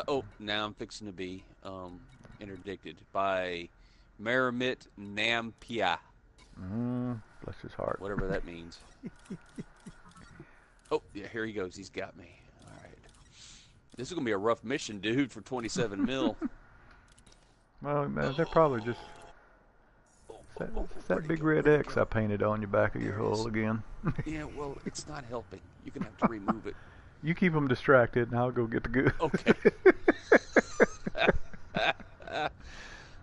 Oh, now I'm fixing to be interdicted by Meramit Nampia, Bless his heart. whatever that means. Oh, yeah, here he goes. He's got me. All right. This is going to be a rough mission, dude, for 27 mil. Well, man, they're probably just Oh, oh, it's oh, that, oh, oh, it's that where'd it big go? red Where'd it X I go? painted on your back of your There it hull is. again. Yeah, well, it's not helping. You're going to have to remove it. You keep them distracted, and I'll go get the good. Okay.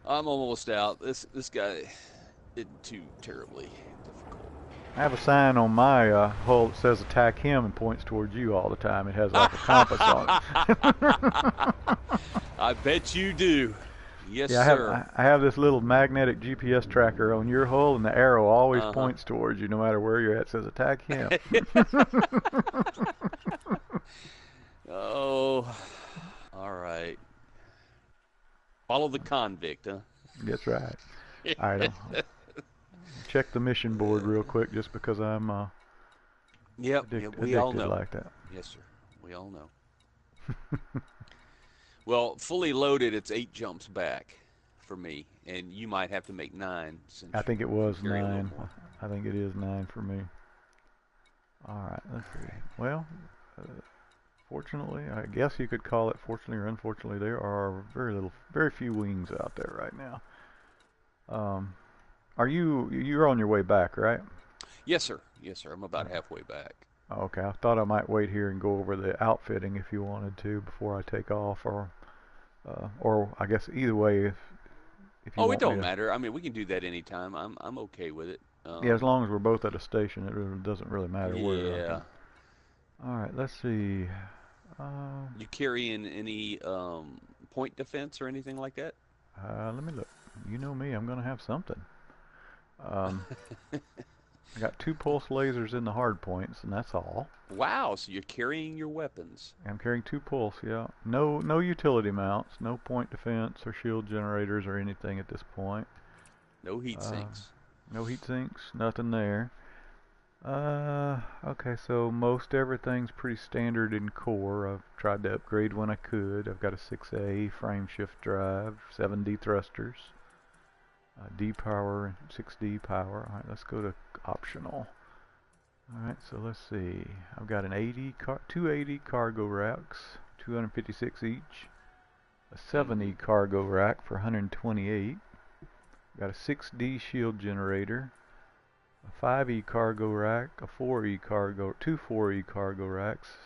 I'm almost out. This guy isn't too terribly difficult. I have a sign on my hull that says "Attack him" and points towards you all the time. It has like a compass on it. I bet you do. Yes, Yeah, I have sir. I have this little magnetic GPS tracker on your hull, and the arrow always Uh points towards you, no matter where you're at. It says "Attack him." huh. Oh, all right. Follow the convict, huh? That's right. All right, I'll check the mission board real quick, just because I'm Yep, yep, we all addicted know. like that. Yes, sir. We all know. Well, fully loaded, it's 8 jumps back for me, and you might have to make 9 since I think it you was carry a little 9. more. I think it is 9 for me. All right, let's see. Well, uh, fortunately, I guess you could call it fortunately or unfortunately, there are very few wings out there right now. Um, you're on your way back, right? Yes, sir. Yes, sir. I'm about Uh, halfway back. okay, I thought I might wait here and go over the outfitting if you wanted to before I take off, or I guess either way, if you Oh, it want me don't to. matter. I mean, we can do that anytime. I'm okay with it. Yeah, as long as we're both at a station, it really doesn't really matter where, I think. Yeah. All right, let's see. Uh, You carrying any point defense or anything like that? let me look. You know me, I'm gonna have something. Um, I got 2 pulse lasers in the hard points, and that's all. Wow, so you're carrying your weapons. I'm carrying 2 pulse, yeah. No utility mounts, no point defense or shield generators or anything at this point. No heat Uh, sinks. no heat sinks, nothing there. Okay, so most everything's pretty standard in core. I've tried to upgrade when I could. I've got a 6A frame shift drive, 7D thrusters, D power, and 6D power. Alright, let's go to optional. Alright, so let's see. I've got 280 cargo racks, 256 each. A 7E Mm-hmm. cargo rack for 128. Got a 6D shield generator, a 5E cargo rack, a 4E cargo, two 4E cargo racks,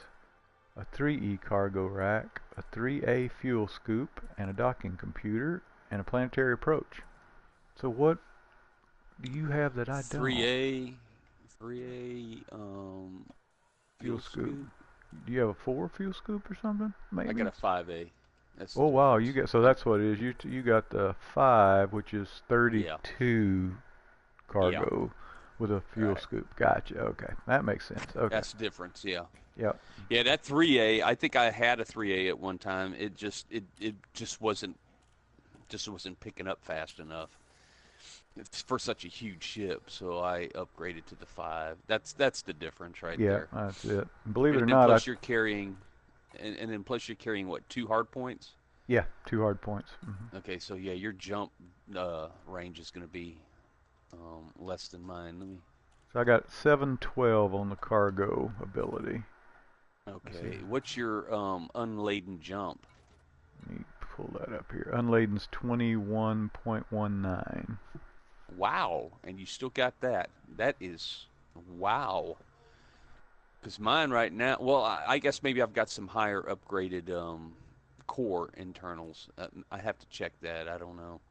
a 3E cargo rack, a 3A fuel scoop, and a docking computer, and a planetary approach. So what do you have that I don't? 3A, 3A Fuel fuel scoop. scoop. Do you have a 4 fuel scoop or something? I got Maybe? a 5A. That's the Oh wow, difference. so that's what it is. You got the 5, which is Yeah. 32 Yeah. cargo with a fuel Right. scoop. Gotcha. Okay, that makes sense. Okay. That's the difference. Yeah. Yep. Yeah, that 3A, I think I had a 3A at one time. It just wasn't picking up fast enough for such a huge ship, so I upgraded to the 5. That's the difference right Yeah, there. that's it. Believe it And or then not, plus you're carrying and then plus you're carrying what, 2 hard points? yeah, 2 hard points. Okay, so yeah, your jump range is going to be less than mine. Let me. So I got 712 on the cargo ability. Let's see. Okay, what's your unladen jump? Let me pull that up here. Unladen's 21.19. Wow, and you still got that. That is wow. Because mine right now, well, I guess maybe I've got some higher upgraded core internals. I have to check that. I don't know.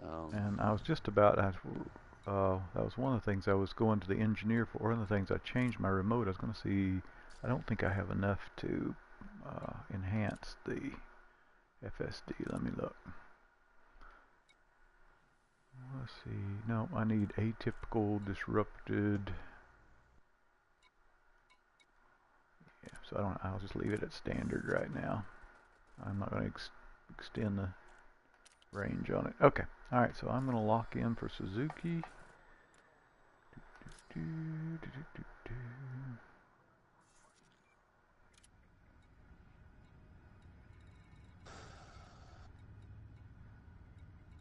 Um, And I was just about, that was one of the things I was going to the engineer for. One of the things I changed my remote. I was going to see, I don't think I have enough to enhance the FSD. Let me look. Let's see. No, I need atypical, disrupted. Yeah, so I'll just leave it at standard right now. I'm not going to extend the range on it. Okay. All right. So I'm going to lock in for Suzuki. Do, do, do,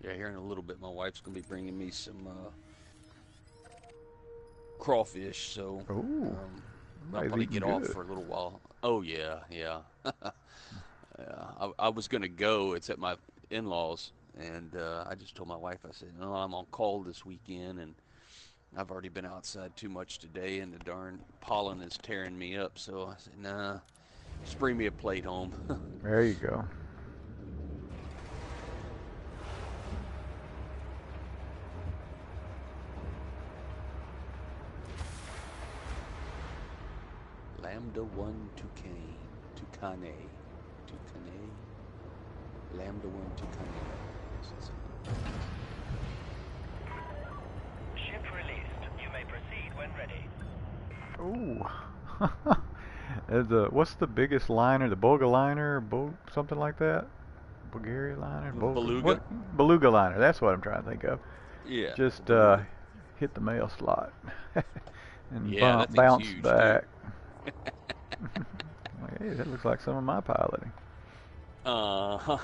Yeah, here in a little bit, my wife's gonna be bringing me some crawfish, so Ooh, I'll somebody's probably eating get off good. for a little while. Oh yeah, yeah. Yeah, I was gonna go. It's at my in-laws, and I just told my wife. I said, "No, I'm on call this weekend, and I've already been outside too much today, and the darn pollen is tearing me up." So I said, "Nah, just bring me a plate home." There you go. Lambda 1 Tucane. Lambda 1 Tucane. Ship released. You may proceed when ready. Ooh. What's the biggest liner? The Bulga liner? Something like that? Bulgaria liner? Beluga? Beluga liner. That's what I'm trying to think of. Yeah, Just Beluga. hit the mail slot and Yeah, that thing's bounce huge too. back. Like, hey, that looks like some of my piloting. Uh-huh.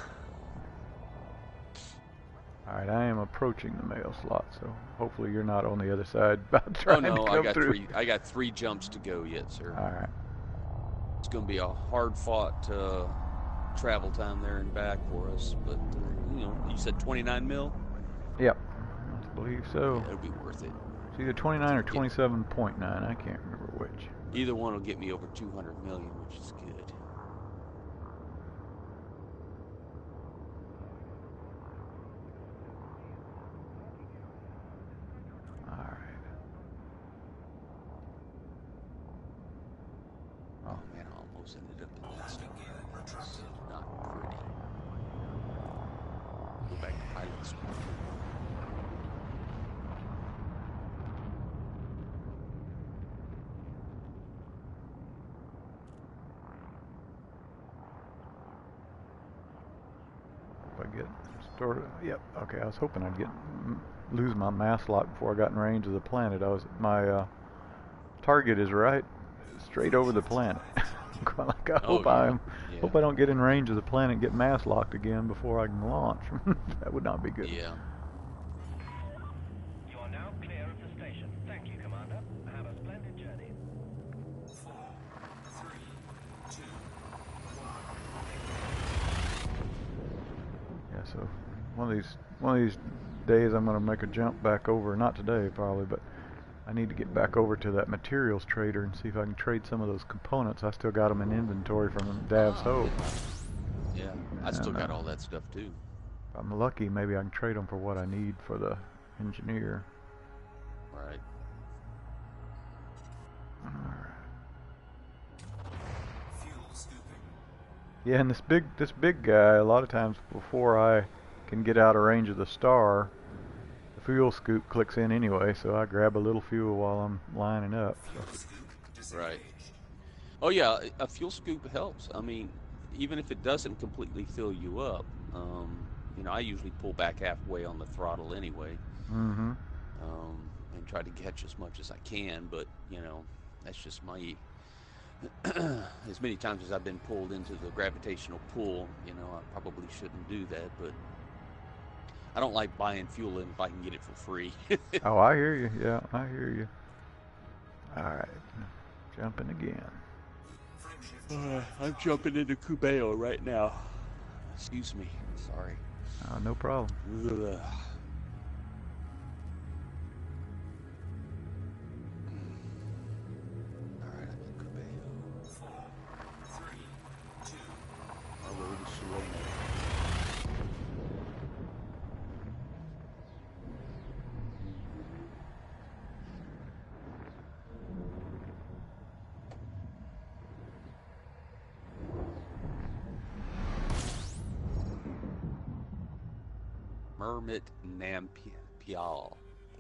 Alright, I am approaching the mail slot, so hopefully you're not on the other side about Oh trying to no, come through. I got three jumps to go yet, sir. Alright. It's gonna be a hard-fought travel time there and back for us, but you said 29 mil? Yep. I believe so. Yeah, it'll be worth it. It's either 29 or 27.9. I can't remember which. Either one will get me over 200 million, which is good. Alright. Oh man, I almost ended up in that stuff. It's not pretty. Go back to pilot school. If I get started. Yep. Okay, I was hoping I'd lose my mass lock before I got in range of the planet. My target is right straight over the planet. I Oh hope yeah, yeah, hope I don't get in range of the planet and get mass locked again before I can launch. That would not be good. yeah. You are now clear of the station. Thank you, Commander. Have a splendid journey. 4, 3, 2, 1. Yeah. So one of these days I'm going to make a jump back over. Not today probably, but I need to get back over to that materials trader and see if I can trade some of those components. I still got them in inventory from Dav's Hope. Yeah, I still got all that stuff too. If I'm lucky, maybe I can trade them for what I need for the engineer. Right. Alright. Fuel scooping. Yeah, and this big guy, a lot of times before I can get out of range of the star, the fuel scoop clicks in anyway, so I grab a little fuel while I'm lining up. Fuel scoop disengaged. Right. Oh yeah, a fuel scoop helps. I mean, even if it doesn't completely fill you up, I usually pull back halfway on the throttle anyway, Mm-hmm. and try to catch as much as I can. But that's just my. As many times as I've been pulled into the gravitational pull, I probably shouldn't do that. But I don't like buying fuel if I can get it for free. Oh, I hear you. Yeah, I hear you. Alright, jumping again. I'm jumping into Cubeo right now. Excuse me. Sorry. Oh, no problem. Ugh. Alright, I'm in Cubeo. 4, 3, 2. My road is slow. Mermit Nampial.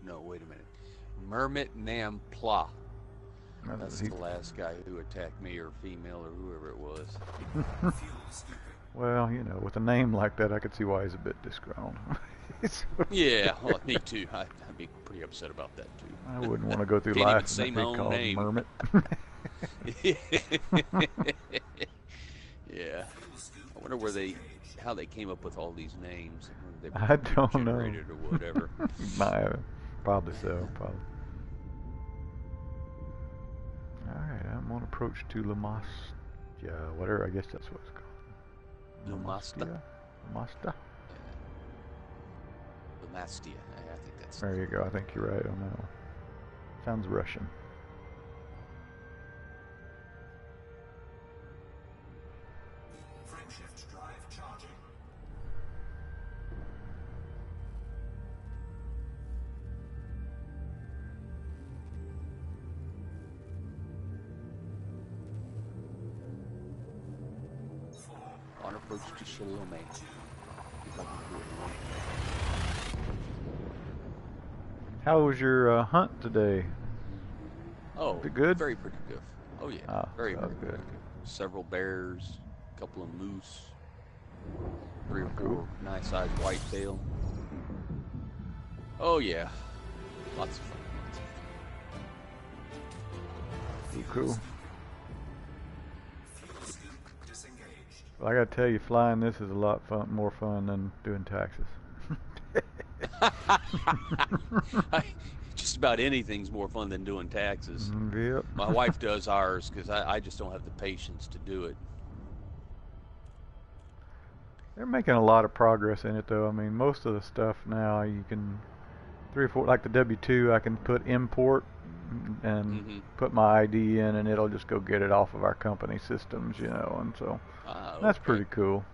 No, wait a minute. Mermit Nampla. That's the last guy who attacked me, or female, or whoever it was. Fuel scooping. Well, with a name like that, I could see why he's a bit disgruntled. Yeah, well, me too. I'd be pretty upset about that too. I wouldn't want to go through Can't even life say and my be own called name. Mermit. Yeah. Fuel scoop wonder how they came up with all these names. They were I don't know. generated or whatever. Might have. Probably so. Probably. All right, I'm on approach to Lamastia, whatever. I guess that's what it's called. Lumasta? Lamasta. Lamastia. I think that's. There you go. I think you're right on that one. Sounds Russian. Frameshift drive charging. On approach to Shalome. How was your hunt today? Oh, Is it good? very productive. Oh yeah, Ah, very so very good. productive. Several bears, a couple of moose, 3 or 4 Cool. nice-sized whitetail. Oh yeah, lots of fun. Cool. Fuel scoop disengaged. Well, I gotta tell you, flying this is a lot more fun than doing taxes. Just about anything's more fun than doing taxes. Yep. My wife does ours because I just don't have the patience to do it. They're making a lot of progress in it, though. I mean, most of the stuff now you can 3 or 4, like the W2, I can put import and put my ID in, and it'll just go get it off of our company systems, you know. And so that's Okay. pretty cool.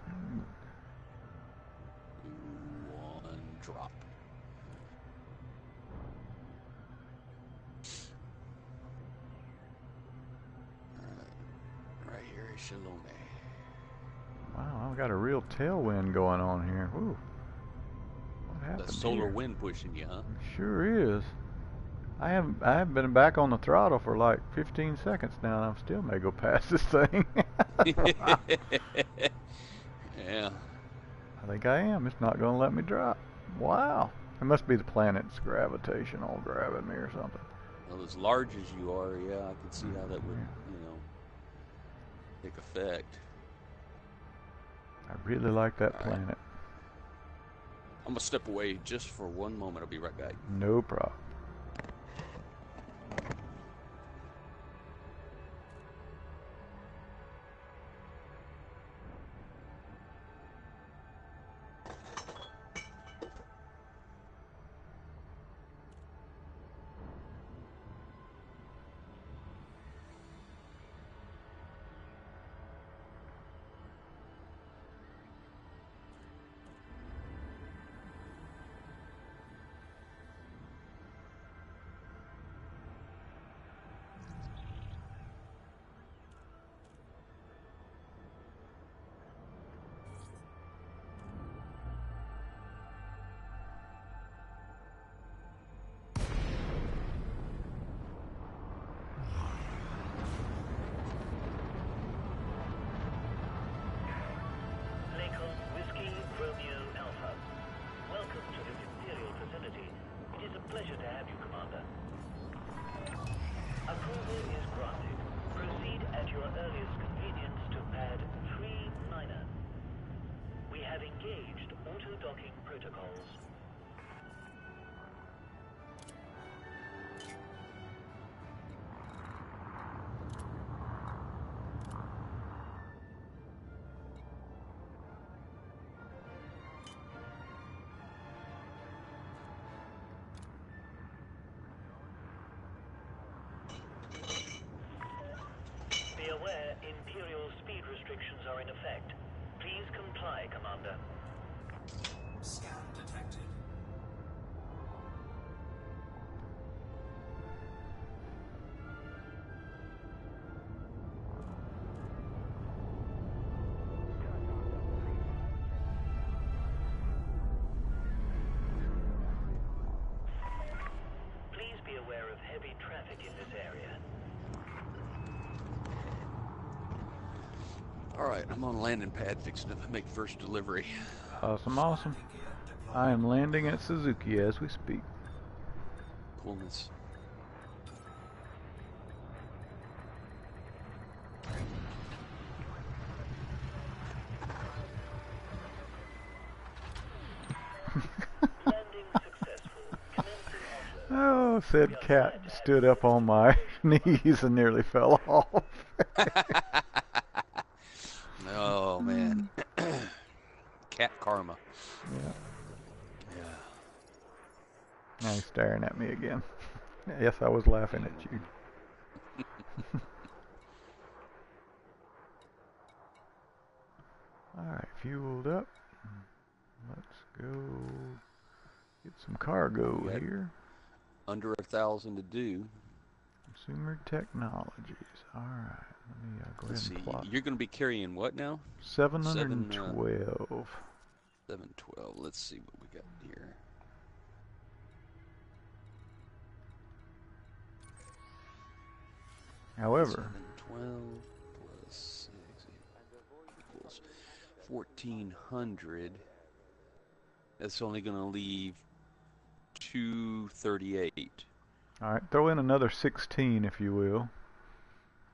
One drop. Right here is Shalome. Wow, I've got a real tailwind going on here. Ooh. What happened The solar here? wind pushing you, huh? Sure is. I haven't been back on the throttle for like 15 seconds now, and I still may go past this thing. Yeah. I think I am. It's not going to let me drop. Wow. It must be the planet's gravitation all grabbing me or something. Well, as large as you are, yeah, I can see how that would, take effect. I really like that All right. planet. I'm gonna step away just for one moment. I'll be right back. No problem. Lincoln Whiskey Romeo Alpha. Welcome to this Imperial facility. It is a pleasure to have you, Commander. Approval is granted. Proceed at your earliest convenience to pad 3 minor. We have engaged auto-docking protocols. Be aware, Imperial speed restrictions are in effect. Please comply, Commander. Scan detected. Please be aware of heavy traffic in this area. All right, I'm on landing pad, fixing to make first delivery. Awesome, awesome. I am landing at Suzuki as we speak. Pulling this. Oh, said cat stood up on my knees and nearly fell off. Oh man, cat karma. Yeah. Yeah. Now he's staring at me again. Yes, I was laughing at you. Alright, fueled up. Let's go get some cargo Yep. here. Under 1,000 to do. Consumer technologies. Alright, let me go Let's ahead see. and plot. You're going to be carrying what now? 712. 712. Let's see what we got here. However, 712 plus 6 equals 1,400. That's only going to leave 238. alright, throw in another 16 if you will.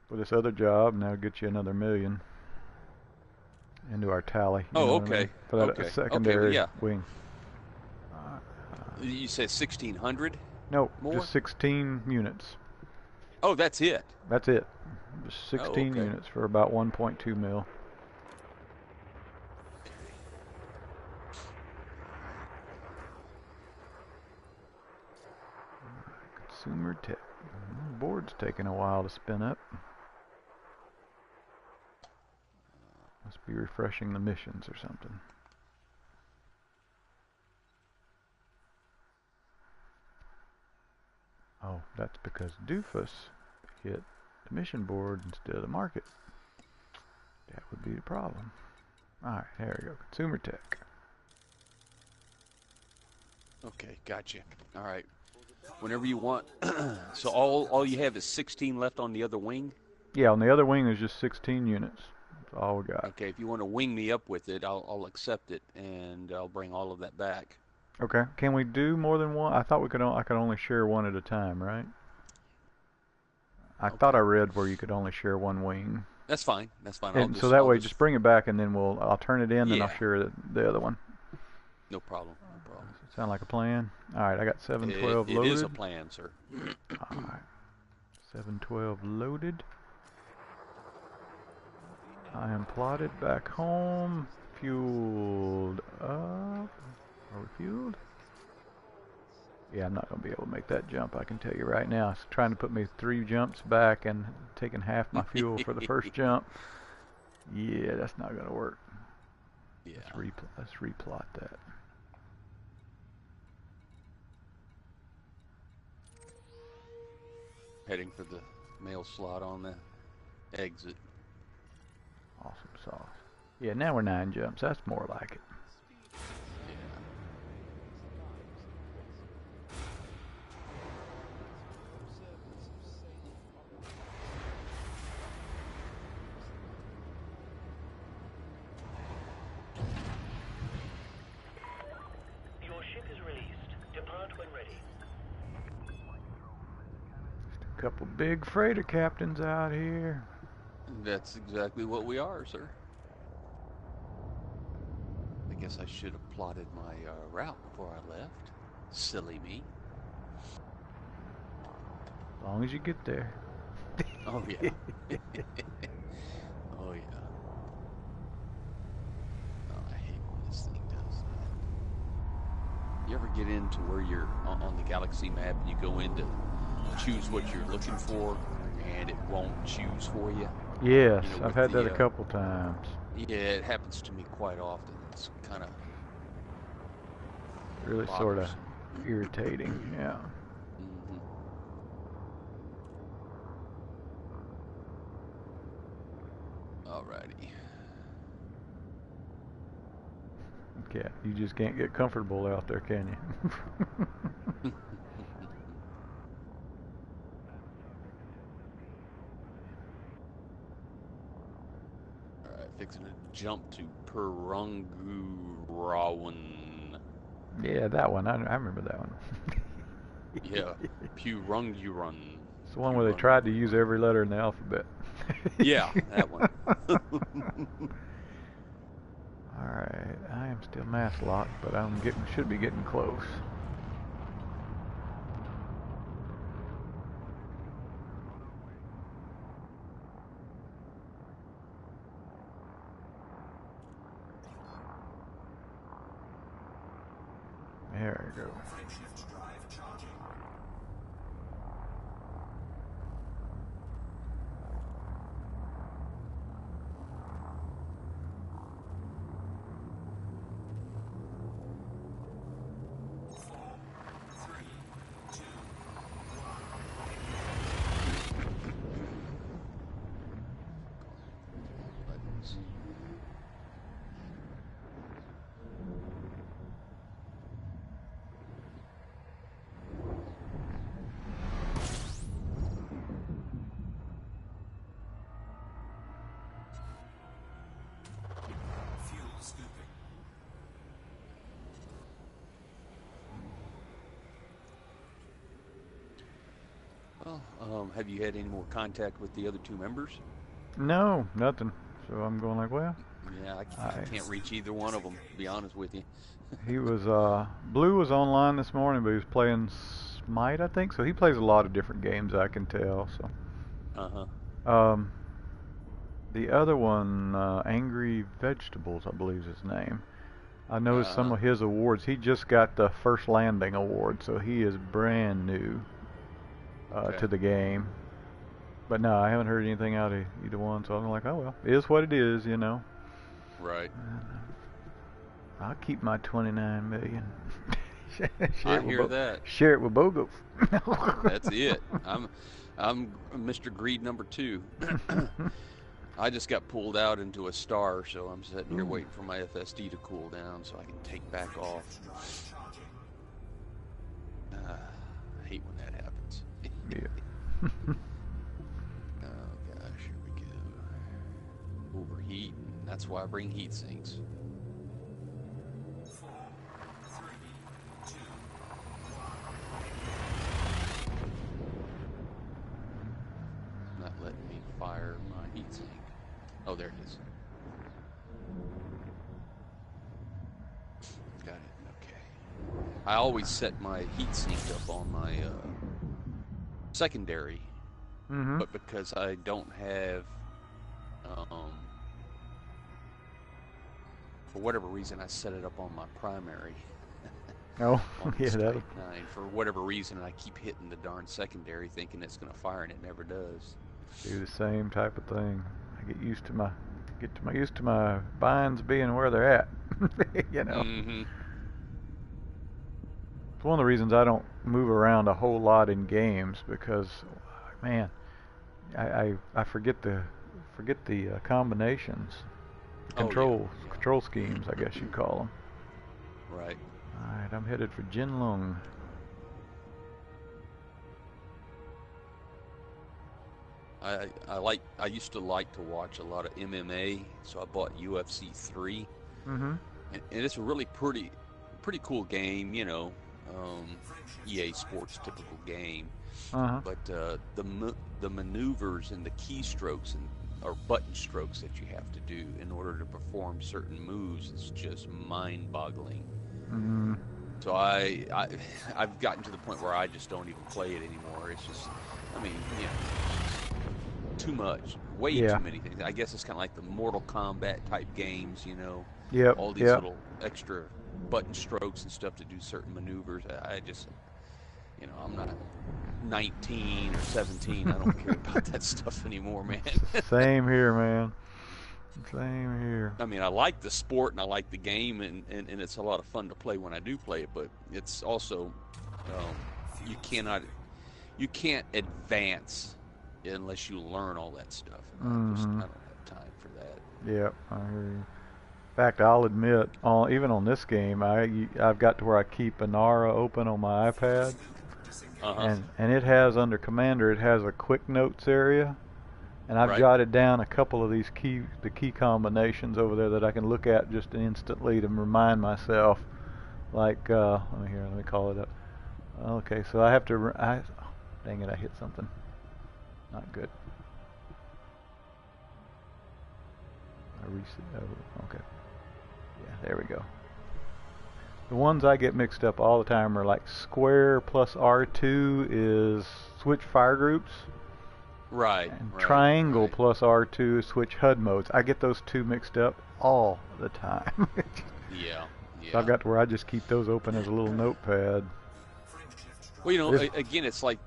For this other job, and that'll get you another million into our tally. You know what I mean? For that secondary wing. You said 1,600? No, more? just 16 units. Oh, that's it. That's it. Just 16 units for about 1.2 mil. Consumer tech. Board's taking a while to spin up. Must be refreshing the missions or something. Oh, that's because Doofus hit the mission board instead of the market. That would be the problem. Alright, there we go. Consumer tech. Okay, gotcha. All right. Whenever you want. So all you have is 16 left on the other wing? Yeah, on the other wing is just 16 units. That's all we got. Okay, if you want to wing me up with it, I'll accept it, and I'll bring all of that back. Okay. Can we do more than one? I thought we could. I could only share one at a time, right? I thought I read where you could only share one wing. That's fine. That's fine. And so that way, just bring it back, and then I'll turn it in, and I'll share the other one. No problem. No problem. Does it sound like a plan? All right, I got 712 loaded. It is a plan, sir. All right, 712 loaded. I am plotted back home. Fueled up. Are we fueled? Yeah, I'm not going to be able to make that jump, I can tell you right now. It's trying to put me 3 jumps back and taking half my fuel for the first jump. Yeah, that's not going to work. Yeah. Let's replot that. Heading for the mail slot on the exit. Awesome sauce. Yeah, now we're 9 jumps. That's more like it. Your ship is released. Depart when ready. Just a couple big freighter captains out here. That's exactly what we are, sir. I guess I should have plotted my route before I left. Silly me. As long as you get there. Oh, yeah. Oh, yeah. Oh, I hate when this thing does that. You ever get into where you're on the galaxy map and you go in to choose what you're looking for and it won't choose for you? Yes, You know, I've had that a couple times. Yeah, it happens to me quite often. It's kind of Really sort of irritating, yeah. Mm-hmm. Alrighty. Yeah, you just can't get comfortable out there, can you? Alright, fixing to jump to Purungurawan. Yeah, that one. I remember that one. Yeah, Purungurawan. It's the one where they tried to use every letter in the alphabet. Yeah, that one. Alright, I am still mass locked, but should be getting close. There you go. Frameshift drive charging. Buttons. Fuel scooping. Well, have you had any more contact with the other two members? No, nothing. So I'm going like, well, Yeah, I can't reach either one of them, to be honest with you. he was, Blue was online this morning, but he was playing Smite, I think. So he plays a lot of different games, I can tell. So, Uh-huh. the other one, Angry Vegetables, I believe is his name. I noticed some of his awards. He just got the First Landing award, so he is brand new Okay. to the game. But no, I haven't heard anything out of either one, so I'm like, oh well, it is what it is, you know. Right. I'll keep my 29 million. I hear that. Share it with Bogos. That's it. I'm Mr. Greed number 2. I just got pulled out into a star, so I'm sitting here waiting for my FSD to cool down so I can take back off. I hate when that happens. Yeah. Oh gosh, here we go. Overheat. That's why I bring heat sinks. 4, 3, 2, Not letting me fire my heat sink. Oh, there it is. Got it. Okay. I always set my heat sink up on my secondary, Mm-hmm. but because I don't have, for whatever reason, I set it up on my primary. Oh, On the yeah, that. Strike 9. For whatever reason, I keep hitting the darn secondary, thinking it's going to fire, and it never does. Do the same type of thing. I get used to my binds being where they're at. You know. Mm-hmm. It's one of the reasons I don't move around a whole lot in games because, man, I forget the combinations, Oh, yeah. control schemes, I guess you'd call them. Right. All right, I'm headed for Jinlong. I used to like to watch a lot of MMA, so I bought UFC 3, Mm-hmm. and it's a really pretty cool game, you know, EA Sports typical game. Uh-huh. But the maneuvers and the keystrokes or button strokes that you have to do in order to perform certain moves is just mind-boggling. Mm-hmm. So I've gotten to the point where I just don't even play it anymore. It's just, I mean, you know, it's just too much, way Yeah. too many things. I guess it's kind of like the Mortal Kombat type games, you know, Yep. all these Yep. little extra button strokes and stuff to do certain maneuvers. I just, you know, I'm not 19 or 17. I don't care about that stuff anymore, man. Same here, man. Same here. I mean, I like the sport and I like the game, and it's a lot of fun to play when I do play it, but it's also, you can't advance unless you learn all that stuff. And I don't have time for that. Yep, I hear you. In fact, I'll admit, even on this game, I've got to where I keep Inara open on my iPad, Uh-huh. and it has under Commander, it has a quick notes area, and I've Right. jotted down a couple of these key combinations over there that I can look at just instantly to remind myself. Like, let me call it up. Okay, so I have to. Dang it, I hit something. Not good. I reset. Oh, okay. Yeah, there we go. The ones I get mixed up all the time are like square plus R2 is switch fire groups, Right. and right, triangle right. plus R2 is switch HUD modes. I get those two mixed up all the time. Yeah. So So I've got to where I just keep those open as a little notepad. Well, you know, This- again, it's like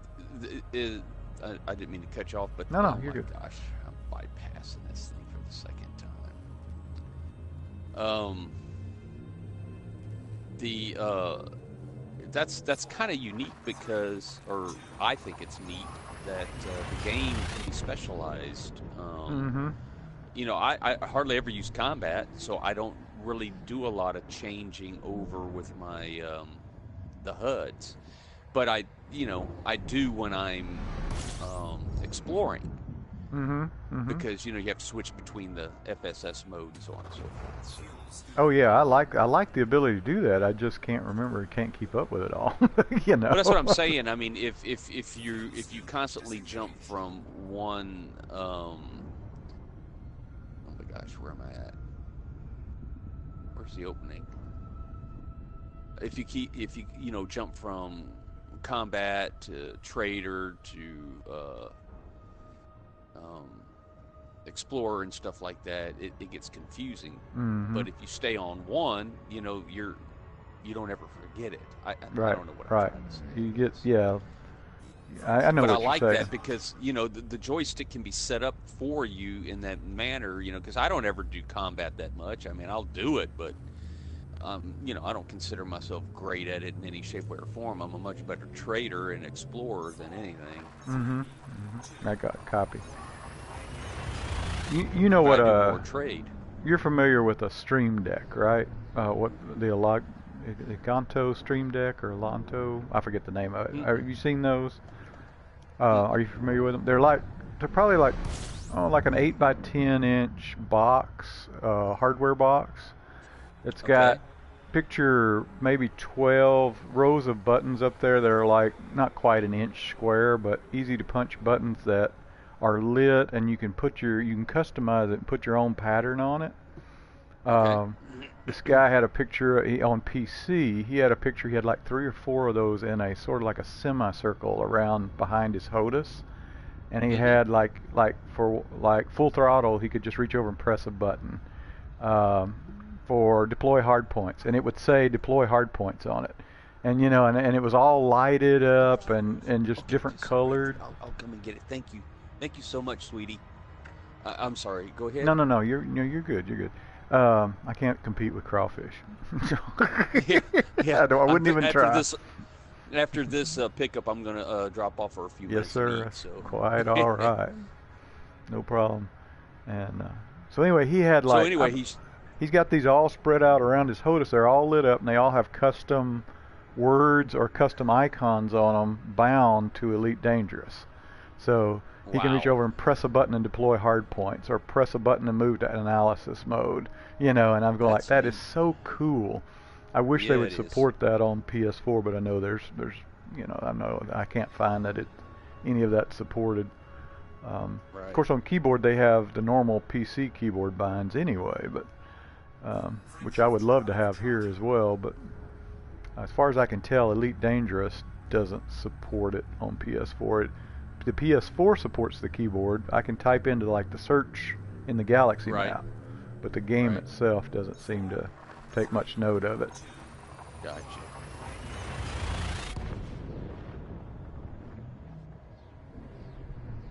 I didn't mean to cut you off, but No, oh you're my good. gosh, I'm bypassing this thing for the second time. That's kind of unique because, or I think it's neat that the game can be specialized. Mm-hmm. You know, I hardly ever use combat, so I don't really do a lot of changing over with my the HUDs. But I do when I'm exploring Mm-hmm. Mm-hmm. because you have to switch between the FSS mode and so on and so forth. So, Oh yeah, I like the ability to do that. I just can't remember, can't keep up with it all. You know. well, that's what I'm saying. I mean, if you constantly jump from one, oh my gosh, where am I at? Where's the opening? If you jump from combat to trader to explorer and stuff like that, it gets confusing. Mm-hmm. But if you stay on one, you don't ever forget it. I Right. don't know what I'm Right. trying to say. You get I know But I what you're like saying. that because the joystick can be set up for you in that manner. Because I don't ever do combat that much. I mean, I'll do it, but I don't consider myself great at it in any shape, way, or form. I'm a much better trader and explorer than anything. Mm-hmm. Mm-hmm. I got a copy. You know But what? I do more trade. You're familiar with a Stream Deck, right? What the Elgato Stream Deck or Elanto? I forget the name of it. Mm-hmm. Have you seen those? Are you familiar with them? They're probably like an 8x10 inch box, hardware box. It's got picture maybe 12 rows of buttons up there that are like not quite an inch square, but easy to punch buttons that are lit, and you can customize it and put your own pattern on it. This guy had a picture on PC. He had a picture. He had like 3 or 4 of those in a sort of like a semicircle around behind his HOTUS, and he had like for full throttle, he could just reach over and press a button for deploy hardpoints, and it would say deploy hardpoints on it, and and it was all lighted up and just different colored. I'll come and get it. Thank you so much, sweetie. I'm sorry. Go ahead. No. You're good. You're good. I can't compete with crawfish. Yeah. I wouldn't even try. After this pickup, I'm gonna drop off for a few minutes. Yes, sir. Eat, so. Quite all right. No problem. And so anyway, he had he's got these all spread out around his HOTUS. They're all lit up, and they all have custom words or custom icons on them bound to Elite Dangerous. So he can reach over and press a button and deploy hard points, or press a button and move to analysis mode. And I'm going that is so cool. I wish they would support that on PS4, but I know there's I know I can't find that any of that supported. Of course, on keyboard they have the normal PC keyboard binds anyway, but which I would love to have here as well. But as far as I can tell, Elite Dangerous doesn't support it on PS4. The PS4 supports the keyboard. I can type into like the search in the Galaxy map, but the game itself doesn't seem to take much note of it. Gotcha.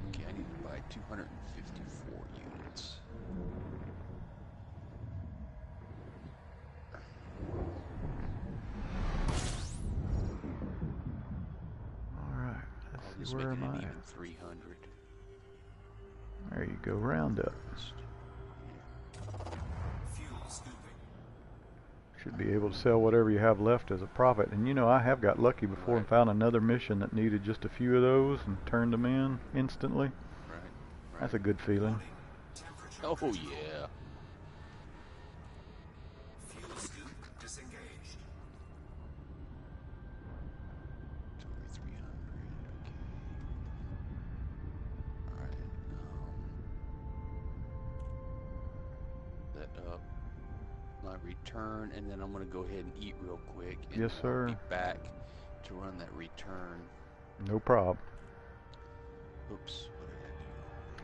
Okay, I need to buy 254 units. Alright, let's see, where am I? Even 300. There you go, roundup. Fuel scooping. Should be able to sell whatever you have left as a profit. And I have got lucky before and found another mission that needed just a few of those and turned them in instantly. Right. That's a good feeling. Oh yeah. Fuel scoop disengaged. 2300. Okay. All right. That up. My return, and then I'm going to go ahead and eat real quick. And Yes, sir. I'll be back to run that return. No problem. Oops. What did I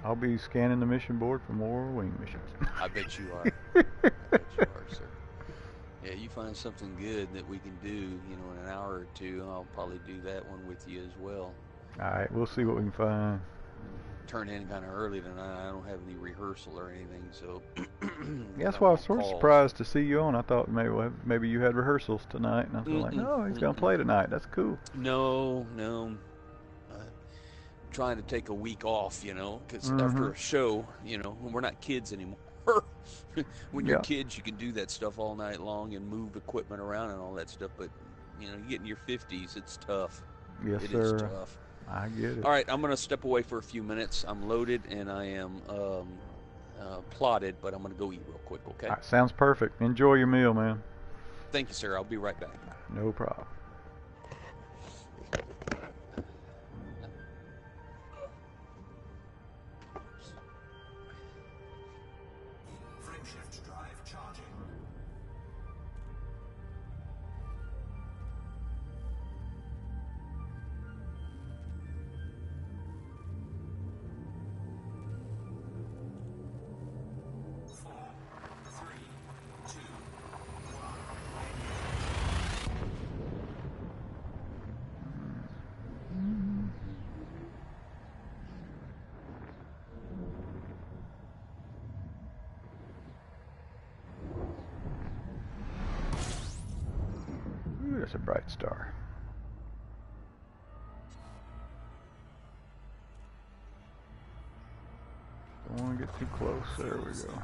do? I'll be scanning the mission board for more wing missions. I bet you are. I bet you are, sir. Yeah, you find something good that we can do, you know, in an hour or two, I'll probably do that one with you as well. Alright, we'll see what we can find. Turn in kind of early tonight. I don't have any rehearsal or anything, so Yeah, that's got a why I was lot of sort of calls. surprised to see you on. I thought maybe you had rehearsals tonight, and I was like, oh, he's gonna play tonight. That's cool. No, no. Trying to take a week off, you know, because Mm-hmm. after a show, you know, we're not kids anymore. When you're Yeah. kids, you can do that stuff all night long and move equipment around and all that stuff. But you know, you get in your 50s, it's tough. Yes, It is sir. tough. I get it. All right, I'm gonna step away for a few minutes. I'm loaded and I am plotted, but I'm gonna go eat real quick. Okay. Alright, sounds perfect. Enjoy your meal, man. Thank you, sir. I'll be right back. No problem. Frameshift drive charging. Four, three, two, one. Ooh, that's a bright star. Don't want to get too close. There we go.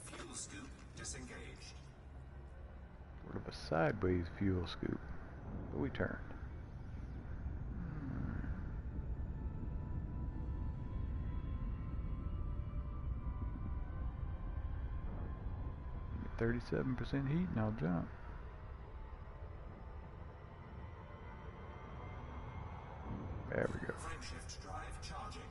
Fuel scoop disengaged. Sort of a sideways fuel scoop, but we turned. 37% heat, and I'll jump. There we go. Frameshift drive charging.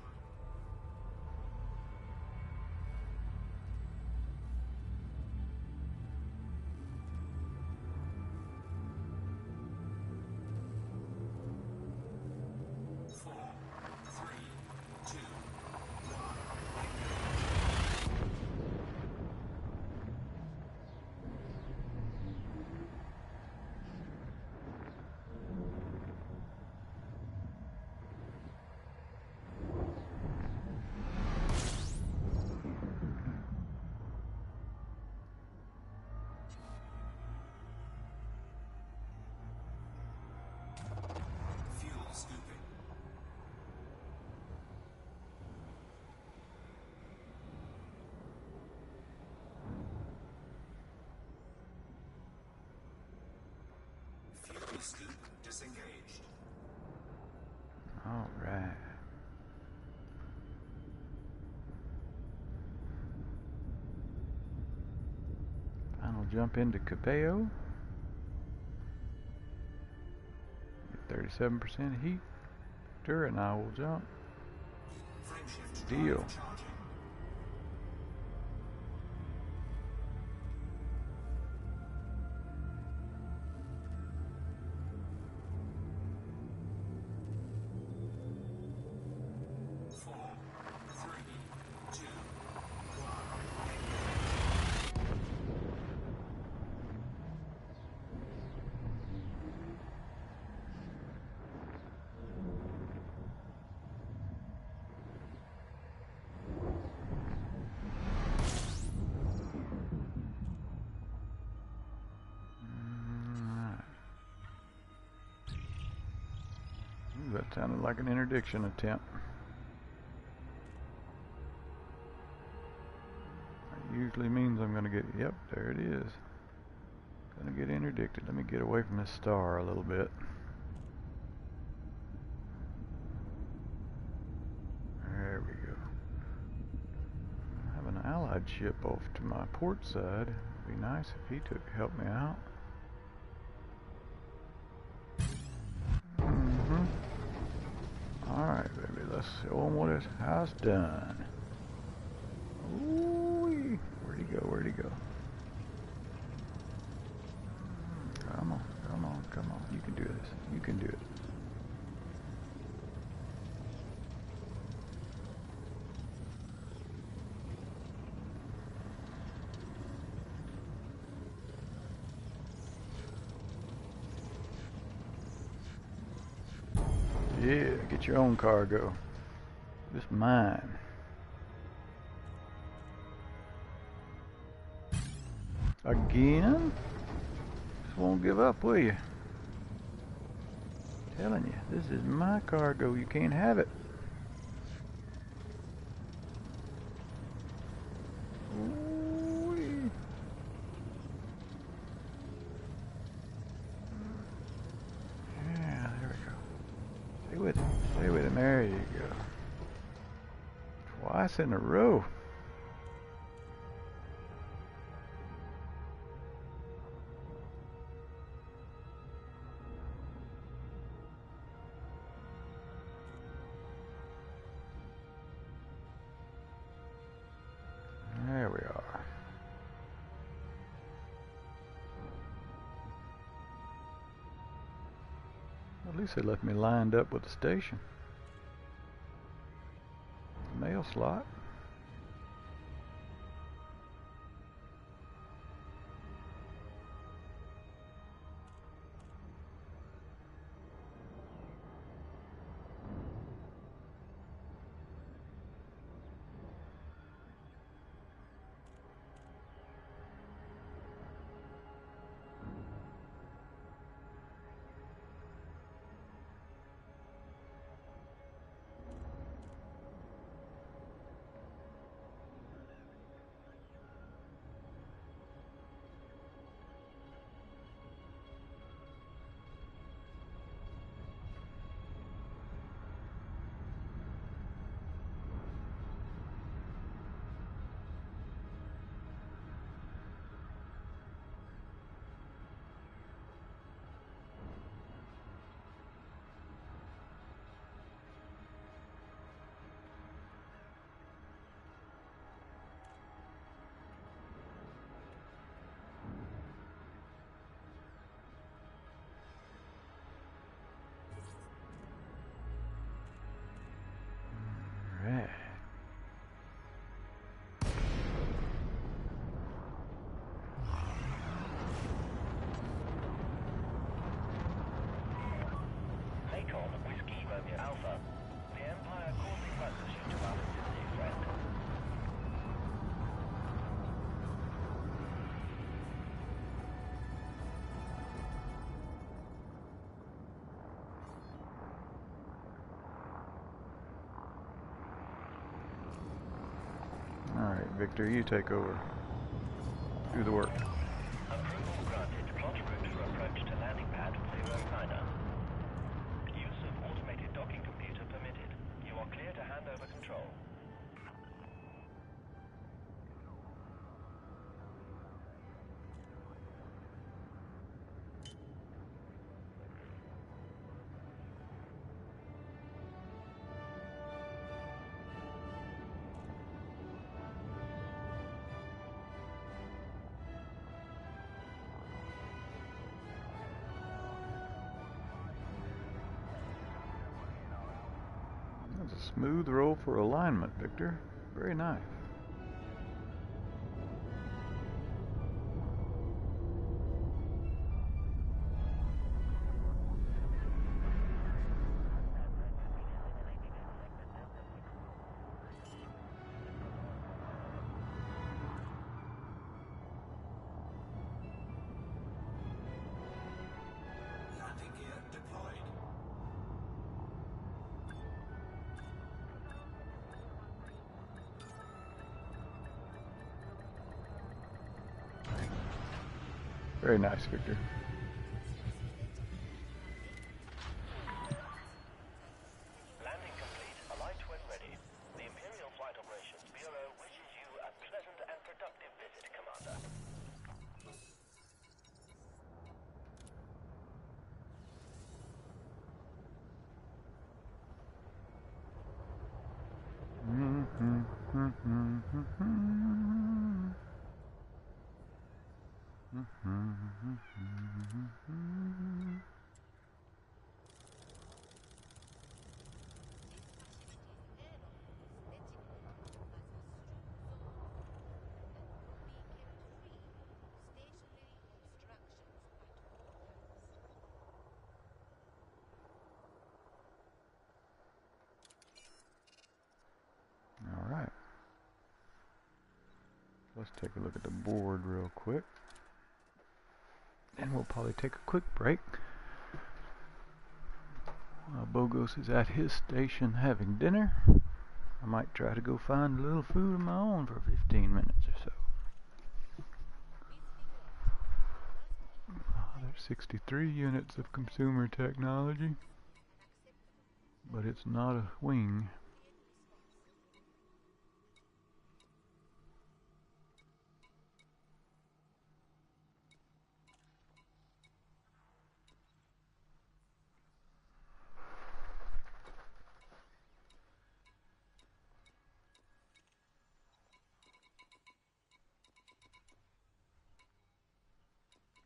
Four, three, two, one. Fuel scooping. Fuel scoop disengaged. All right. Final jump into Capeo. 37% heat. Sure, and I will jump. Frameshift Deal. drive charging. Four, three, two, one. Ooh, that sounded like an interdiction attempt. That usually means I'm gonna get, yep, there it is. Gonna get interdicted. Let me get away from this star a little bit. There we go. I have an allied ship off to my port side. It'd be nice if he took help me out. Alright, baby, let's show him how it's done. Ooh, where'd he go? Where'd he go? Come on, come on, come on. You can do this. You can do it. Yeah, get your own cargo. Just mine. Again? Just won't give up, will you? Telling you, this is my cargo. You can't have it. Ooh-wee. Yeah, there we go. Stay with it. Stay with it. There you go. Twice in a row. There we are. At least they left me lined up with the station. Mail slot. Right. Macon, Whiskey Romeo Alpha. The Empire coldly pressures you to our vicinity, friend. Alright, Victor, you take over. Do the work. Approval granted. Plot route for approach to landing pad 09. Use of automated docking computer permitted. You are clear to hand over control. That's a smooth roll for alignment, Victor. Very nice. Landing gear deployed. Very nice, Victor. Landing complete. Alight when ready. The Imperial Flight Operations Bureau wishes you a pleasant and productive visit, Commander. Mm-hmm, mm-hmm, mm-hmm. let's take a look at the board real quick. And we'll probably take a quick break. While Bogos is at his station having dinner, I might try to go find a little food of my own for 15 minutes or so. There's 63 units of consumer technology, but it's not a wing.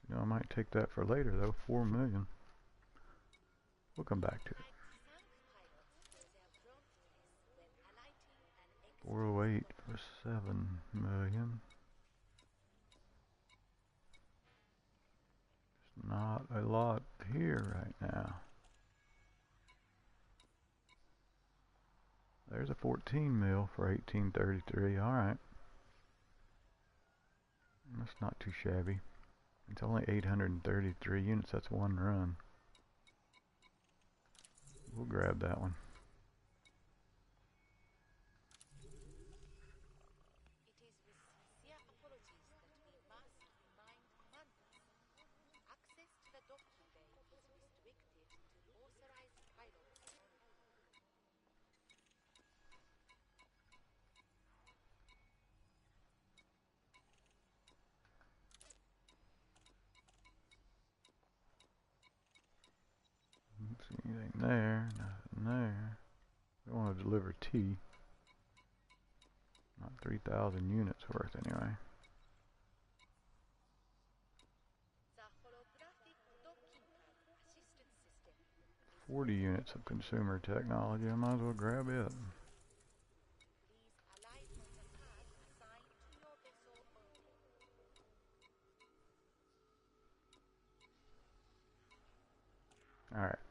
You know, I might take that for later though, 4 million. We'll come back to it. 408 for 7 million. There's not a lot here right now. There's a 14 mil for 1833. Alright. That's not too shabby. It's only 833 units. That's one run. We'll grab that one. It is with sincere apologies that we must remind commanders. Access to the docking bay is restricted to authorized pilots only. Don't see anything there, nothing there. We want to deliver tea. Not 3,000 units worth anyway. The holographic docking pad assistance system is 40 units of consumer technology. I might as well grab it. Please alight on the pad assigned to your vessel only. Alright.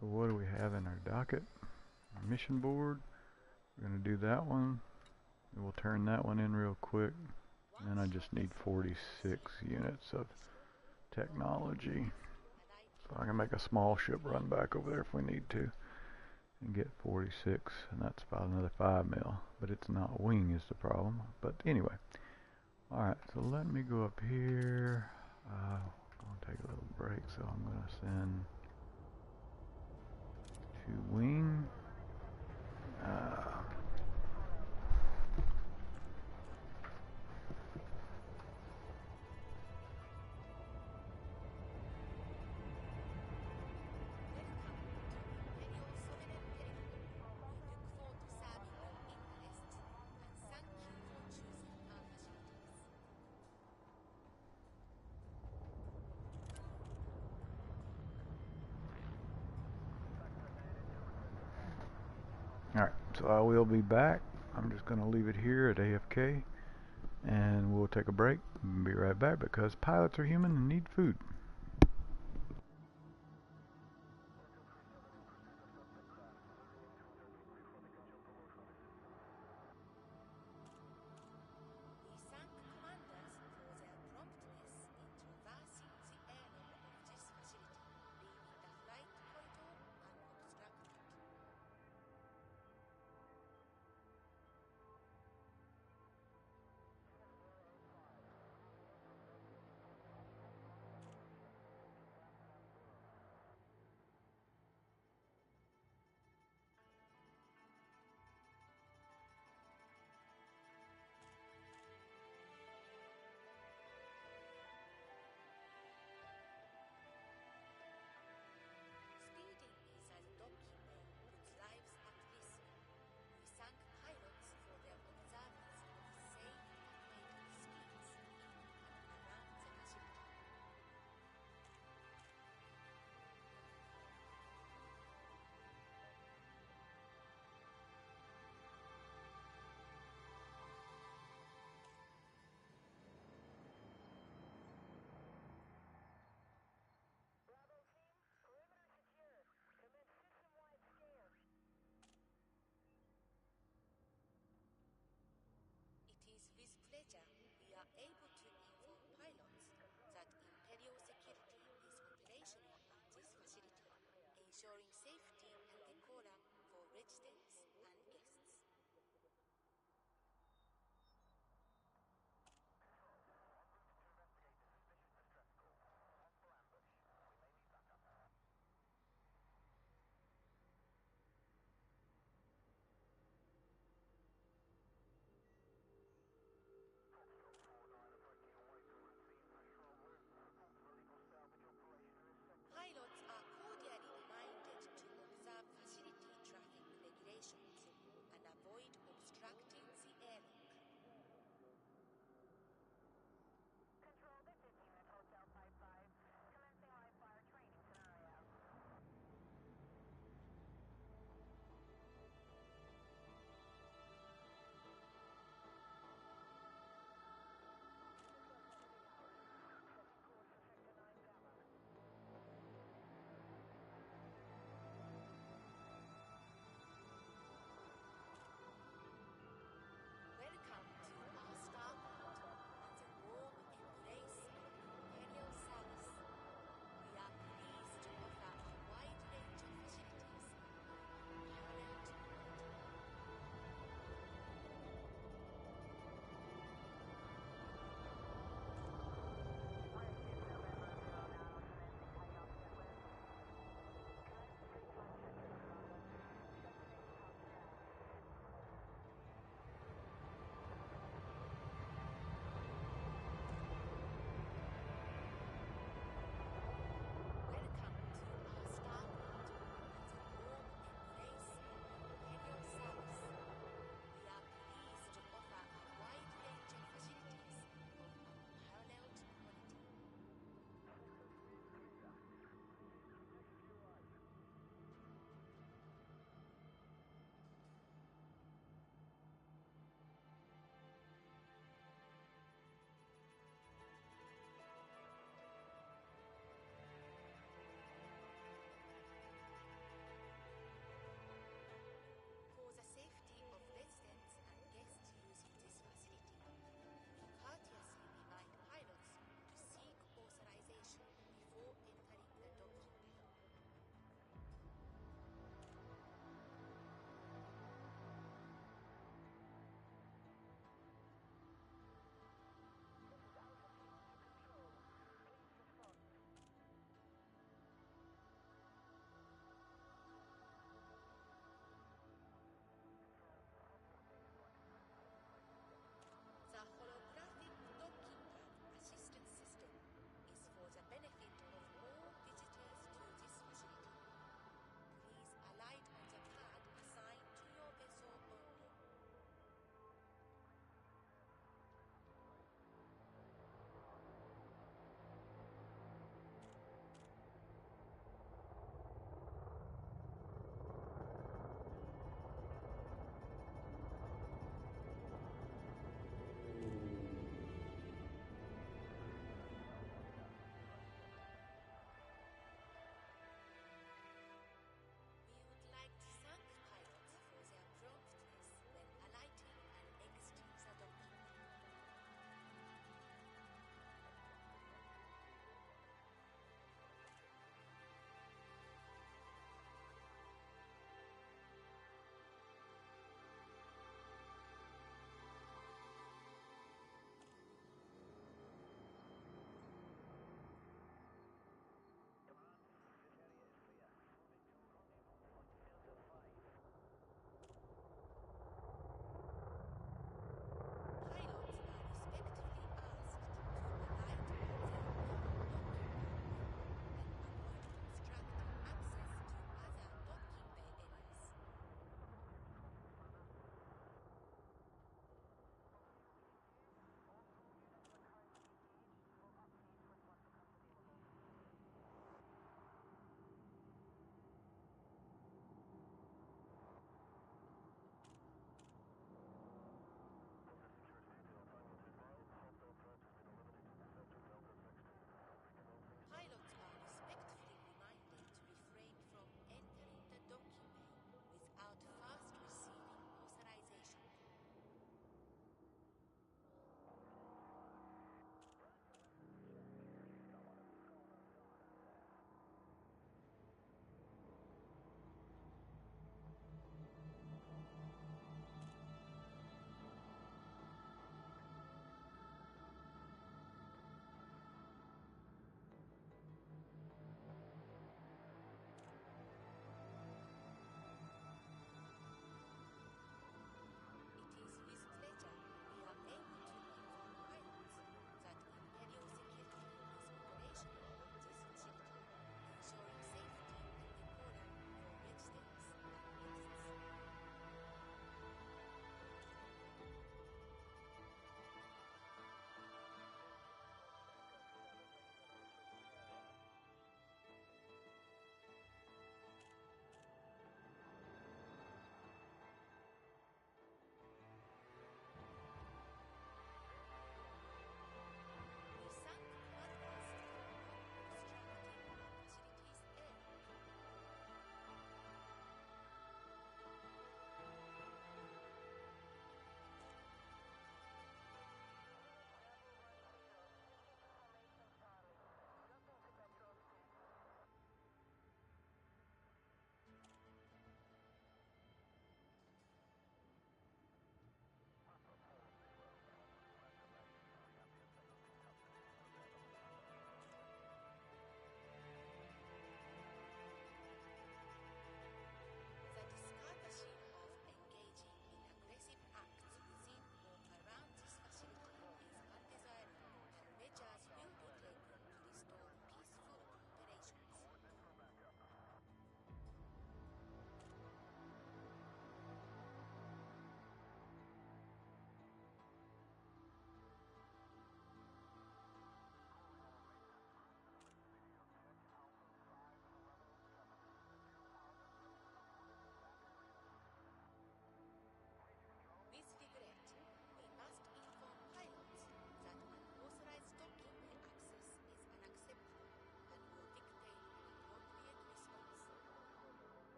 So what do we have in our docket? Our mission board. We're going to do that one. And we'll turn that one in real quick. And then I just need 46 units of technology. So I can make a small ship run back over there if we need to. And get 46. And that's about another 5 mil. But it's not wing is the problem. But anyway. Alright, so let me go up here. I'm going to take a little break. So I'm going to send to wing. Alright, so I will be back. I'm just going to leave it here at AFK. And we'll take a break and be right back because pilots are human and need food. We thank commanders for their promptness in traversing the area of this facility, leaving the flight corridor unobstructed. ensuring safety and decorum for residents and guests. Pilots are cordially reminded to observe facility traffic regulations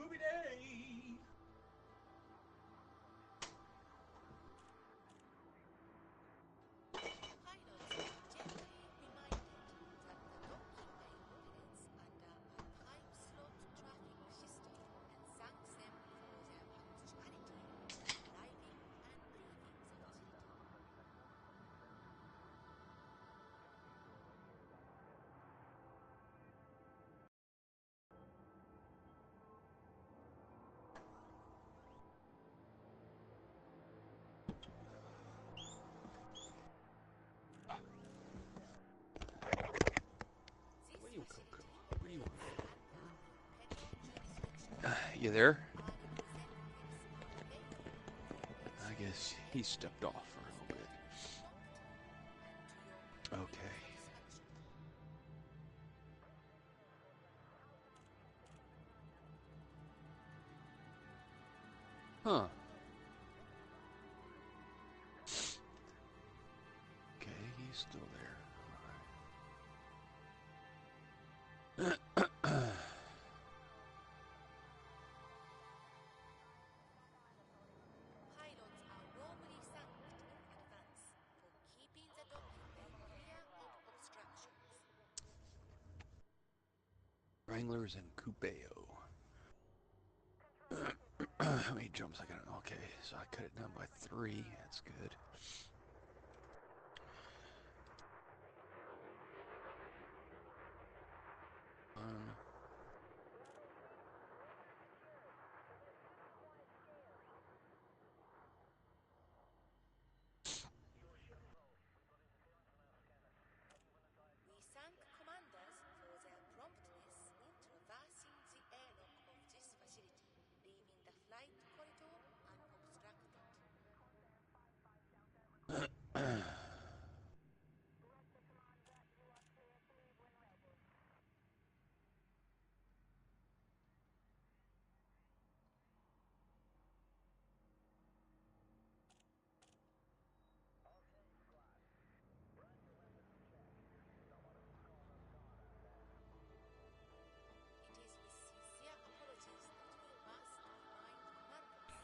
Scooby Day. Pilots are gently reminded that the docking bay operates under a time slot traffic system and thanks them for their punctuality when arriving and leaving the facility. This What do you, facility Coco? What do you want? operates under imperial jurisdiction You there? are representatives of the I guess he stepped off for a little bit. and to your Okay. satisfaction. Huh. Okay, he's still there. Pilots are warmly thanked in advance for keeping the docking bay clear of obstructions. Wranglers and Coupeo. How many jumps I got? Okay, so I cut it down by 3. That's good. One. We thank commanders for their promptness in traversing the airlock of this facility, leaving the flight corridor unobstructed. It is with sincere apologies that we must remind commanders.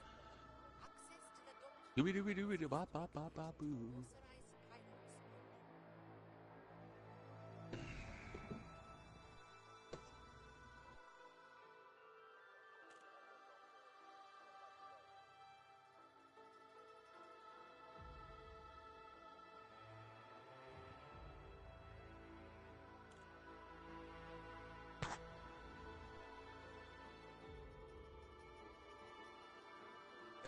Access to the docking Dooby dooby dooby doo bop bop bop bop boo. authorized pilots only.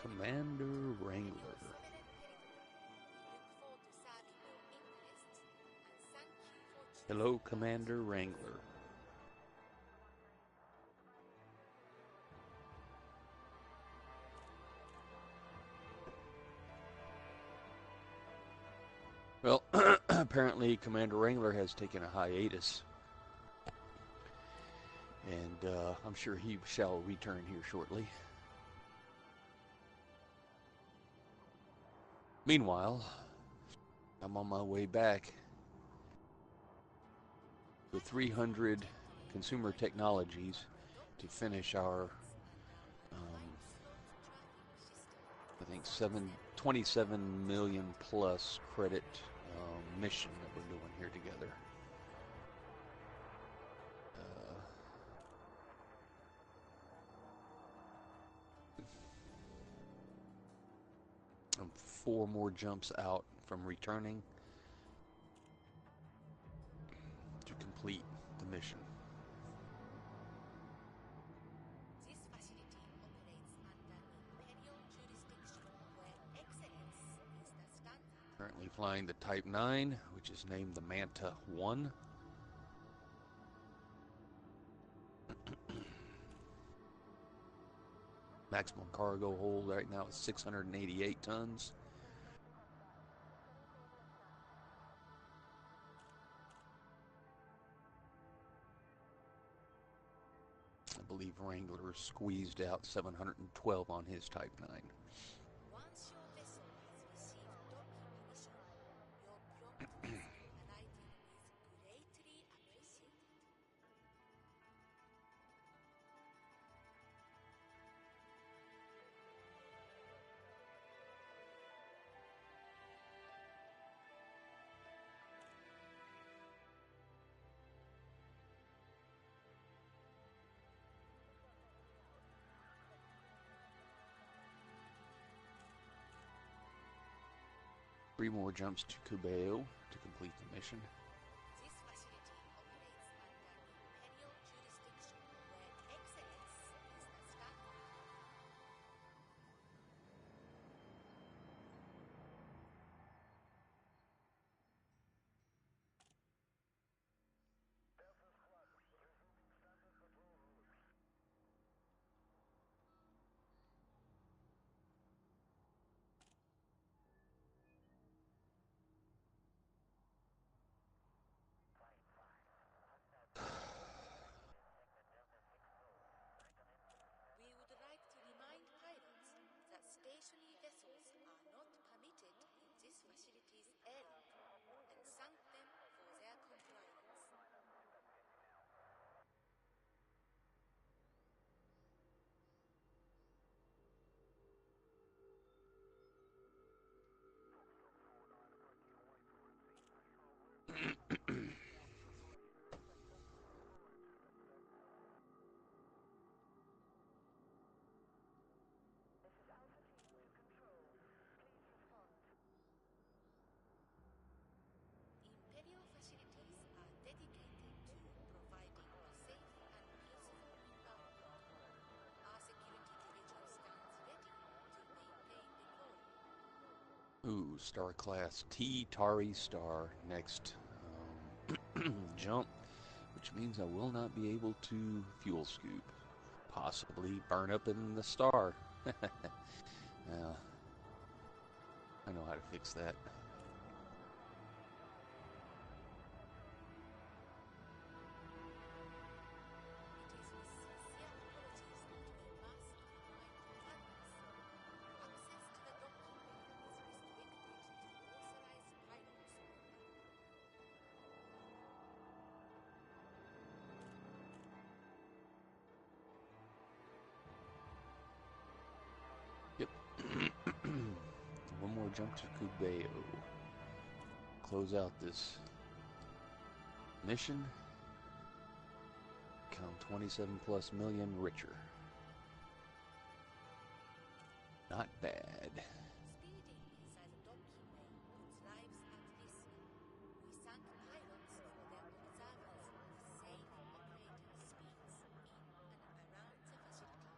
Commander Wrangler. Sovereign territory. We look forward to serving your interests and thank you for choosing Hello, us. Commander Wrangler. Well, apparently Commander Wrangler has taken a hiatus. And I'm sure he shall return here shortly. Meanwhile, I'm on my way back with 300 consumer technologies to finish our, I think, 27 million plus credit mission that we're doing here together. I'm 4 more jumps out from returning to complete the mission. This facility operates under imperial jurisdiction where excellence is the standard. Currently flying the Type 9, which is named the Manta 1. Maximum cargo hold right now is 688 tons. I believe Wrangler squeezed out 712 on his Type 9. Once your vessel has received docking permission, your promptness in alighting is greatly appreciated. 3 more jumps to Cubeo to complete the mission. This facility operates under imperial jurisdiction where excellence is the standard. We would like to remind pilots that stationary vessels are not permitted in this facility's area and thank them for their compliance. Imperial facilities are dedicated to providing a safe and peaceful environment. Our security division stands ready to maintain decorum. Ooh, Star Class T Tari Star next jump, which means I will not be able to fuel scoop. Possibly burn up in the star. Now, I know how to fix that. It is with sincere apologies that we must remind pilots. Access to the docking bay is restricted to authorized pilots only. Yep. One more jump to Cubeo. Close out this mission. Become 27 plus million richer. Not bad. Speeding inside the docking bay puts lives at risk. We thank pilots for their observance of safe operating speeds in and around the facility.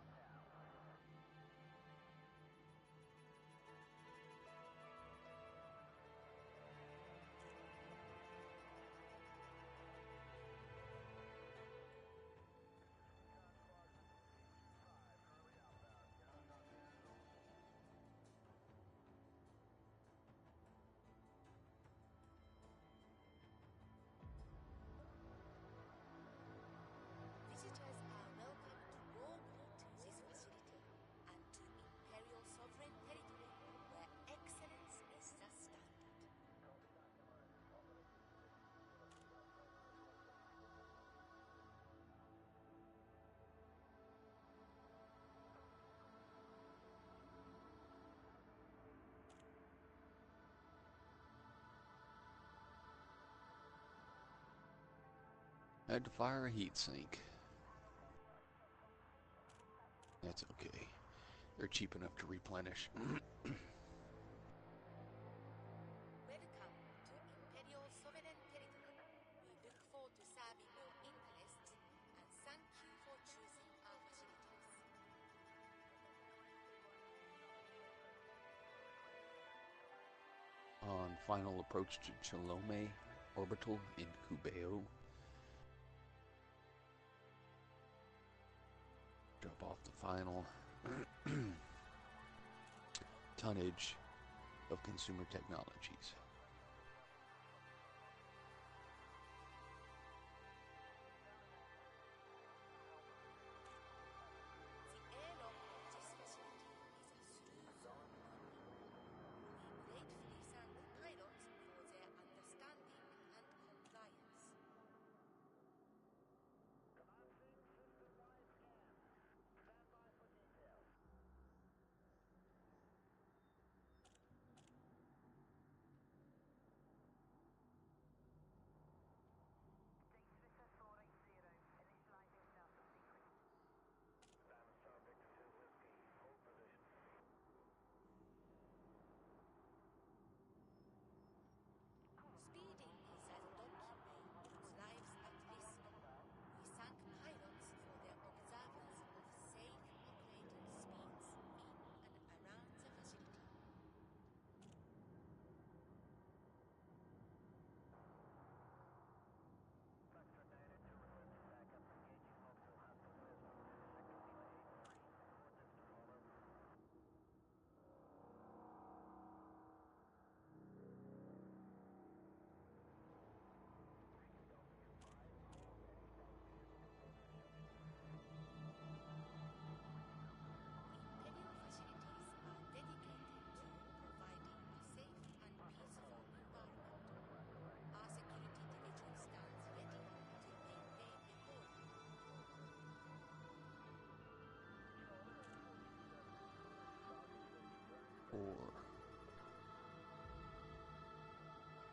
Visitors are welcome to warmly to this facility and to Imperial Sovereign Territory, where excellence is the standard. Had to fire a heat sink. That's okay. They're cheap enough to replenish. Welcome to Imperial Sovereign Territory. We look forward to serving your interests and thank you for choosing our facilities. On final approach to Chalome Orbital in Cubeo. Drop off the final tonnage of consumer technologies. The airlock of this facility is a through zone only. We gratefully thank pilots for their understanding and compliance.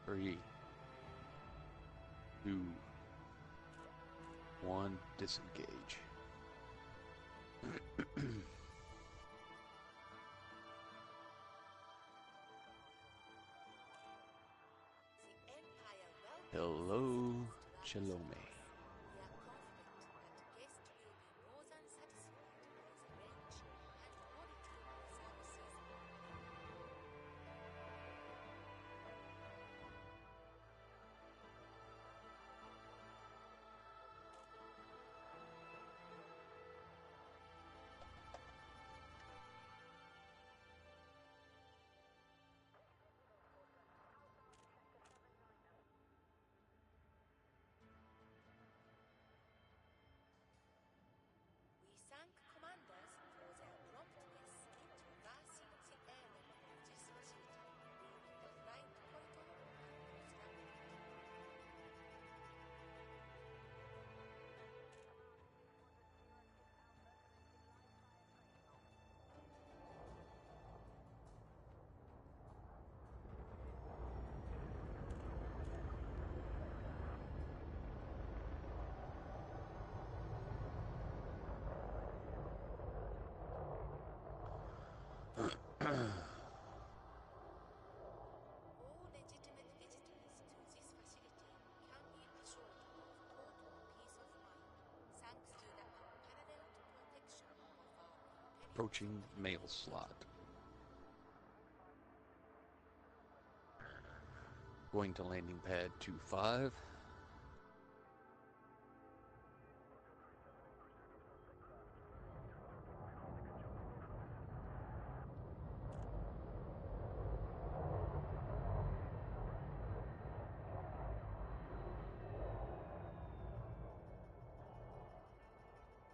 3, 2, 1, disengage. The Empire welcomes Hello, citizens to Chalome. Atlantis. We are confident that guests will be more than satisfied by the range and quality of services. We thank commanders for their promptness in traversing the area of this facility, leaving the flight corridor unobstructed. All legitimate visitors to this facility can be assured of total peace of mind, thanks to the unparalleled protection of our Imperial Approaching sovereign. mail slot. Going to landing pad 25.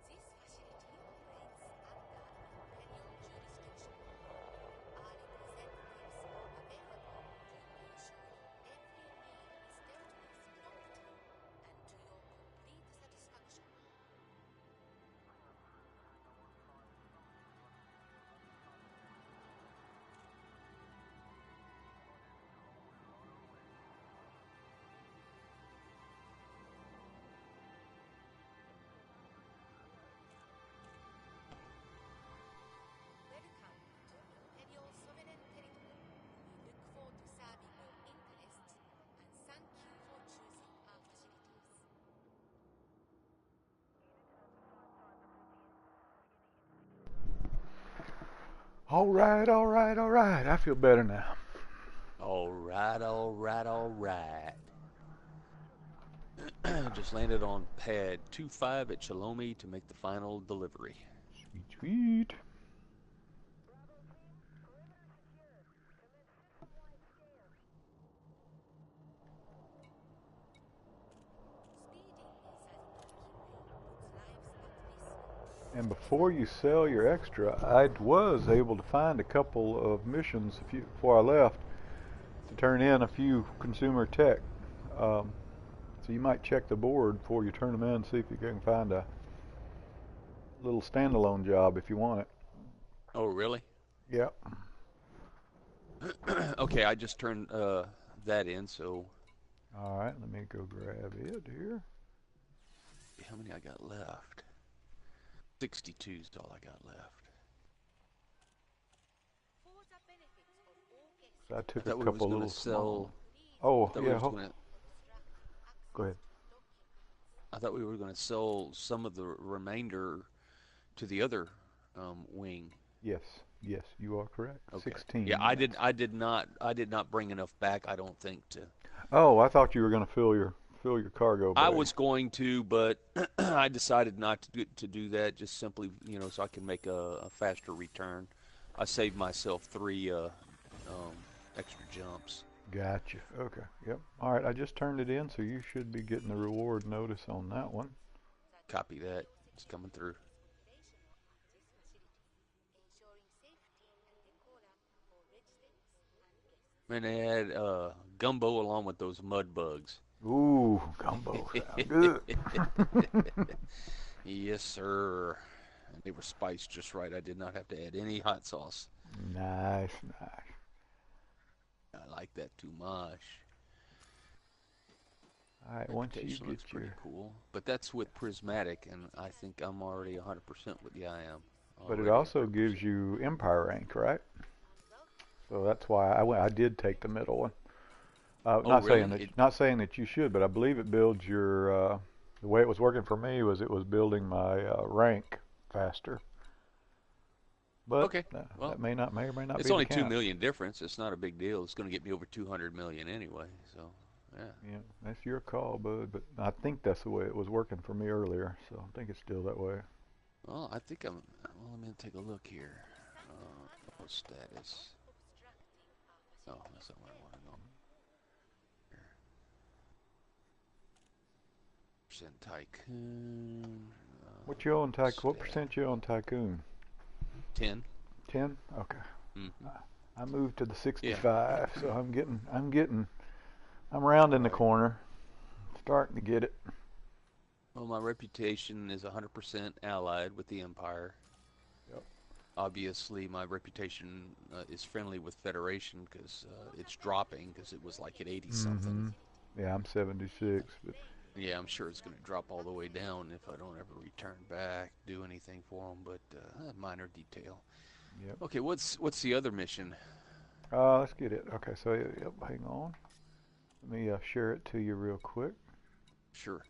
This facility operates under Imperial jurisdiction. Our representatives are available to ensure every need is dealt with promptly and to your complete satisfaction. Welcome to Imperial Sovereign Territory. We look forward to serving your interests and thank you for choosing our facilities. All right, all right, all right. I feel better now. All right, all right, all right. Just landed on pad 25 at Chalome to make the final delivery. Sweet, sweet. Speeding is as docking bay puts lives at risk. And before you sell your extra, I was able to find a couple of missions before I left to turn in a few consumer tech. So you might check the board before you turn them in, see if you can find a little standalone job if you want it. Oh, really? Yep. Okay, I just turned that in, so All right, let me go grab it here. how many I got left? 62 is all I got left. For the benefit of all guests, So I I took a thought we was couple going to little small. sell. please Oh, I thought we yeah. was going to. Go ahead. I thought we were going to sell some of the remainder to the other wing. Yes, yes, you are correct. Okay. 16. Yeah, I did. Yes. I did not. I did not bring enough back. I don't think to. Oh, I thought you were going to fill your cargo bay. I was going to, but I decided not to do that. Just simply, so I can make a faster return. I saved myself 3 extra jumps. Gotcha. Okay. Yep. All right. I just turned it in, so you should be getting the reward notice on that one. Copy that. It's coming through. ensuring safety and decorum for residents and guests. And they had gumbo along with those mud bugs. Ooh, gumbo sound good. Yes, sir. And they were spiced just right. I did not have to add any hot sauce. Nice, nice. I like that too much. All right, once you Reputation looks get pretty your... cool, but that's with prismatic, and I think I'm already 100% with. Yeah, I am But it already also 100%. gives you Empire rank, right? So that's why I did take the middle one. Oh, really? It, Not saying that you should, but I believe it builds your. The way it was working for me was it was building my rank faster. But okay. Well, that may or may not it's be the only 2 count. million difference. It's not a big deal. It's going to get me over 200 million anyway. So, yeah. Yeah, that's your call, bud. But I think that's the way it was working for me earlier. So I think it's still that way. Well, I think I'm. Well, let me take a look here. Status. Oh, that's not where I want to go. Here. Percent Tycoon. What you own, Tycoon? What Stat. percent you own, Tycoon? 10. 10. Okay. Mm-hmm. I moved to the 65, Yeah. so I'm rounding the Right. corner, starting to get it. Well, my reputation is 100% allied with the Empire. Yep. Obviously, my reputation is friendly with Federation because it's dropping because it was like at 80 something. Yeah, I'm 76, but Yeah, I'm sure it's going to drop all the way down if I don't ever return back, do anything for them, but minor detail. yep. Okay, what's the other mission? Let's get it. Okay, so yep, hang on. Let me share it to you real quick. Sure.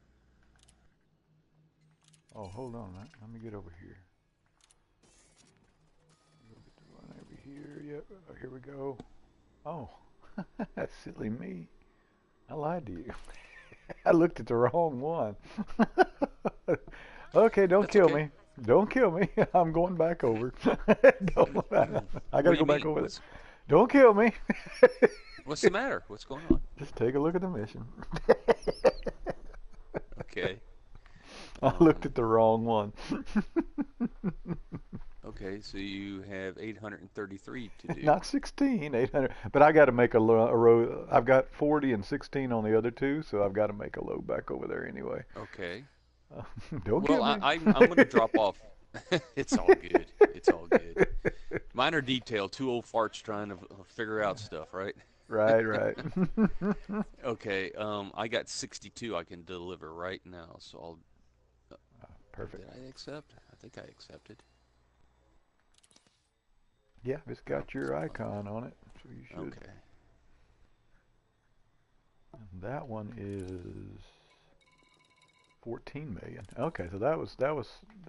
Oh, hold on. Let me get over here. Get the one over here. Yep. Here we go. Oh, that's silly me. I lied to you. I looked at the wrong one. Okay, don't That's kill okay. me. Don't kill me. I'm going back over. I What gotta do you go back mean? over there. Don't kill me. What's the matter? What's going on? Just take a look at the mission. Okay. I looked at the wrong one. Okay, so you have 833 to do. Not 16, 800. But I got to make a row. I've got 40 and 16 on the other two, so I've got to make a load back over there anyway. Okay. Don't Well, kill me. I'm going to drop off. It's all good. It's all good. Minor detail. Two old farts trying to figure out stuff, right? Right. Okay. I got 62 I can deliver right now, so I'll. Perfect. Did I accept? I think I accepted. Yeah, it's got your icon on it, so you should. Okay. And that one is 14 million. Okay, so that was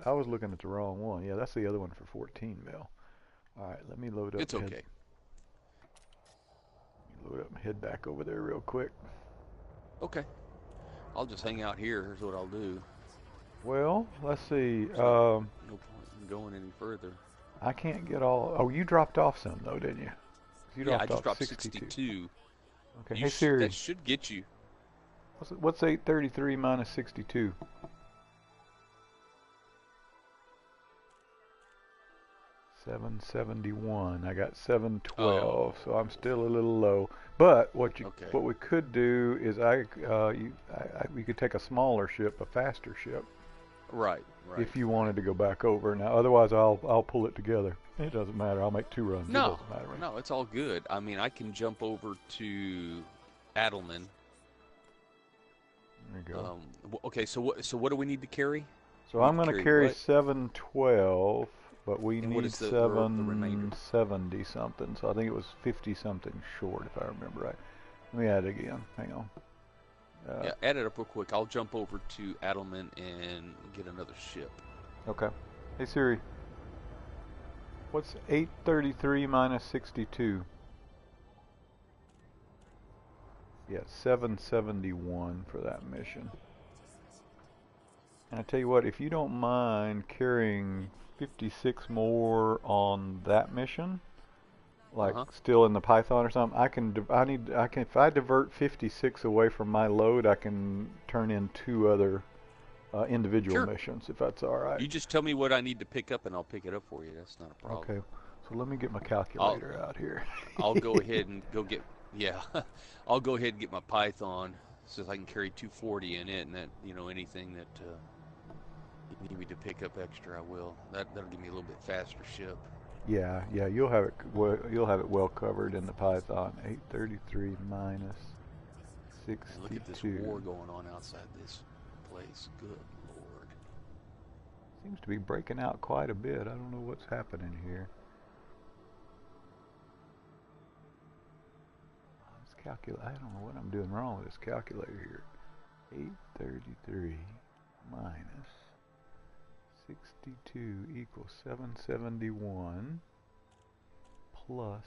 I was looking at the wrong one. Yeah, that's the other one for 14 mil. All right, let me load up. It's okay. Load up and head back over there real quick. Okay. I'll just hang out here. Here's what I'll do. Well, let's see. No point in going any further. I can't get all. Oh, you dropped off some though, didn't you? You Yeah, I just off dropped 62. 62. Okay. Hey Siri, That should get you. what's 833 minus 62? 771. I got 712, so I'm still a little low. But what we could do is we could take a smaller ship, a faster ship, Right. if you wanted to go back over. Now, otherwise, I'll pull it together. It doesn't matter. I'll make 2 runs. No, It doesn't matter. no, it's all good. I mean, I can jump over to Adelman. There you go. Okay, so what do we need to carry? So we I'm need going to to carry carry what? 712, but we And what need is the remainder? 770 something. So I think it was 50 something short, if I remember right. Let me add it again. Hang on. Yeah, add it up real quick. I'll jump over to Adelman and get another ship. Okay. Hey Siri, what's 833 minus 62? Yeah, 771 for that mission. And I tell you what, if you don't mind carrying 56 more on that mission, like still in the Python or something, if I divert 56 away from my load, I can turn in 2 other individual missions, if that's all right. You just tell me what I need to pick up, and I'll pick it up for you. That's not a problem. Okay, so let me get my calculator out here. I'll go ahead and go get. Yeah, I'll go ahead and get my Python so I can carry 240 in it, and that anything that you need me to pick up extra, I will. That'll give me a little bit faster ship. Yeah, you'll have it well covered in the Python. 833 minus 62. And look at this war going on outside this place. Good Lord. Seems to be breaking out quite a bit. I don't know what's happening here. Let's calculate. I don't know what I'm doing wrong with this calculator here. 833 minus 62 equals 771 plus,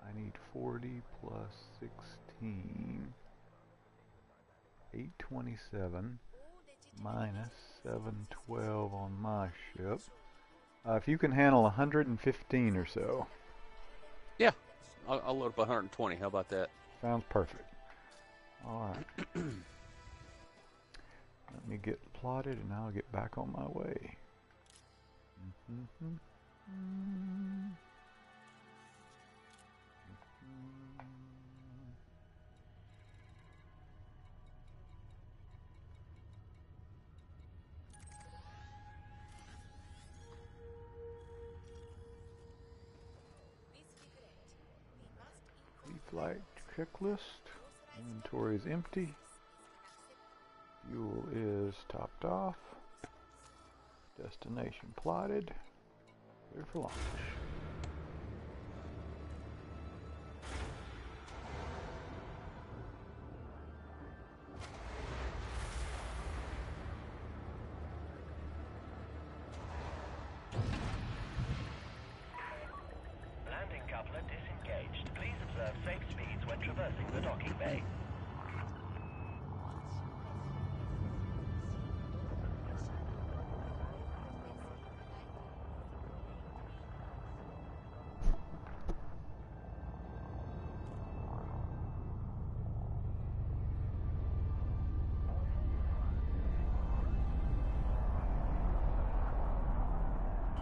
I need 40 plus 16, 827 minus 712 on my ship. If you can handle 115 or so. Yeah, I'll load up 120. How about that? Sounds perfect. All right. Let me get plotted and I'll get back on my way. Flight checklist. Inventory is empty. Fuel is topped off. Destination plotted. Clear for launch. Landing coupler disengaged. Please observe safe speeds when traversing the docking bay.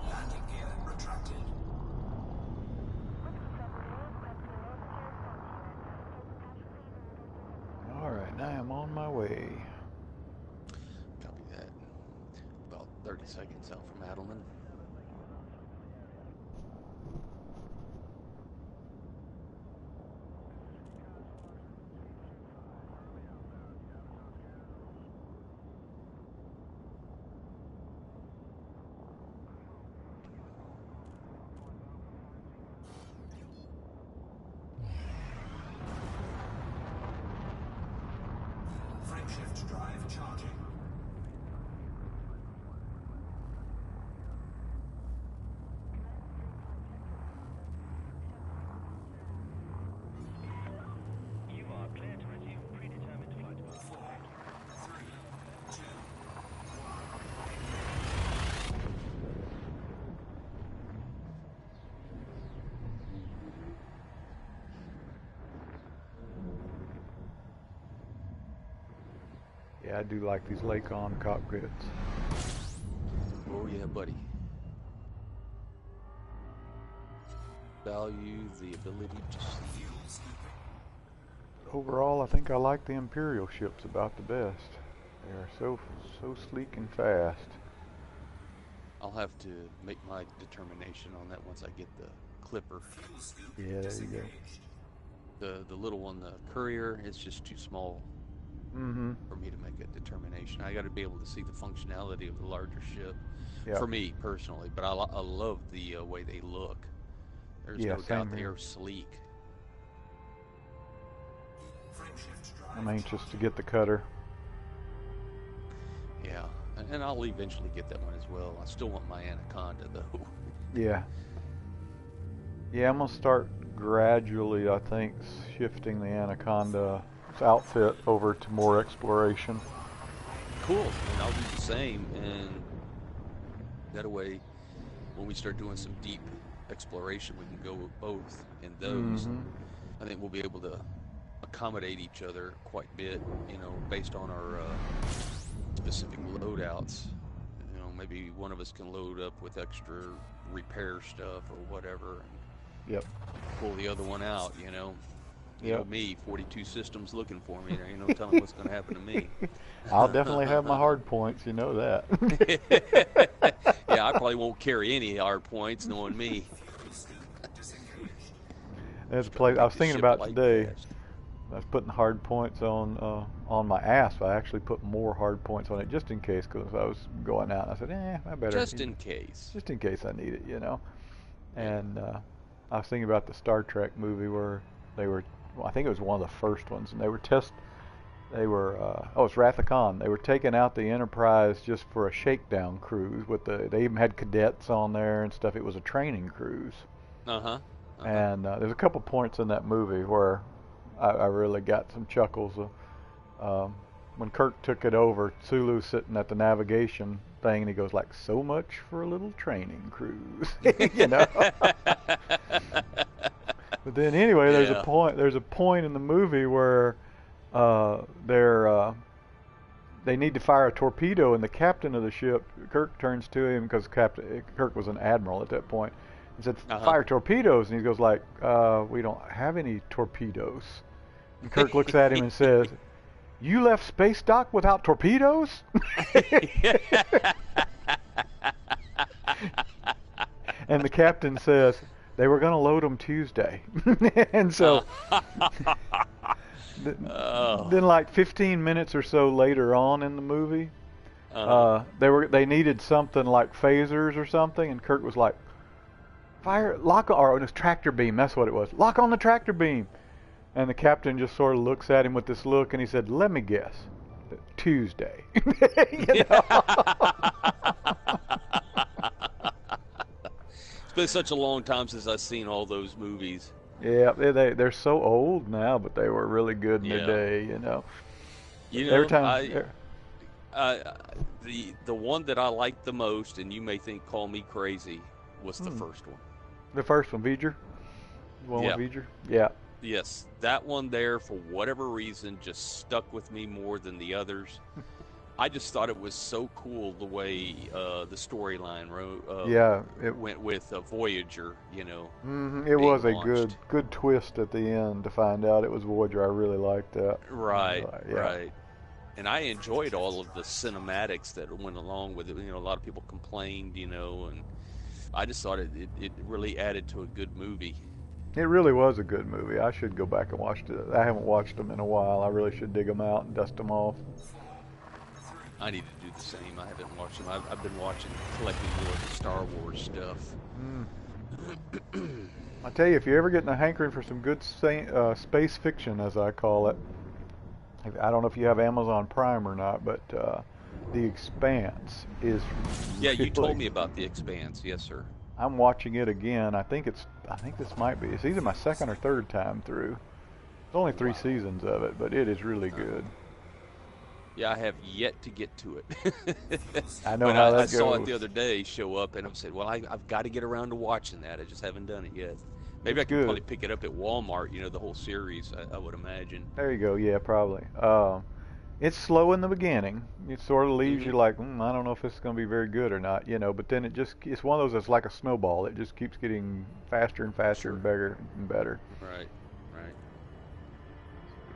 Landing gear retracted. Alright, now I'm on my way. Copy that. About 30 seconds out from Adelman. Frameshift drive charging. You are clear to resume predetermined flight path. 4, 3, 2. Yeah, I do like these Lake-On cockpits. Oh yeah, buddy. Value the ability to see. Fuel scooping. Overall, I think I like the Imperial ships about the best. They are so sleek and fast. I'll have to make my determination on that once I get the Clipper. Fuel scoop Yeah, there you go. disengaged. The little one, the Courier, it's just too small Mm-hmm. for me to make a determination. I got to be able to see the functionality of the larger ship. Yeah. For me personally, but I love the way they look. There's Yeah, no same doubt they here. are sleek. Frameshift drive I'm anxious to charging. get the cutter. Yeah, and I'll eventually get that one as well. I still want my Anaconda though. Yeah. Yeah, I'm gonna start gradually, I think, shifting the Anaconda's outfit over to more exploration. Cool, and I'll do the same. And that way, when we start doing some deep exploration, we can go with both in those. Mhm. I think we'll be able to accommodate each other quite a bit, based on our specific loadouts. Maybe one of us can load up with extra repair stuff or whatever, and Yep. pull the other one out. You know Yep. me, 42 systems looking for me. There ain't no telling what's going to happen to me. I'll definitely have my hard points, you know that. Yeah, I probably won't carry any hard points, knowing me. Fuel scoop disengaged. There's a place I was Make the thinking ship about light today. fast. I was putting hard points on my ass. I actually put more hard points on it just in case, because I was going out. And I said, I better Just in case. just in case I need it, you know. Yeah. And I was thinking about the Star Trek movie where they were, well, I think it was one of the first ones, and it's Wrath of Khan. They were taking out the Enterprise just for a shakedown cruise they even had cadets on there and stuff. It was a training cruise. Uh-huh. And there's a couple points in that movie where I really got some chuckles. When Kirk took it over, Sulu's sitting at the navigation thing, and he goes like, "So much for a little training cruise," you know. But then anyway, there's Yeah. a point. There's a point in the movie where they need to fire a torpedo, and the captain of the ship, Kirk, turns to him, because Kirk was an admiral at that point, and said, "Fire torpedoes," and he goes like, "We don't have any torpedoes." And Kirk looks at him and says, "You left space dock without torpedoes?" And the captain says, "They were going to load them Tuesday." And so then like 15 minutes or so later on in the movie, they needed something like phasers or something, and Kirk was like, lock on, or it was tractor beam, that's what it was. "Lock on the tractor beam." And the captain just sort of looks at him with this look, and he said, "Let me guess, Tuesday." You know? It's been such a long time since I've seen all those movies. Yeah, they're so old now, but they were really good in their day, you know. You know, Every time, the one that I liked the most, and you may call me crazy, was the first one. the first one, V'ger, the one with V'ger, yeah. Yes, that one there, for whatever reason, just stuck with me more than the others. I just thought it was so cool the way the storyline went with Voyager, you know. It was a launched. good twist at the end to find out it was Voyager. I really liked that. Right, right. And I enjoyed all of the cinematics that went along with it. You know, a lot of people complained, you know, and I just thought it really added to a good movie. It really was a good movie. I should go back and watch it. I haven't watched them in a while. I really should dig them out and dust them off. I need to do the same. I haven't watched them. I've been collecting more of the Star Wars stuff. I tell you, if you're ever getting a hankering for some good space fiction, as I call it, I don't know if you have Amazon Prime or not, but The Expanse is. Yeah, you told me about The Expanse. Yes, sir. I'm watching it again. I think this might be. It's either my second or third time through. There's only 3 seasons of it, but it is really good. Yeah, I have yet to get to it. I know how that goes. I saw it the other day show up, and I said, "Well, I've got to get around to watching that. I just haven't done it yet. Maybe I can probably pick it up at Walmart. You know, the whole series. I would imagine." There you go. Yeah, probably. It's slow in the beginning. It sort of leaves you like, I don't know if this is going to be very good or not, you know. But then it's one of those that's like a snowball. It just keeps getting faster and faster and bigger and better. Right, right.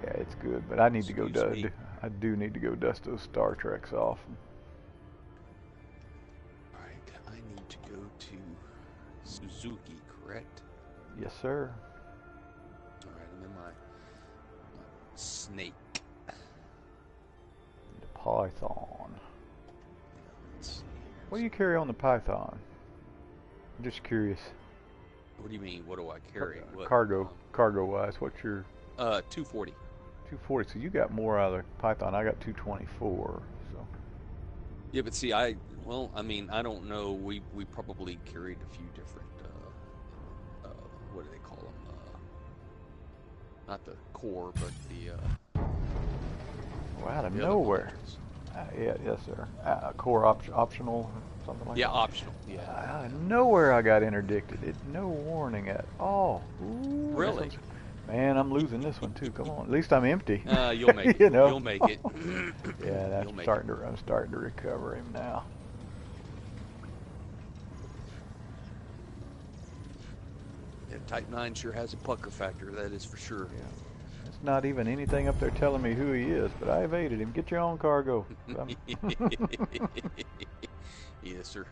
Yeah, it's good. But I need to go I do need to go dust those Star Treks off. All right, I need to go to Suzuki, correct? Yes, sir. All right, I'm in my snake. The Python. Let's see. What do you carry on the Python? I'm just curious. What do you mean? What do I carry? Cargo-wise, what's your? 240. 240. So you got more out of the Python. I got 224. So. Yeah, but see, I don't know. We probably carried a few different. What do they call them? Not the core, but the. Out of nowhere. Yes, sir. Core optional, something like that. Yeah, optional. Yeah. Out of nowhere, I got interdicted. No warning at all. Ooh, really? Man, I'm losing this one too. Come on. At least I'm empty. You'll make it. You know? You'll make it. Yeah, I'm starting to recover him now. Yeah, Type 9 sure has a pucker factor, that is for sure. Yeah. It's not even anything up there telling me who he is, but I evaded him. Get your own cargo. Yes, sir.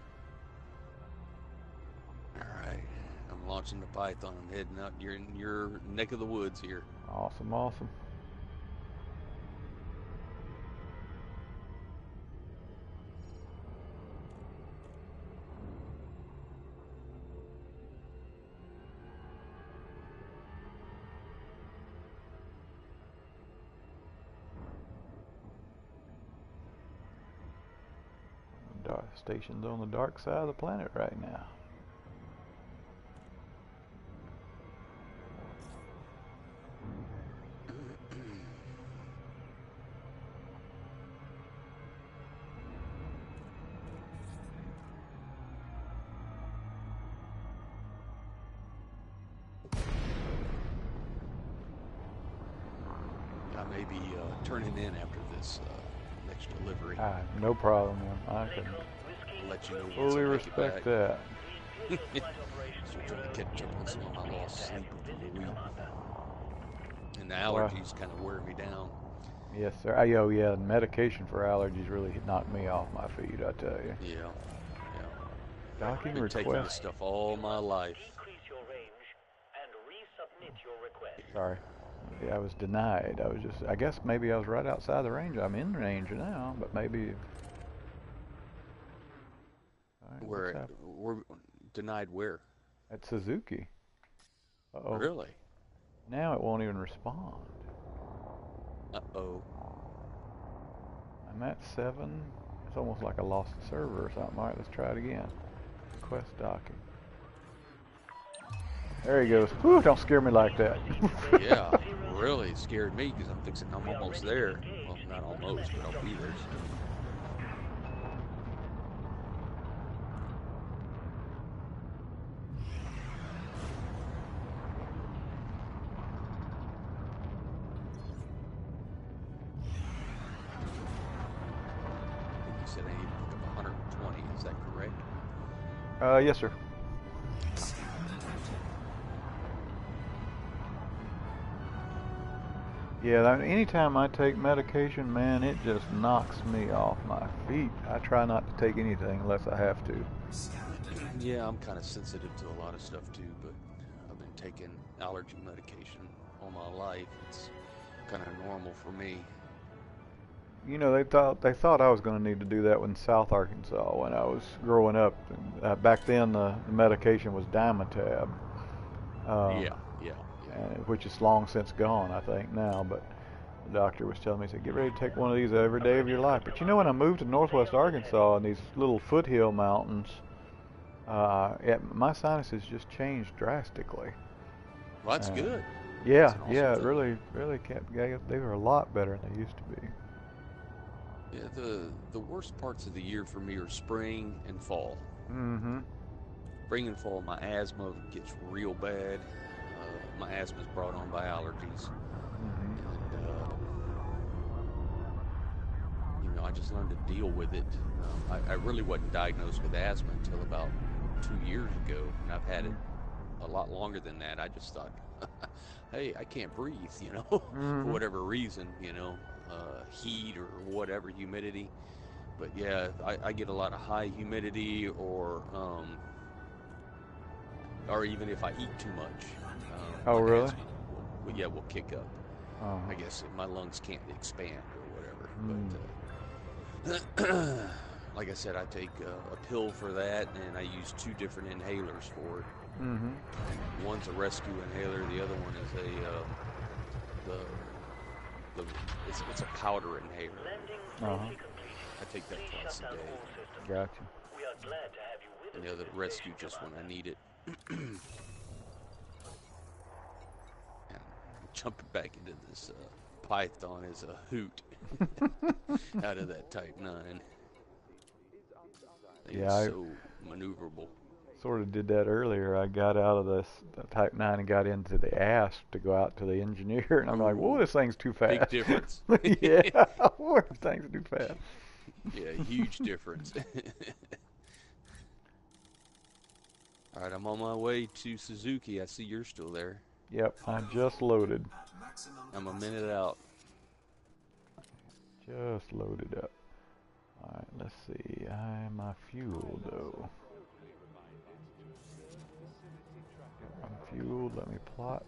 All right. I'm launching the Python. I'm heading out. You're in your neck of the woods here. Awesome, awesome. station's on the dark side of the planet right now. I may be turning in after this next delivery. No problem. I can I'll let you know once fully I make respect it back. that. Still trying to catch up on some of my lost sleep over the week. And the allergies kind of wear me down. Yes, sir. Oh, yeah, medication for allergies really knocked me off my feet, I tell you. Yeah, yeah. Docking I've been taking this request. stuff all my life. Decrease your range and resubmit your request. Sorry. Yeah, I was denied. I guess maybe I was right outside the range. I'm in range now, but maybe. All right, We're denied where? at Suzuki. Uh-oh. Really? Now it won't even respond. Uh-oh. I'm at 7. It's almost like I lost the server or something. All right, let's try it again. Request docking. There he goes. Whew, don't scare me like that. Yeah, really scared me because I'm almost there. Well, not almost, but I'll be there soon. You said I need to pick up 120, is that correct? Yes, sir. Yeah, anytime I take medication, man, it just knocks me off my feet. I try not to take anything unless I have to. Yeah, I'm kind of sensitive to a lot of stuff too, but I've been taking allergy medication all my life. It's kind of normal for me. You know, they thought I was going to need to do that in South Arkansas when I was growing up. Back then, the medication was Dimettab. Yeah. Which is long since gone, I think, now. But the doctor was telling me, he said, get ready to take one of these every day of your life. But you know, when I moved to northwest Arkansas and these little foothill mountains, my sinuses just changed drastically. Well, that's good. Yeah, That's an awesome it thing. really kept. They were a lot better than they used to be. Yeah, the worst parts of the year for me are spring and fall. Mm-hmm. Spring and fall, my asthma gets real bad. My asthma is brought on by allergies, Mm-hmm. and I just learned to deal with it. I really wasn't diagnosed with asthma until about 2 years ago, and I've had it a lot longer than that. I just thought, hey, I can't breathe, for Mm-hmm. whatever reason, heat or whatever, humidity. But yeah, I get a lot of high humidity, or even if I eat too much, Oh, my really? asthma will kick up. Oh. I guess my lungs can't expand or whatever. Mm. But like I said, I take a pill for that, and I use 2 different inhalers for it. Mm-hmm. One's a rescue inhaler. The other one is it's a powder inhaler. Uh-huh. I take that twice a day. Gotcha. We are glad to have you with us. And the other rescue just when I need it. And jumping back into this Python is a hoot out of that Type 9. Yeah, It's so maneuverable. Sort of did that earlier. I got out of the Type 9 and got into the ASP to go out to the engineer, and I'm like, whoa, this thing's too fast. Big difference. Yeah, whoa, this thing's too fast. Yeah, huge difference. All right, I'm on my way to Suzuki. I see you're still there. Yep, I just loaded. I'm a minute out. Just loaded up. All right, let's see. My fuel, though. I'm fueled. Let me plot.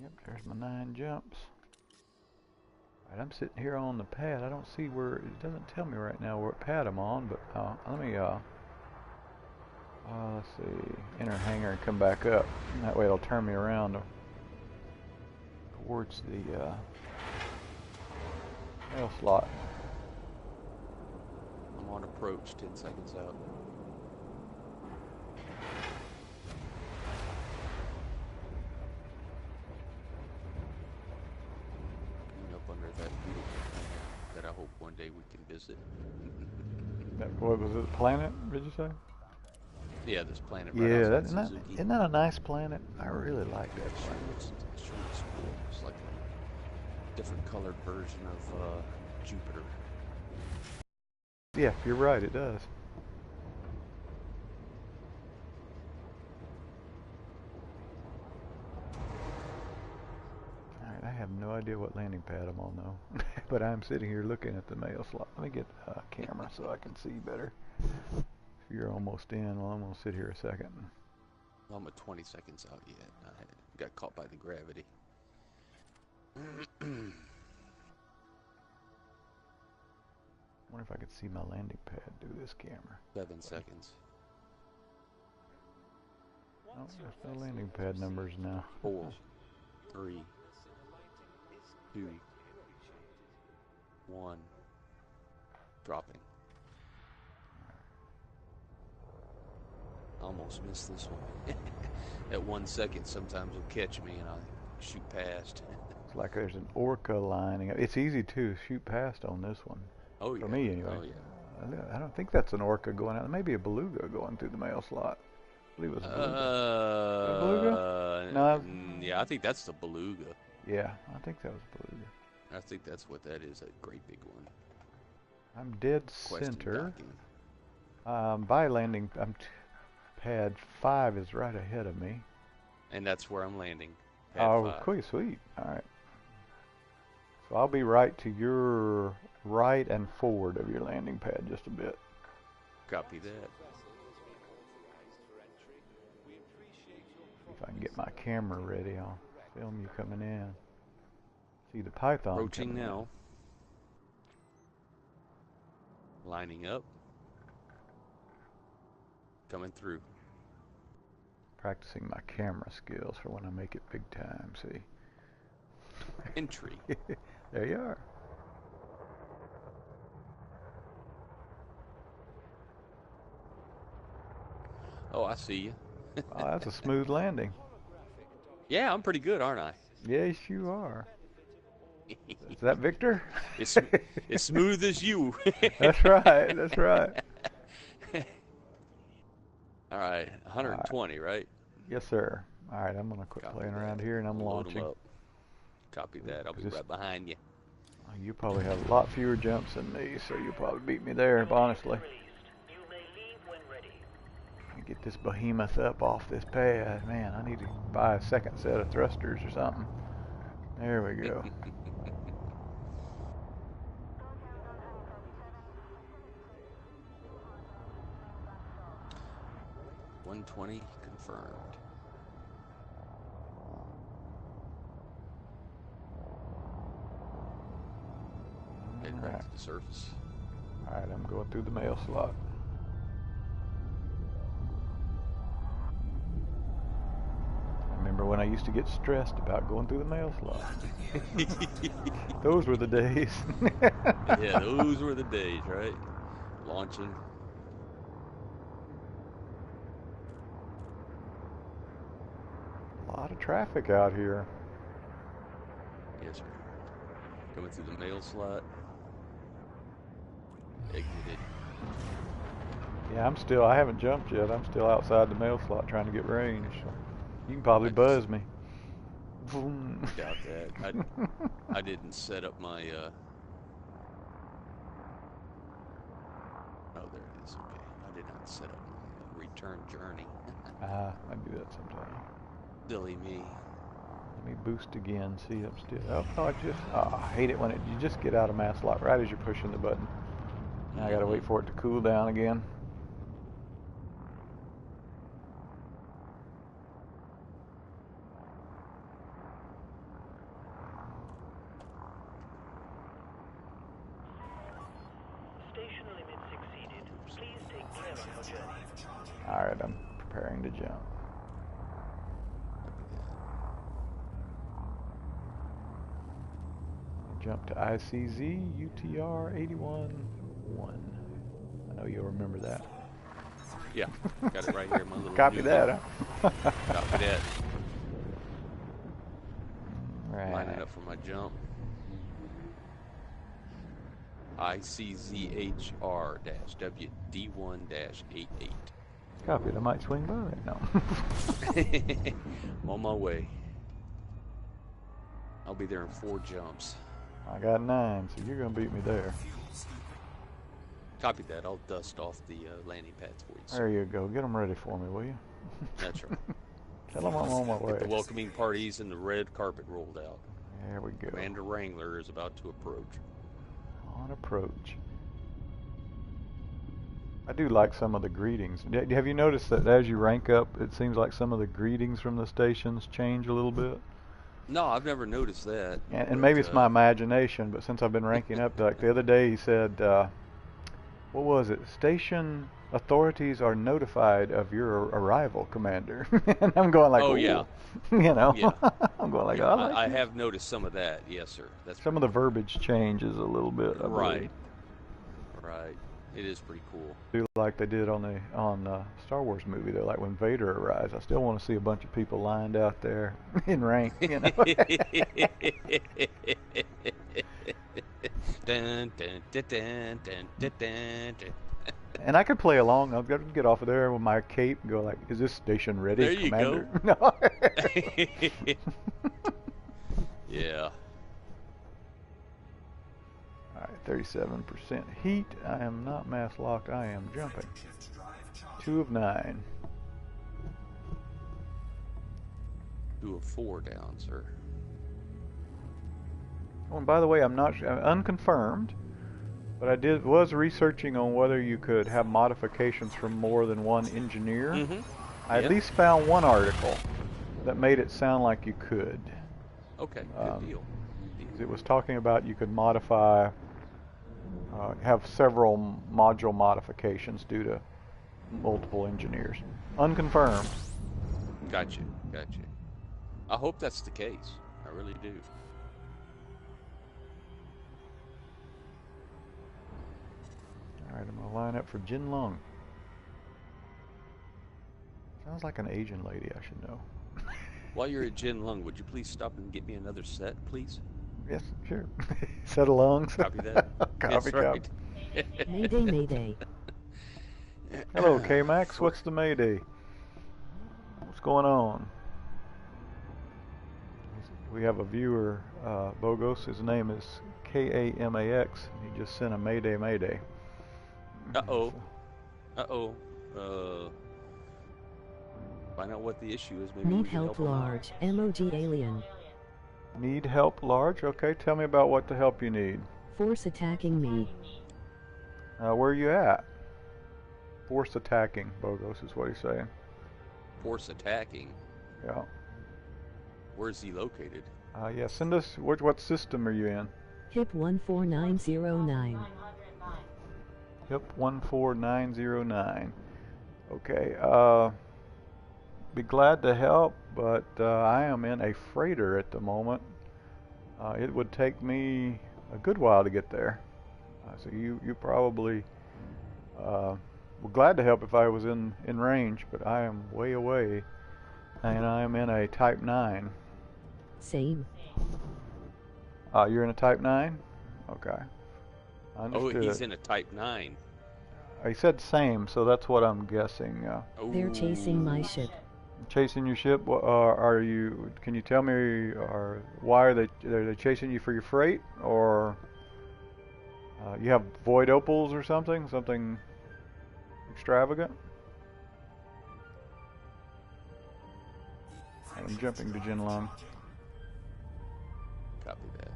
Yep, there's my 9 jumps. Alright, I'm sitting here on the pad. I don't see where, it doesn't tell me right now what pad I'm on, but let me Let's see. Enter hangar and come back up. And that way it'll turn me around towards the mail slot. I'm on approach, 10 seconds out. Being up under that beautiful planet that I hope one day we can visit. What was it? Planet? Did you say? Yeah, this planet right Yeah, outside Suzuki. isn't that a nice planet? I really like that Sure, planet. it's cool. It's like a different colored version of Jupiter. Yeah, you're right. It does. Alright, I have no idea what landing pad I'm on though. But I'm sitting here looking at the mail slot. Let me get a camera so I can see better. If you're almost in, well, I'm going to sit here a second. Well, I'm at 20 seconds out yet. I got caught by the gravity. I wonder if I could see my landing pad through this camera. 7 seconds. Oh, there's no landing pad numbers now. 4, 3, 2, 1. Dropping. Almost missed this one. At 1 second, sometimes it'll catch me and I shoot past. It's like there's an orca lining up. It's easy to shoot past on this one. Oh, yeah. For me, anyway. Oh, yeah. I don't think that's an orca going out. Maybe a beluga going through the mail slot. I believe it was a beluga. A beluga? No. Yeah, I think that's the beluga. Yeah, I think that was a beluga. I think that's what that is, a great big one. I'm dead Question center. docking. By landing, pad 5 is right ahead of me. And that's where I'm landing. Pad Oh, 5. cool, sweet. All right. So I'll be right to your right and forward of your landing pad just a bit. Copy that. If I can get my camera ready, I'll film you coming in. See the Python Approaching coming now. Lining up. Coming through. Practicing my camera skills for when I make it big time, see. Entry. There you are. Oh, I see you. Oh, that's a smooth landing. Yeah, I'm pretty good, aren't I? Yes, you are. Is that Victor? It's smooth as you. That's right. That's right. All right, 120, right? Yes, sir. All right, I'm gonna quit Copy playing that. around here and I'm Load 'em launching. up. Copy that. I'll be Just- right behind you. You probably have a lot fewer jumps than me, so you'll probably beat me there, honestly. You may leave when ready. Get this behemoth up off this pad. Man, I need to buy a second set of thrusters or something. There we go. 120 confirmed. Heading right to the surface. All right, I'm going through the mail slot. I remember when I used to get stressed about going through the mail slot. Those were the days. Yeah, those were the days, right? Launching. A lot of traffic out here. Yes, sir. Coming through the mail slot. Exited. Yeah, I haven't jumped yet. I'm still outside the mail slot trying to get range. So you can probably buzz me. Boom. Doubt that. I didn't set up my, oh, there it is. Okay. I did not set up my return journey. I do that sometimes. Silly me. Let me boost again. See, I'm still. I hate it when you just get out of mass lock right as you're pushing the button. Now I gotta wait for it to cool down again. Station limits exceeded. Please take care on your journey. Alright, I'm preparing to jump. Jump to ICZ UTR 81-1. I know you'll remember that. Yeah, got it right here. My little Copy new that, huh? Copy that. Lining Right. up for my jump. ICZHR-WD1-88. Copy it. I might swing by right now. I'm on my way. I'll be there in 4 jumps. I got 9, so you're going to beat me there. Copy that. I'll dust off the landing pads for you. There you go. Get them ready for me, will you? That's right. Tell them I'm on my way. Get the welcoming parties and the red carpet rolled out. There we go. Commander Wrangler is about to approach. On approach. I do like some of the greetings. Have you noticed that as you rank up, it seems like some of the greetings from the stations change a little bit? No, I've never noticed that. And maybe it's my imagination, but since I've been ranking up, like the other day he said, what was it? Station authorities are notified of your arrival, Commander. And I'm going like, oh, ooh. yeah. You know? Yeah. I'm going like, Yeah, I like I it. have noticed some of that. Yes, sir. That's Some of the verbiage changes a little bit. I right. believe. Right. It is pretty cool. Do like they did on Star Wars movie. They're like when Vader arrives. I still want to see a bunch of people lined out there in rank. You know. Dun, dun, dun, dun, dun, dun, dun, dun. And I could play along. I'll get off of there with my cape and go like, "Is this station ready, There you Commander?" go. No. Yeah. All right, 37% heat. I am not mass locked. I am jumping. 2 of 9. 2 of 4 down, sir. Oh, and by the way, I'm unconfirmed, but I was researching on whether you could have modifications from more than one engineer. Mm-hmm. I at Yeah. least found one article that made it sound like you could. Okay, good deal. It was talking about you could modify, have several module modifications due to multiple engineers. Unconfirmed. Gotcha. I hope that's the case. I really do. All right, I'm going to line up for Jin Lung. Sounds like an Asian lady I should know. While you're at Jin Lung, would you please stop and get me another set, please? Yes, sure. Set of lungs. Copy that. Copy, That's right. Mayday, mayday. Hello, K-Max. What's the Mayday? What's going on? We have a viewer, Bogos. His name is K-A-M-A-X. He just sent a Mayday, Mayday. Uh-oh. Find out what the issue is. Maybe we Need can help him out. large. MOG alien. Need help large? Okay, tell me about what the help you need. Force attacking me. Where are you at? Force attacking, Bogos is what he's saying. Force attacking. Yeah. Where's he located? Yeah, send us, what system are you in? HIP 14909. Yep, 14909. Okay, be glad to help, but I am in a freighter at the moment. It would take me a good while to get there. So you probably were glad to help if I was in range, but I am way away, and I am in a Type 9. Same. You're in a Type 9? Okay. Oh, Understood. he's in a Type 9. He said same, so that's what I'm guessing. They're chasing my ship. Chasing your ship? Are you? Can you tell me? Or why are they chasing you for your freight, or you have void opals or something? Something extravagant? I'm jumping to Jinlong. Copy that.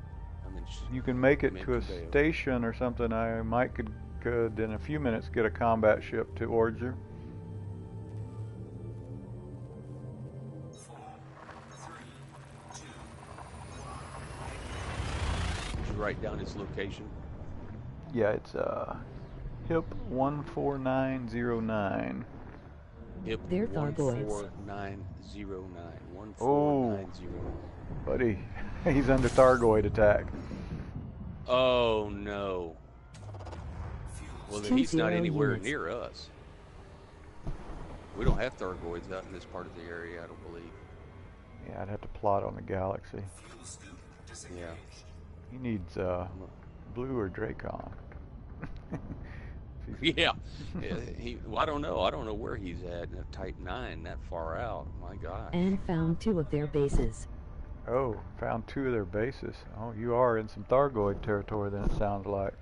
I'm in You can make it to a Conveo. station or something. I might could in a few minutes get a combat ship towards you. 4, 3, 2, Did you write down his location? Yeah, it's HIP 14909. Hip They're Thargoids. 14909. Oh, 14909. buddy, he's under Thargoid attack. Oh no. Well, then he's not 20 anywhere units. near us. We don't have Thargoids out in this part of the area, I don't believe. Yeah, I'd have to plot on the galaxy. Yeah. He needs Blue or Dracon. Yeah. Well, I don't know. I don't know where he's at in a Type 9 that far out. My gosh. And found 2 of their bases. Oh, found 2 of their bases. Oh, you are in some Thargoid territory then, it sounds like.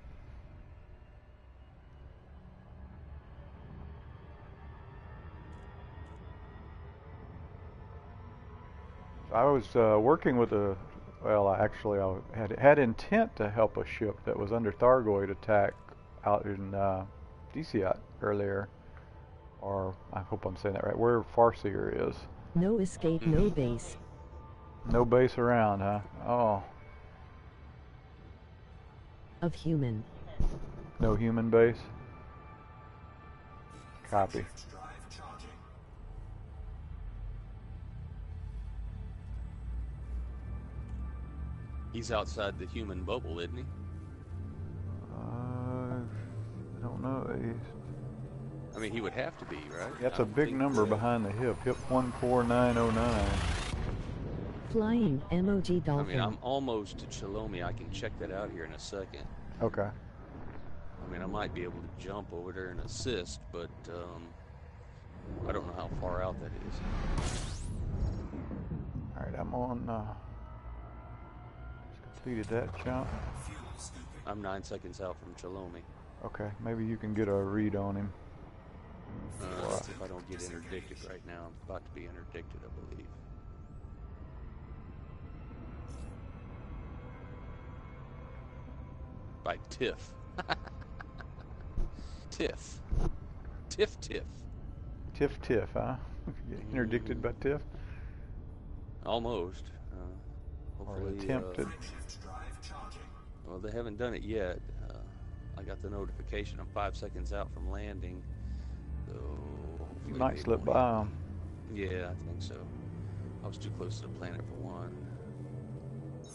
I was working with a, well, I had intent to help a ship that was under Thargoid attack out in DCIAT earlier, or I hope I'm saying that right, where Farseer is. No escape, no base. No base around, huh? Oh, Of human. no human base? Copy. He's outside the human bubble, isn't he? I don't know. I mean, he would have to be, right? That's I a would big think number so. behind the hip. HIP 14909. Flying MOG I Dolphin. mean, I'm almost to Chalomi. I can check that out here in a second. Okay. I mean, I might be able to jump over there and assist, but I don't know how far out that is. Alright, I'm on, just completed that jump. I'm 9 seconds out from Chalomi. Okay, maybe you can get a read on him. Let's see if I don't get interdicted right now. I'm about to be interdicted, I believe. By Tiff. Tiff. Tiff. Tiff, huh? Get interdicted by Tiff? Almost. Or Hopefully, attempted. well, they haven't done it yet. I got the notification. I'm 5 seconds out from landing. So You hopefully might they slip won't by him. Yeah, I think so. I was too close to the planet for one.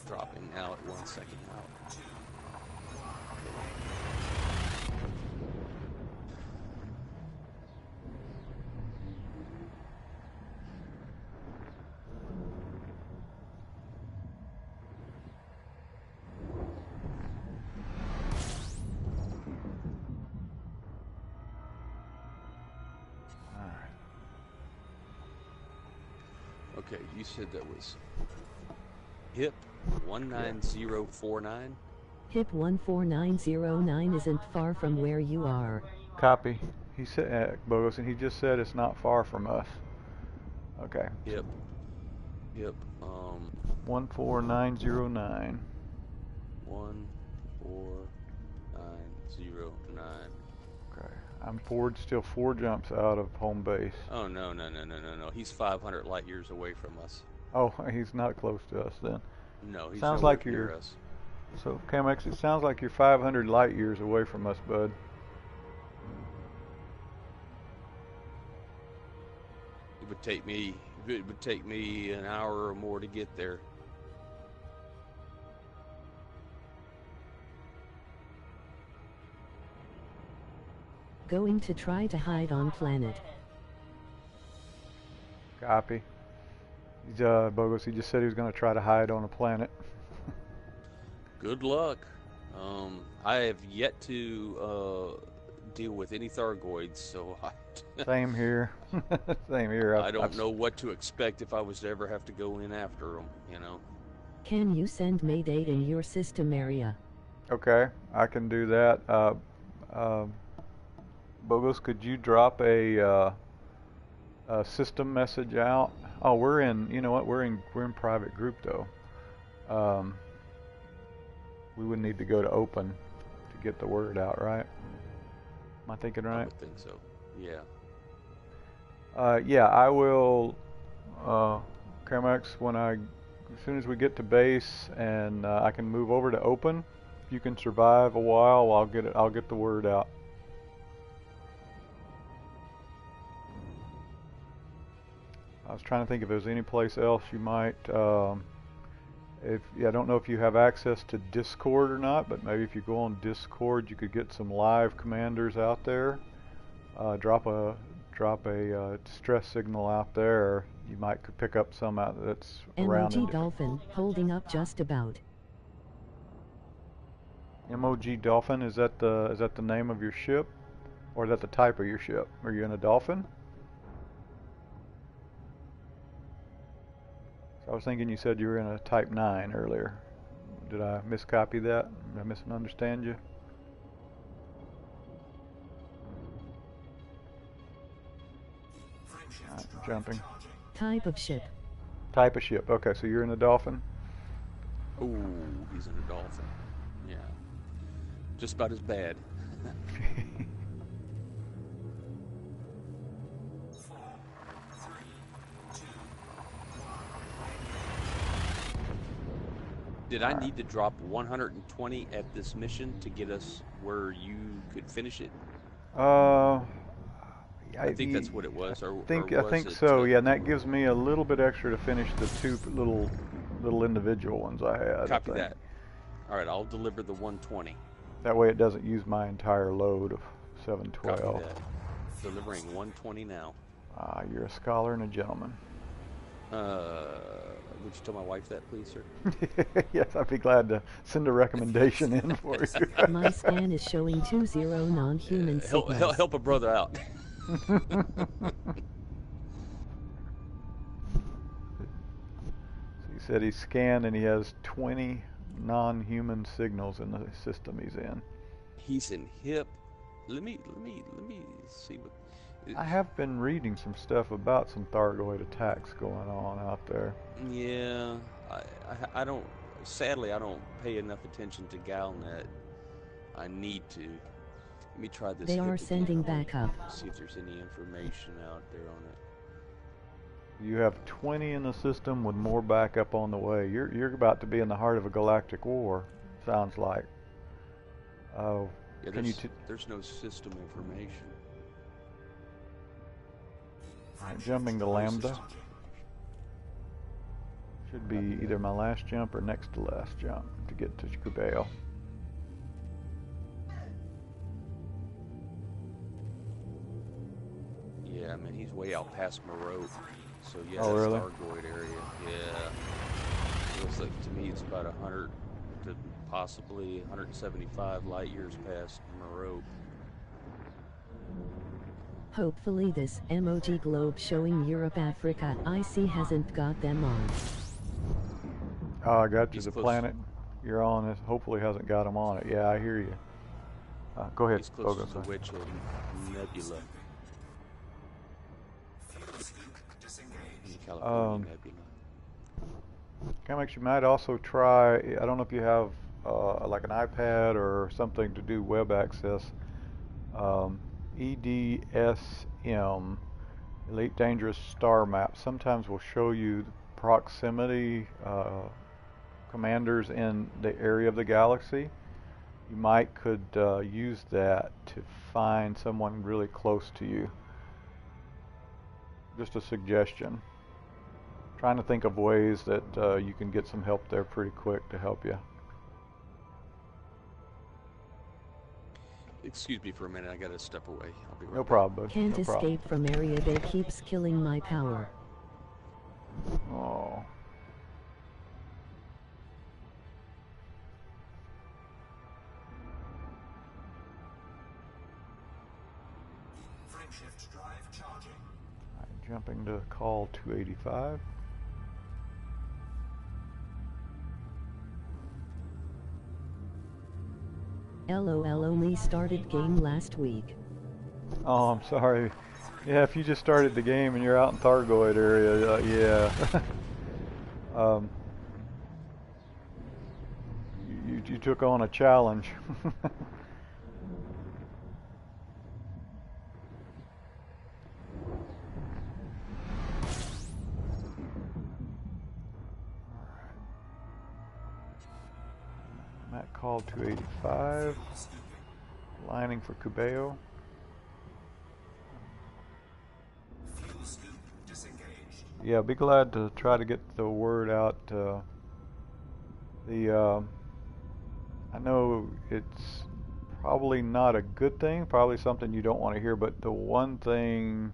Dropping out 1 second out. Alright. Okay, you said that was HIP 19049. HIP 14909 isn't far from where you are. Copy. He said, Bogus, and he just said it's not far from us. Okay. HIP 14909. 14909. Okay. I'm forward, still 4 jumps out of home base. Oh no. He's 500 light years away from us. Oh, he's not close to us then. No, he's Sounds nowhere like near you're- us. So, Camex, it sounds like you're 500 light years away from us, bud. It would take me an hour or more to get there. Going to try to hide on planet. Copy. He's, Bogus, he just said he was going to try to hide on a planet. Good luck. I have yet to deal with any Thargoids, so Same here. Same here. I don't know what to expect if I was to ever have to go in after them, you know. Can you send Mayday in your system area? Okay, I can do that. Bogus, could you drop a system message out? Oh, we're in. You know what? We're in private group though. We would need to go to open to get the word out, right? Am I thinking I right? would think so. Yeah. Yeah, I will. Carmax, as soon as we get to base and I can move over to open, if you can survive a while, I'll get the word out. I was trying to think if there's any place else you might. I don't know if you have access to Discord or not, but maybe if you go on Discord, you could get some live commanders out there. Drop a distress signal out there. You might could pick up some out that's around. MOG Dolphin, holding up just about. MOG Dolphin, is that the name of your ship, or is that the type of your ship? Are you in a Dolphin? So I was thinking you said you were in a Type 9 earlier. Did I miscopy that? Did I misunderstand you? Right, jumping. Type of ship. Type of ship. Okay, so you're in a Dolphin? Oh, he's in a Dolphin. Yeah. Just about as bad. 4, 3, 2, Did I need to drop 120 at this mission to get us where you could finish it? I think that's what it was. I think so. Yeah, and that gives me a little bit extra to finish the two little individual ones I had. Copy that. All right, I'll deliver the 120. That way it doesn't use my entire load of 712. Copy that. Delivering 120 now. You're a scholar and a gentleman. Would you tell my wife that, please, sir? Yes, I'd be glad to send a recommendation in for you. My scan is showing 20 non-human signals. Help a brother out. So he said he scanned and he has 20 non-human signals in the system he's in. He's in HIP. Let me see what. I have been reading some stuff about some Thargoid attacks going on out there. Yeah, I don't. Sadly, I don't pay enough attention to Galnet. I need to. Let me try this. They are HIP sending again. back up. See if there's any information out there on it. You have 20 in the system with more backup on the way. You're about to be in the heart of a galactic war. Sounds like. Oh, Yeah, there's no system information. Jumping to Lambda. Should be either my last jump or next to last jump to get to Cubeo. Yeah, I mean, he's way out past Moreau. So, yeah, Oh, that's really? Thargoid area. Yeah. Looks like to me it's about 100 to possibly 175 light years past Moreau. Hopefully this MOG globe showing Europe, Africa, IC hasn't got them on. Oh, I got you. He's The close. planet you're on is hopefully hasn't got them on it. Yeah, I hear you. Go ahead. He's close to the Bogo. Witch Nebula. The California Nebula. Comics, you might also try, I don't know if you have like an iPad or something to do web access. EDSM, Elite Dangerous Star Map, sometimes will show you proximity commanders in the area of the galaxy. You might could use that to find someone really close to you. Just a suggestion. Trying to think of ways that you can get some help there pretty quick to help you. Excuse me for a minute, I gotta step away. I'll be right No back. problem, bud. Can't No problem. escape from area they keeps killing my power. Oh. Frameshift drive charging. Right, jumping to call 285. LOL only started game last week. Oh, I'm sorry. Yeah, if you just started the game and you're out in Thargoid area, yeah. You took on a challenge. I'm at call 285. Lining for Cubeo. Fuel scoop disengaged. Yeah, be glad to try to get the word out. I know it's probably not a good thing, probably something you don't want to hear, but the one thing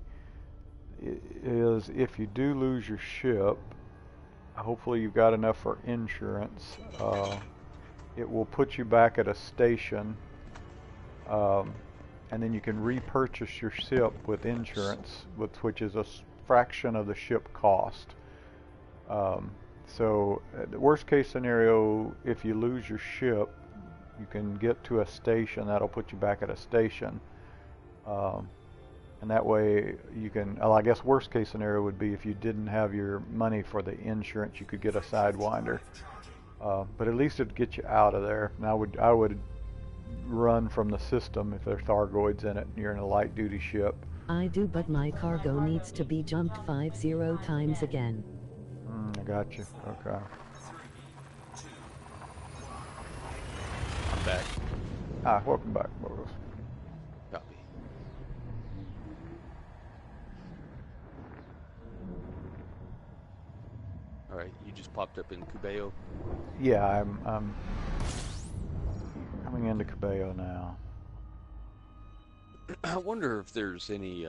is if you do lose your ship, hopefully you've got enough for insurance. It will put you back at a station, and then you can repurchase your ship with insurance, which is a fraction of the ship cost. So the worst case scenario, if you lose your ship, you can get to a station. That'll put you back at a station, and that way you can, well, I guess worst case scenario would be if you didn't have your money for the insurance, you could get a Sidewinder. But at least it'd get you out of there. And I would run from the system if there's Thargoids in it and you're in a light duty ship. I do, but my cargo needs to be jumped 50 times again. I got you. Okay. I'm back. Welcome back, Bogus. Copy. All right, you just popped up in Cubeo. Yeah, I'm coming into Cabello now. I wonder if there's any,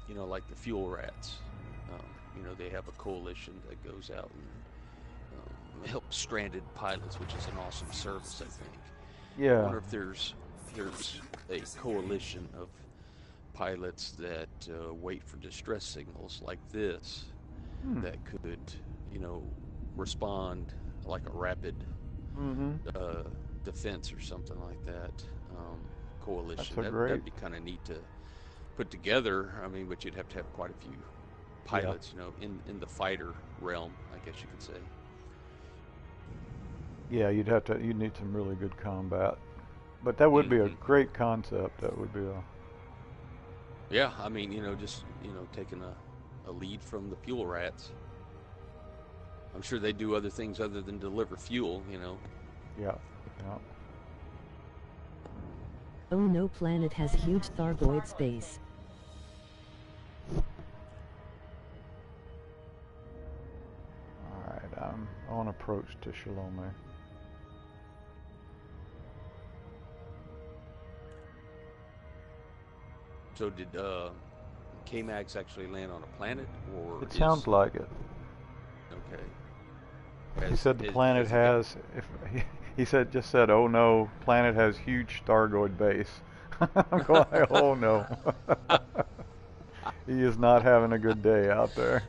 like the fuel rats. They have a coalition that goes out and helps stranded pilots, which is an awesome service, I think. Yeah. I wonder if there's a coalition of pilots that wait for distress signals like this that could, respond like a rapid defense or something like that. Coalition. That'd be kind of neat to put together. I mean, but you'd have to have quite a few pilots, in the fighter realm, I guess you could say. Yeah, you'd need some really good combat. But that would be a great concept. That would be a... Yeah, I mean, taking a lead from the fuel rats. I'm sure they do other things other than deliver fuel, Yeah. Oh no, planet has huge Thargoid space. Alright, I'm on approach to Shalome. So did K-Mags actually land on a planet, or it sounds like it. Okay. He said the planet has. He just said, "Oh no, planet has huge Thargoid base." I'm going, "Oh no." He is not having a good day out there.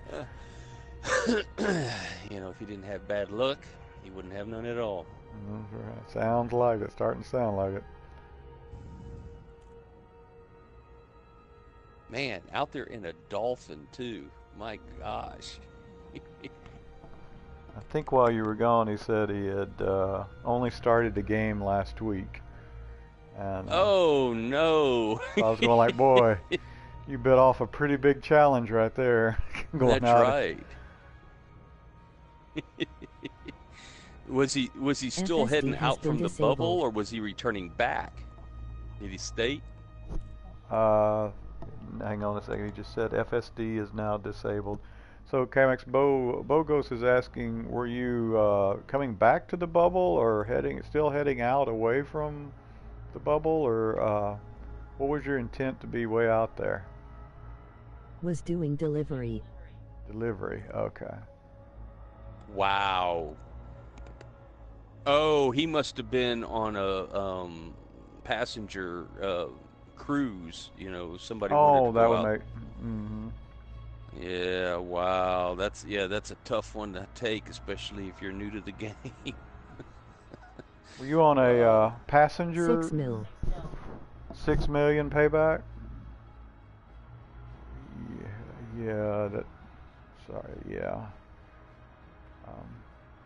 If he didn't have bad luck, he wouldn't have none at all. That's right. Sounds like it. Starting to sound like it. Man, out there in a dolphin too. My gosh. I think while you were gone, he said he had only started the game last week. And oh no! I was going like, boy, you bit off a pretty big challenge right there. That's right. Was he still FSD heading out from the disabled. bubble, or was he returning back? Did he state? Hang on a second. He just said FSD is now disabled. So Camex Bogos is asking, were you coming back to the bubble, or still heading out away from the bubble, or what was your intent to be way out there? Was doing delivery. Delivery. Okay. Wow. Oh, he must have been on a passenger cruise. Somebody wanted to that go would out. make. Mm-hmm. Yeah, wow. That's a tough one to take, especially if you're new to the game. Were you on a passenger? 6 mil. 6 million payback? Yeah. Yeah.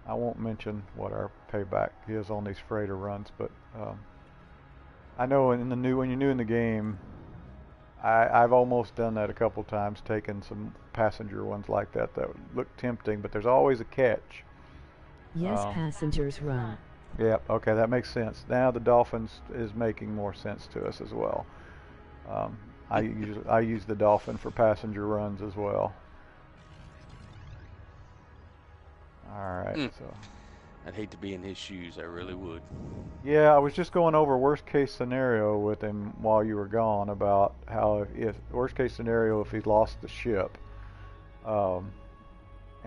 I won't mention what our payback is on these freighter runs, but I know when you're new in the game, I've almost done that a couple times, taken some passenger ones like that look tempting, but there's always a catch. Yes, passengers run. Yep, okay, that makes sense. Now the Dolphins is making more sense to us as well. I use the Dolphin for passenger runs as well. Alright, so. I'd hate to be in his shoes. I really would. Yeah, I was just going over worst case scenario with him while you were gone about how if worst case scenario if he lost the ship, and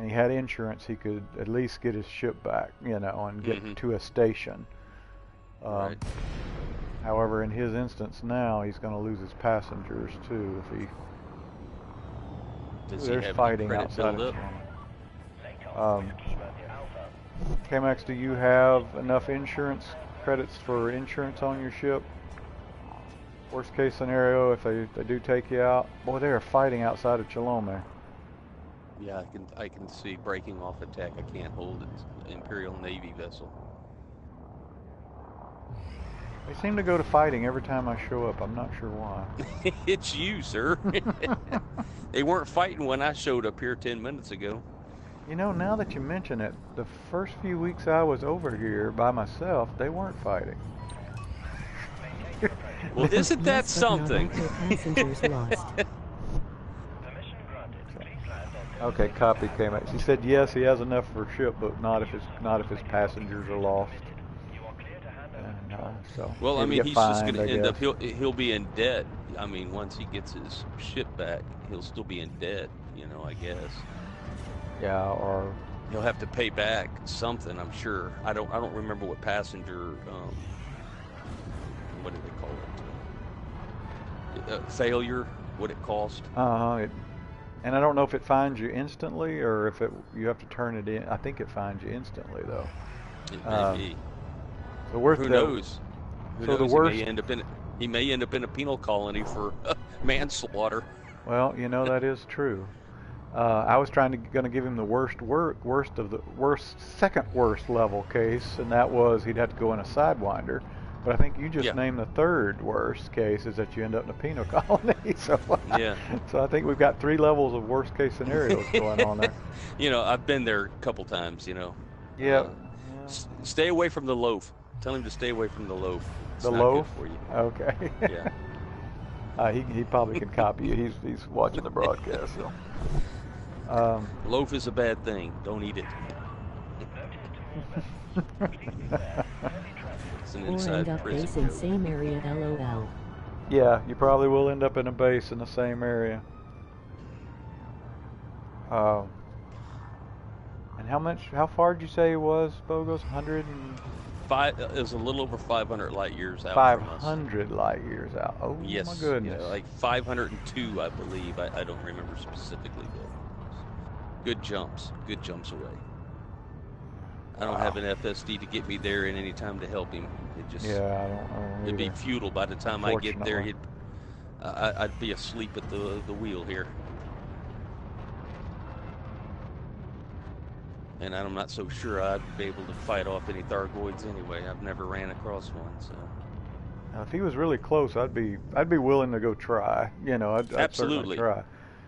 he had insurance, he could at least get his ship back, you know, and get to a station. Right. However, in his instance now, he's going to lose his passengers too if he. Does There's he have fighting credit outside build of up? K-Max, do you have enough insurance credits for insurance on your ship? Worst case scenario, if they do take you out. Boy, they are fighting outside of Chalome. Yeah, I can see breaking off attack. I can't hold it. It's an Imperial Navy vessel. They seem to go to fighting every time I show up. I'm not sure why. It's you, sir. They weren't fighting when I showed up here 10 minutes ago. You know, now that you mention it, the first few weeks I was over here by myself, they weren't fighting. Well, isn't that Yes, but not something? after passengers lost. Okay, copy K-Max. He said yes, he has enough for ship, but not if his passengers are lost. And, so Well, I he'll mean, get he's just fined, going to I end up. guess. He'll be in debt. I mean, once he gets his ship back, he'll still be in debt. You know, I guess Yeah, or he'll have to pay back something. I'm sure. I don't remember what passenger. What do they call it? Failure. What it cost? and I don't know if it fines you instantly or if you have to turn it in. I think it fines you instantly though. It may be. The worst. Who knows? Who knows? The worst. He may end up in a penal colony for manslaughter. Well, you know that is true. I was going to give him the worst second worst level case, and that was he'd have to go in a sidewinder. But I think you just named the third worst case is that you end up in a penal colony. So yeah. So I think we've got 3 levels of worst case scenarios going on there. You know, I've been there a couple times. You know. Yeah. Stay away from the loaf. Tell him to stay away from the loaf. It's the not loaf. good for you. Okay. Yeah. He probably can copy you. He's watching the broadcast. So. Loaf is a bad thing. Don't eat it. It's an Or inside end up prison base in code. same area, lol. Yeah, you probably will end up in a base in the same area. And how far did you say it was, Bogos? 100 and... It was a little over 500 light years out from us. 500 light years out. Oh, Yes. my goodness. Yeah, like 502, I believe. I don't remember specifically, but good jumps away. I don't have an FSD to get me there in any time to help him. It just I don't it'd be either. futile by the time I get there. Unfortunately. I'd be asleep at the wheel here. And I'm not so sure I'd be able to fight off any Thargoids anyway. I've never ran across one, so. Now, if he was really close, I'd be willing to go try. You know, I'd Absolutely. certainly try.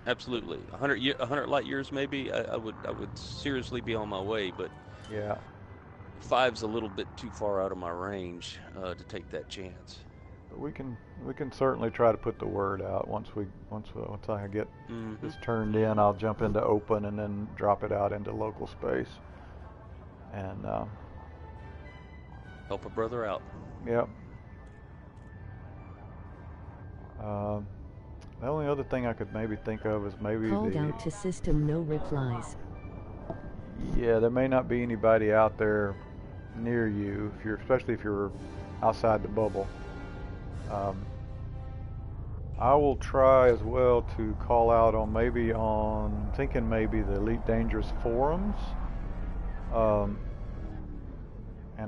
Absolutely. 100 light years maybe. I would seriously be on my way, but Yeah. 5's a little bit too far out of my range to take that chance. But we can certainly try to put the word out once I get this turned in. I'll jump into open and then drop it out into local space. And Help a brother out. Yep. The only other thing I could maybe think of is maybe Called out to system, no replies. Yeah, there may not be anybody out there near you, especially if you're outside the bubble. I will try as well to call out on maybe the Elite Dangerous forums, and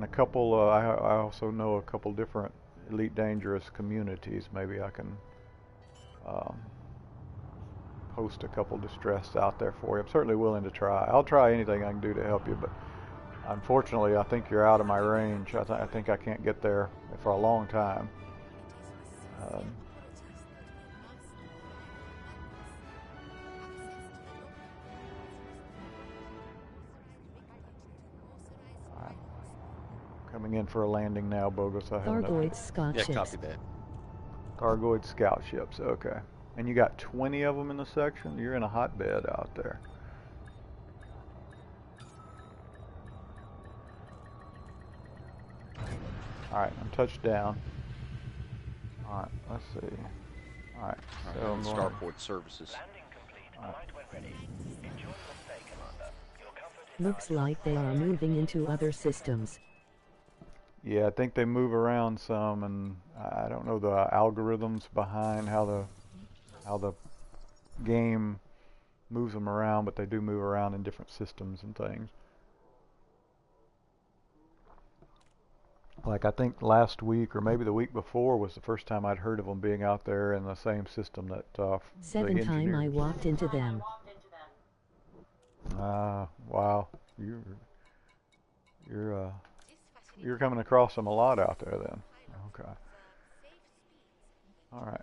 a couple. I also know a couple different Elite Dangerous communities. Maybe I can post a couple distress out there for you. I'm certainly willing to try. I'll try anything I can do to help you, but unfortunately, I think you're out of my range. I think I can't get there for a long time. Coming in for a landing now, Bogus. Thargoid scout Yeah, ships. copy that. Thargoid scout ships, okay. And you got 20 of them in the section? You're in a hotbed out there. Alright, I'm touched down. Alright, let's see. Alright, so I'm going... Starport services. Landing complete. Flight when ready. Enjoy your stay, Commander. Your comfort is Looks like they are moving into other systems. Yeah, I think they move around some, and I don't know the algorithms behind how the game moves them around, but they do move around in different systems and things. Like I think last week or maybe the week before was the first time I'd heard of them being out there in the same system that the Seven time I walked into them. Wow, you're coming across them a lot out there then. Okay. All right.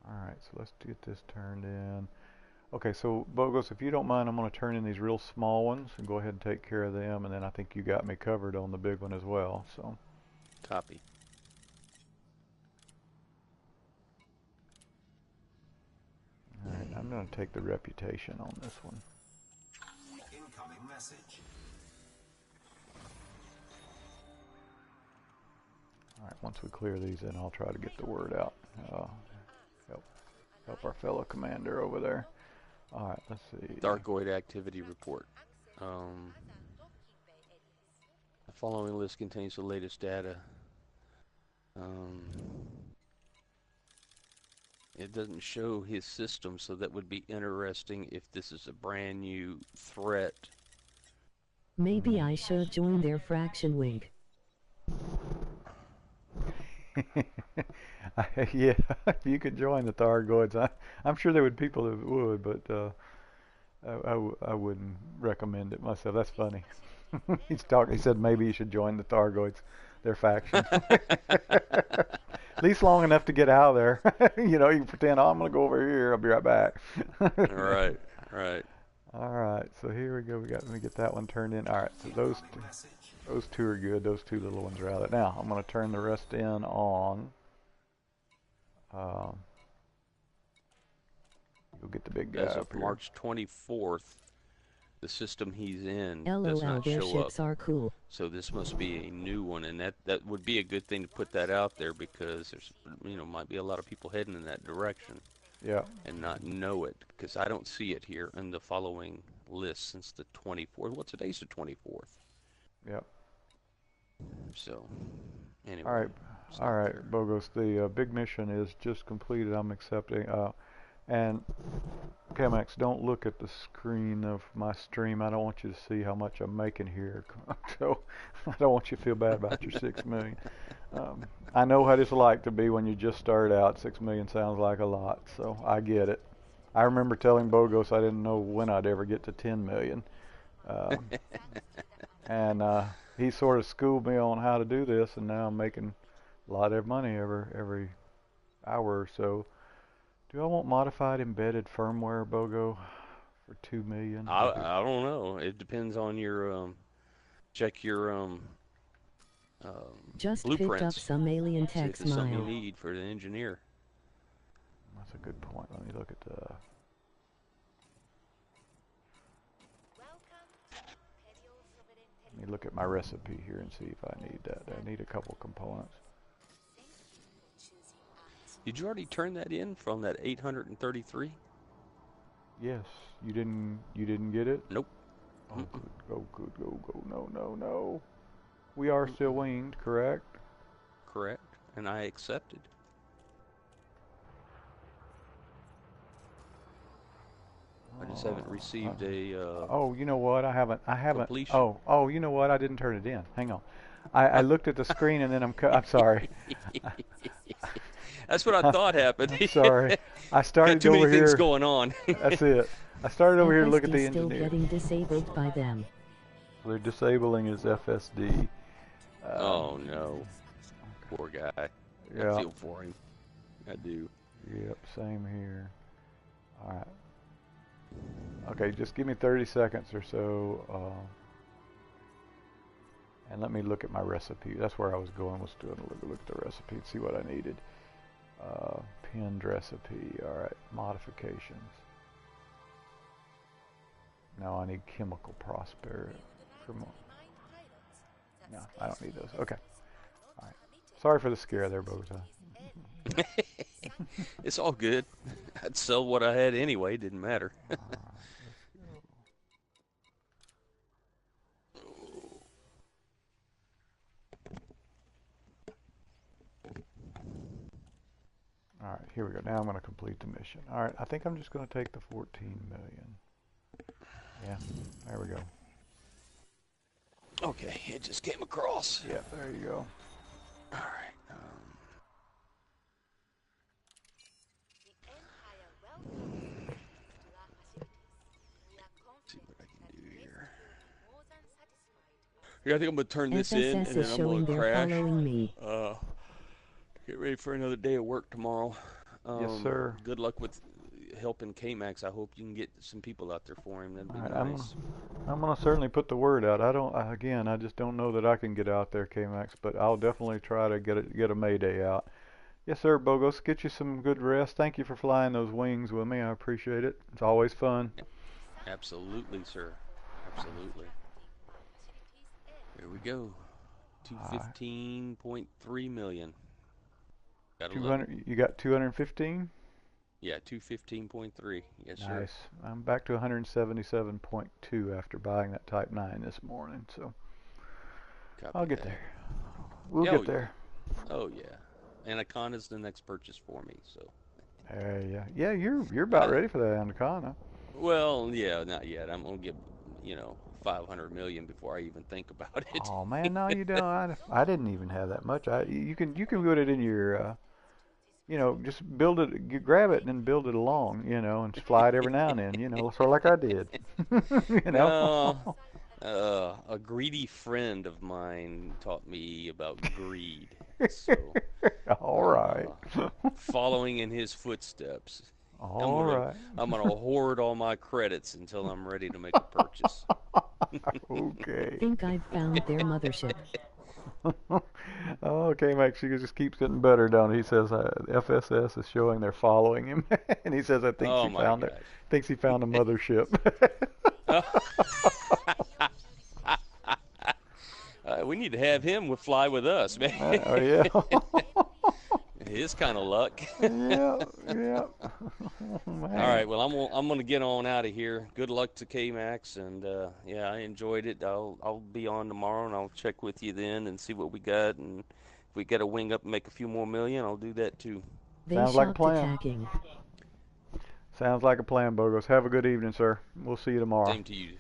All right, so let's get this turned in. Okay, so Bogos, if you don't mind, I'm going to turn in these real small ones and go ahead and take care of them, and then I think you got me covered on the big one as well. So. Copy. All right, I'm going to take the reputation on this one. Incoming message. All right, once we clear these in, I'll try to get the word out. Help our fellow commander over there. All right, let's see. Thargoid activity report. The following list contains the latest data. It doesn't show his system, so that would be interesting if this is a brand new threat. Maybe I should join their fraction wing. Yeah, if you could join the Thargoids, I'm sure there would be people that would, but I wouldn't recommend it myself. That's funny. He said maybe you should join the Thargoids, their faction. At least long enough to get out of there. You know, you can pretend, oh, I'm going to go over here. I'll be right back. Right. All right, so here we go. Let me get that one turned in. All right, so those two are good. Those two little ones are out of it. Now, I'm going to turn the rest in on... you'll get the big guy As up of here. March 24th, the system he's in does LOL, not their show ships up. are cool. So this must be a new one, and that would be a good thing to put that out there, because there's might be a lot of people heading in that direction. Yeah. And not know it, because I don't see it here in the following list since the 24th. Well, today's the 24th. Yep. So, anyway. All right, Bogos. The big mission is just completed. I'm accepting. And Chemex, don't look at the screen of my stream. I don't want you to see how much I'm making here. So I don't want you to feel bad about your 6 million. I know what it's like to be when you just start out. 6 million sounds like a lot, so I get it. I remember telling Bogos I didn't know when I'd ever get to 10 million. And he sort of schooled me on how to do this, and now I'm making a lot of money every hour or so. Do I want modified embedded firmware, Bogo, for 2 million? I don't know. It depends on your check your Just blueprints. picked up some alien See if text there's something you mile. need for the engineer. That's a good point. Let me look at the... Let me look at my recipe here and see if I need that. I need a couple components. Did you already turn that in from that 833? Yes. You didn't get it? Nope. Oh, good. Go. No. We are still winged, correct? Correct. And I accepted. I just haven't received a oh, you know what? I haven't. completion. Oh, you know what? I didn't turn it in. Hang on. I looked at the screen and then I'm sorry. That's what I thought happened. I'm sorry. I started Got too many over things here. going on. That's it. I started over here to look at the FSD still engineer. getting disabled by them. They're disabling his FSD. Oh no, poor guy. Yeah. I feel for him. I do. Yep, same here. All right. Okay, just give me 30 seconds or so, and let me look at my recipe. That's where I was going, was doing a look at the recipe and see what I needed. Pinned recipe. All right, modifications. Now I need chemical prosperity. No, I don't need those. Okay. All right. Sorry for the scare there, Bogota. It's all good. I'd sell what I had anyway. Didn't matter. All right, here we go. Now I'm going to complete the mission. All right, I think I'm just going to take the 14 million. Yeah, there we go. Okay, it just came across. Yeah, there you go. All right. See what I can do here. Yeah, I think I'm gonna turn this in, and FSS then is I'm showing gonna they're crash. following me. Get ready for another day of work tomorrow. Yes, sir. Good luck with helping K-Max. I hope you can get some people out there for him. That'd be All right, nice. I'm gonna certainly put the word out. Again, I just don't know that I can get out there, K-Max, but I'll definitely try to get a Mayday out. Yes, sir, Bogos. Get you some good rest. Thank you for flying those wings with me. I appreciate it. It's always fun. Absolutely, sir. Absolutely. Here we go. 215.3 million. Gotta love it. 200. You got 215. Yeah, 215.3. Yes, sir. Nice. I'm back to 177.2 after buying that Type 9 this morning. So Copy I'll get that. there. We'll Oh, get yeah. there. Oh yeah. Anaconda's the next purchase for me. So. Yeah. Yeah. You're about ready for that Anaconda. Well, yeah, not yet. I'm gonna get, 500 million before I even think about it. Oh man, no, you don't. I didn't even have that much. You can put it in your just build it, grab it and build it along, and fly it every now and then, sort of like I did. No, a greedy friend of mine taught me about greed. So, All right. following in his footsteps. All right. I'm gonna hoard all my credits until I'm ready to make a purchase. Okay. Think I've found their mothership. Okay, Mike, she just keeps getting better, don't he? He says FSS is showing they're following him, and he says I think Oh he my found gosh. it. Thinks he found a mothership. We need to have him fly with us, man. Oh yeah. His kind of luck. Yeah. All right, well, I'm gonna get on out of here. Good luck to K-Max, and yeah, I enjoyed it. I'll be on tomorrow, and I'll check with you then and see what we got, and if we got to wing up and make a few more million, I'll do that too. They Sounds like a shocked plan. attacking. Sounds like a plan, Bogos. Have a good evening, sir. We'll see you tomorrow. Same to you.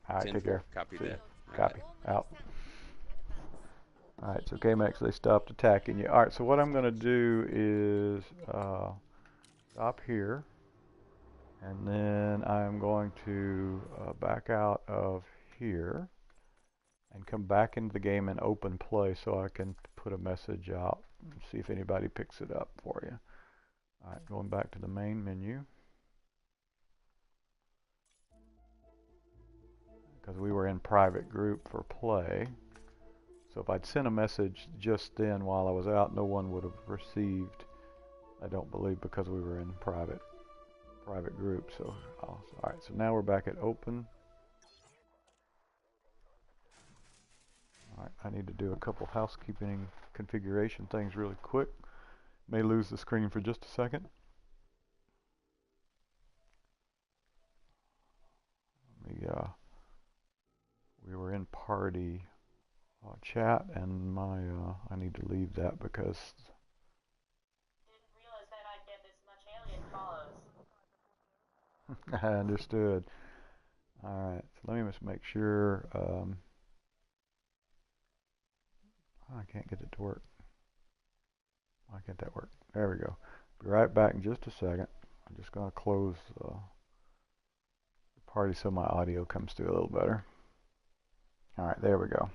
All right, 10-4. take care. Copy See that. ya. Copy. Out. All right, so K-Max, they stopped attacking you. All right, so what I'm going to do is stop here, and then I'm going to back out of here and come back into the game and open play so I can put a message out and see if anybody picks it up for you. All right, going back to the main menu. Because we were in private group for play. So if I'd sent a message just then while I was out, no one would have received, I don't believe, because we were in private group. So, all right, so now we're back at open. All right, I need to do a couple housekeeping configuration things really quick. May lose the screen for just a second. We were in party chat, and I need to leave that because didn't realize that I'd get this much alien follows. I understood. All right, so let me just make sure. I can't get it to work. Why can't that work? There we go. Be right back in just a second. I'm just going to close the party so my audio comes through a little better. All right, there we go.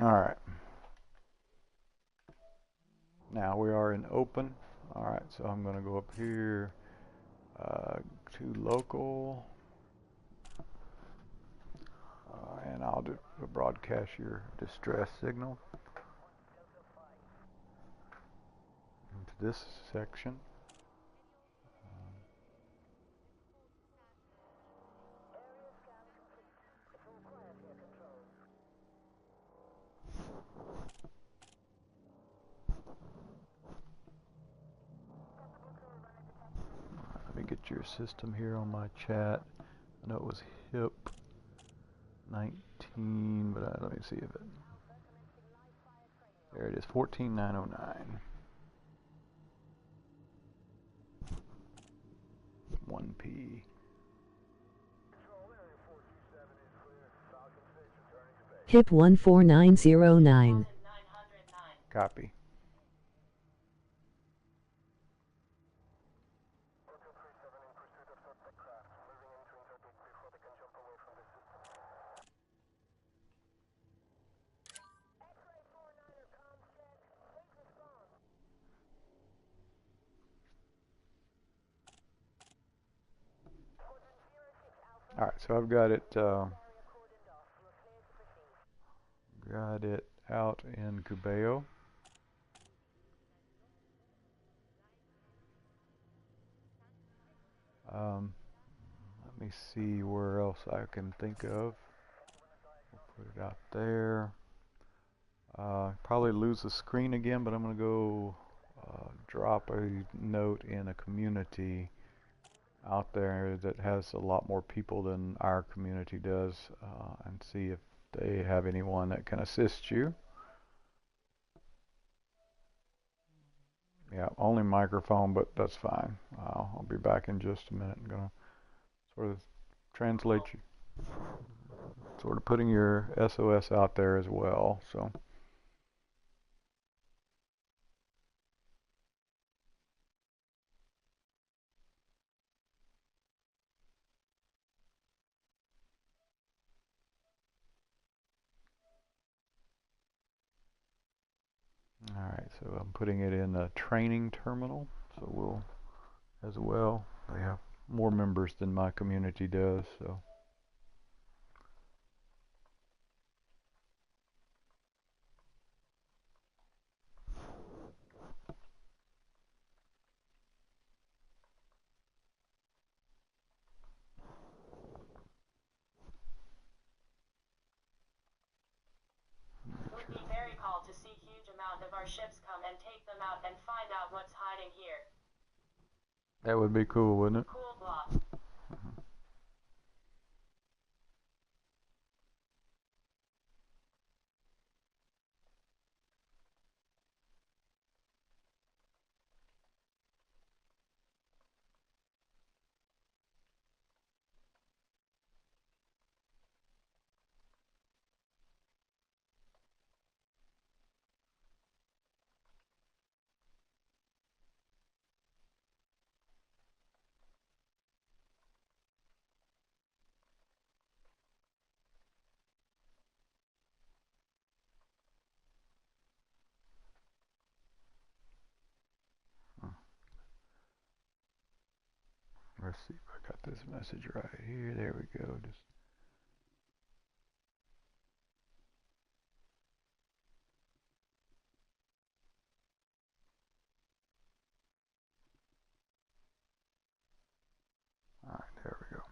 All right. Now we are in open. All right, so I'm going to go up here to local, and I'll do broadcast your distress signal into this section. system here on my chat. I know it was HIP 19, but let me see if it... There it is, 14909. 1P. HIP 14909. Copy. Alright, so I've got it out in Cubeo. Let me see where else I can think of. We'll put it out there. Probably lose the screen again, but I'm going to go drop a note in a community out there that has a lot more people than our community does, and see if they have anyone that can assist you. Yeah, only microphone, but that's fine. I'll be back in just a minute. I'm going to sort of translate you, sort of putting your SOS out there as well. So. Alright, so I'm putting it in a training terminal, so we'll, as well, they have more members than my community does, so. Would be very cool to see huge amount of our ships come and take them out and find out what's hiding here. That would be cool, wouldn't it? Cool block. Let's see if I got this message right here. There we go. Just alright, there we go.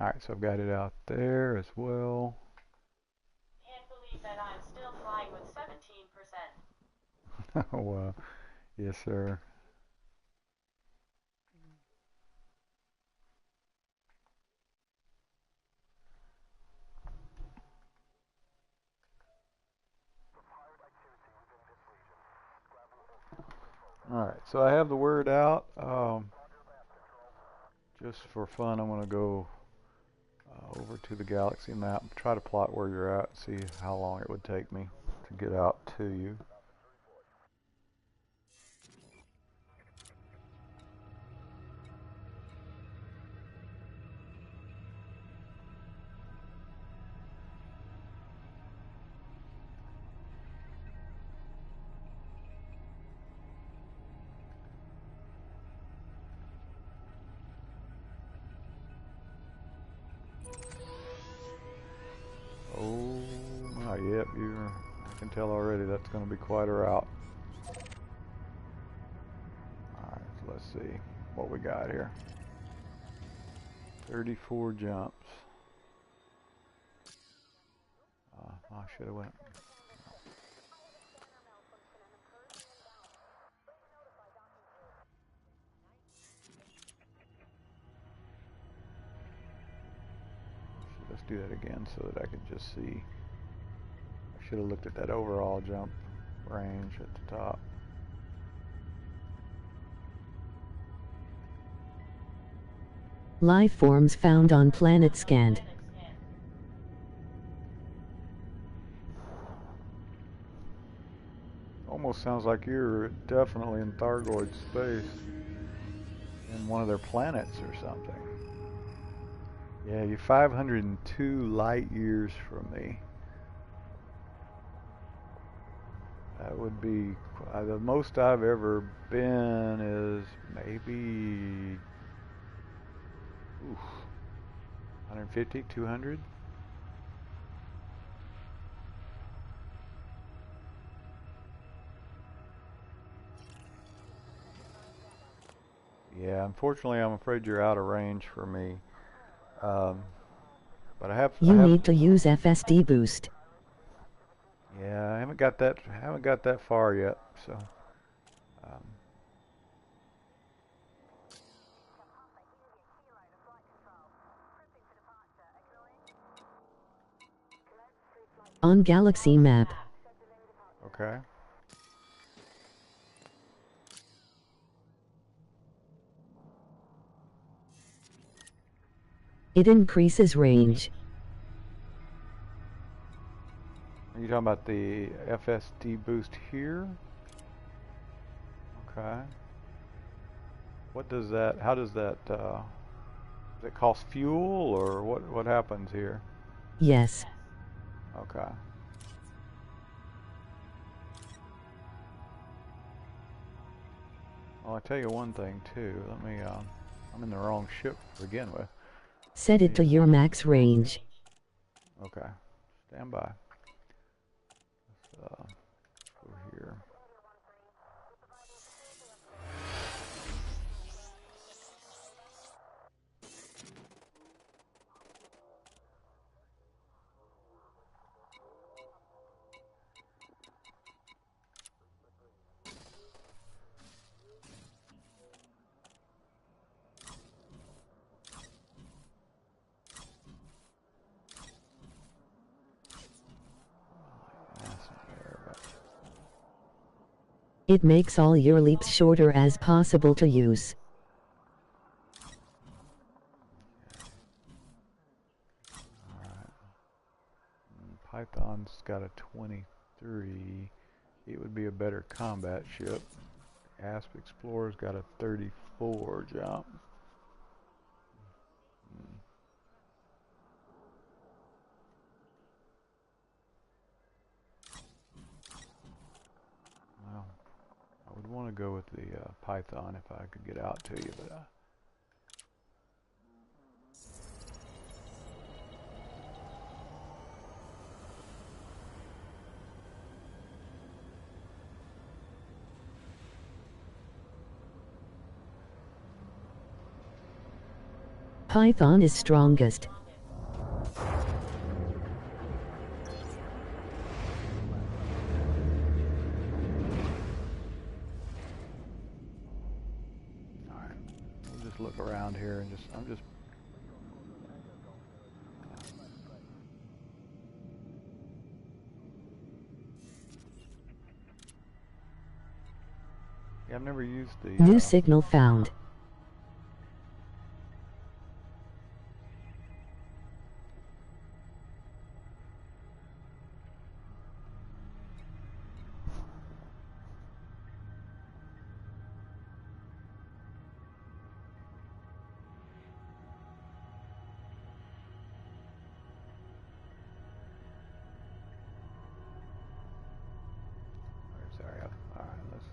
Alright, so I've got it out there as well. Can't believe that I'm still flying with 17%. Oh, wow. Yes, sir. Alright, so I have the word out. Just for fun, I'm going to go over to the galaxy map and try to plot where you're at, see how long it would take me to get out to you. Oh my, yep, I can tell already that's going to be quite a route. Alright, see what we got here. 34 jumps. I should have went. Let's do that again so that I can just see. I should have looked at that overall jump range at the top. Life forms found on planet scanned. Almost sounds like you're definitely in Thargoid space, in one of their planets or something. Yeah, you're 502 light years from me. That would be the most I've ever been is maybe 150, 200. Yeah, unfortunately, I'm afraid you're out of range for me. But I have. You need to use FSD boost. Yeah, I haven't got that far yet. So. On galaxy map. Okay. It increases range. Are you talking about the FSD boost here? Okay. What does that, how does that, does it cost fuel or what happens here? Yes. Okay. Well, I'll tell you one thing too. Let me, I'm in the wrong ship to begin with. Set it to your max range. Okay. Stand by. Let's, go here. It makes all your leaps shorter as possible to use. Python's got a 23. It would be a better combat ship. Asp Explorer's got a 34 jump. Well, I would want to go with the Python if I could get out to you, but Python is strongest. alright. We'll just look around here and I'm just yeah, I've never used the New signal found. sorry. Alright, let's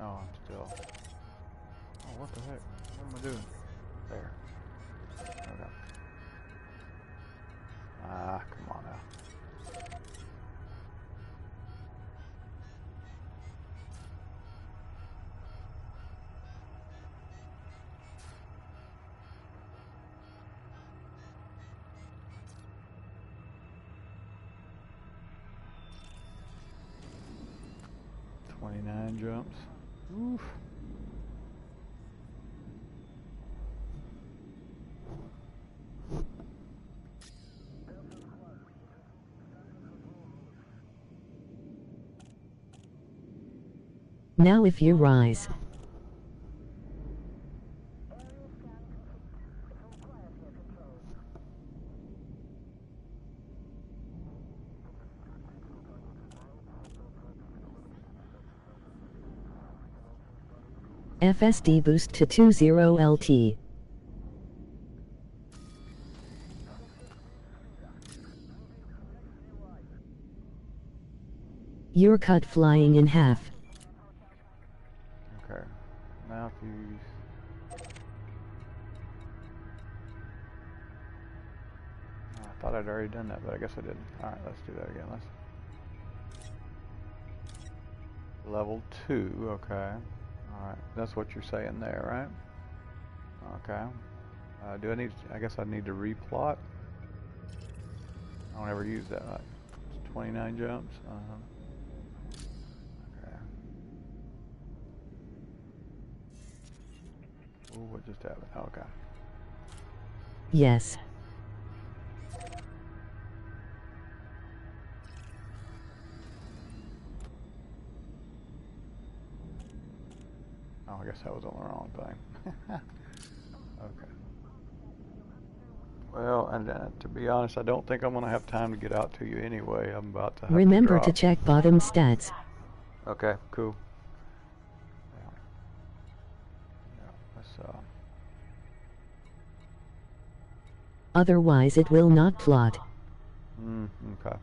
Oh, I'm still. Oh, what the heck? What am I doing? There. Okay. Ah, come on now. "29 jumps. Oof. Now if you rise. FSD boost to 20 LT. You're cut flying in half. Okay. Now if you... Oh, I thought I'd already done that, but I guess I didn't. Alright, let's do that again. Let's... Level 2, okay. Alright, that's what you're saying there, right? Okay. Do I need... I guess I need to replot. I don't ever use that. Right? It's 29 jumps. Okay. Ooh, what just happened? Okay. Yes. Oh, I guess I was on the wrong thing. Okay. Well, and to be honest, I don't think I'm going to have time to get out to you anyway. I'm about to have Remember to to drop. check bottom stats. Okay, cool. Yeah. Let's, Otherwise it will not plot. okay.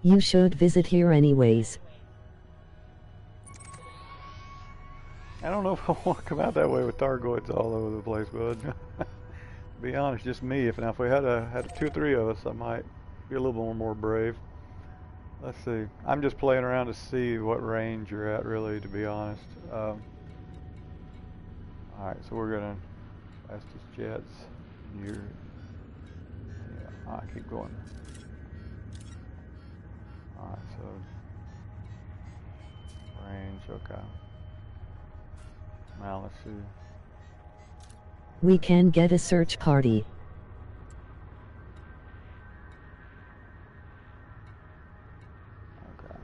You should visit here anyways. I don't know if I want to come out that way with Targoids all over the place, bud. To be honest, just me. If we had 2 or 3 of us, I might be a little more brave. Let's see. I'm just playing around to see what range you're at, really, to be honest. Alright, so we're gonna fastest jets. You're... Yeah, I keep going. Alright, so... range, okay. Now let's see. We can get a search party. Okay.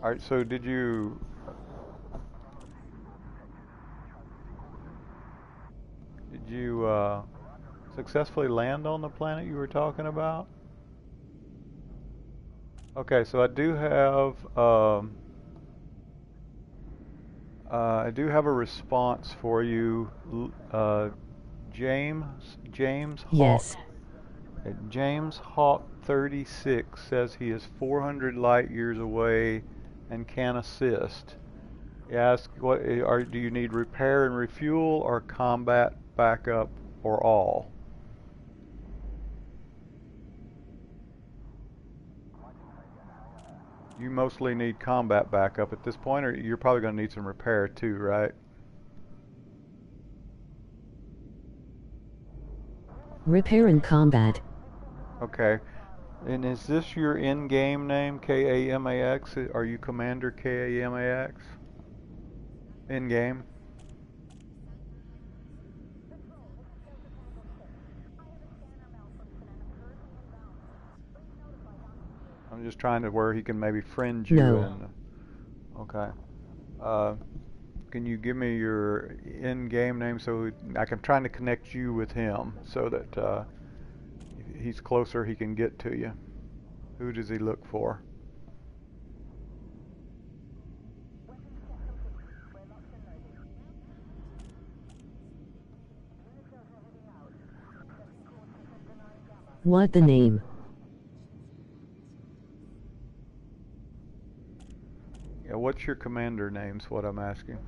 Alright, so did you... successfully land on the planet you were talking about? Okay, so I do have a response for you, James Hawk. Yes. James Hawk 36 says he is 400 light years away and can assist. He asks, do you need repair and refuel, or combat backup, or all? You mostly need combat backup at this point, or you're probably going to need some repair too, right? Repair and combat. Okay. And is this your in-game name, K-A-M-A-X? Are you Commander K-A-M-A-X? In-game? I'm just trying to where he can maybe friend you. No. And okay. Can you give me your in-game name so I'm trying to connect you with him so that if he's closer, he can get to you. Who does he look for? What the name? Yeah, what's your commander name's what I'm asking.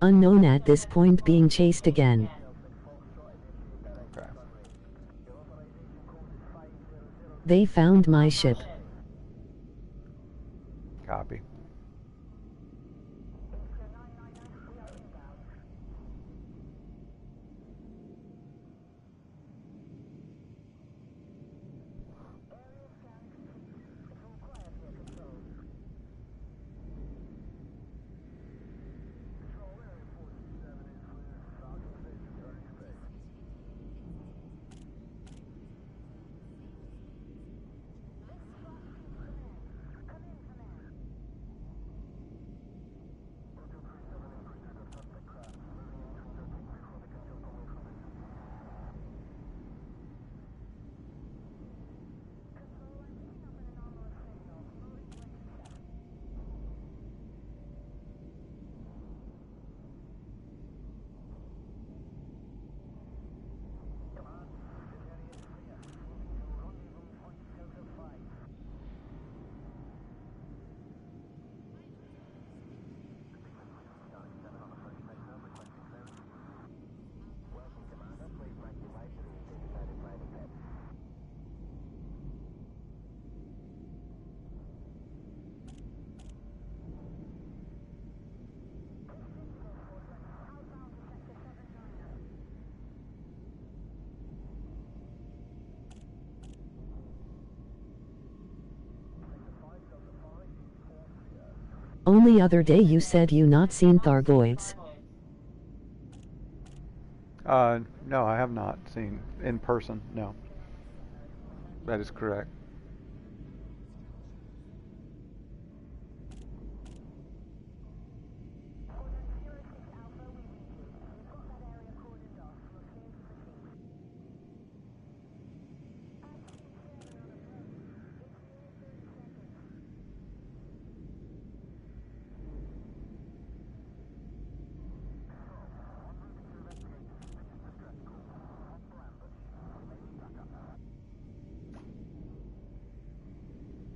Unknown at this point, being chased again. Okay. They found my ship. Copy. Only other day you said you not seen Thargoids. No, I have not seen in person, no. That is correct.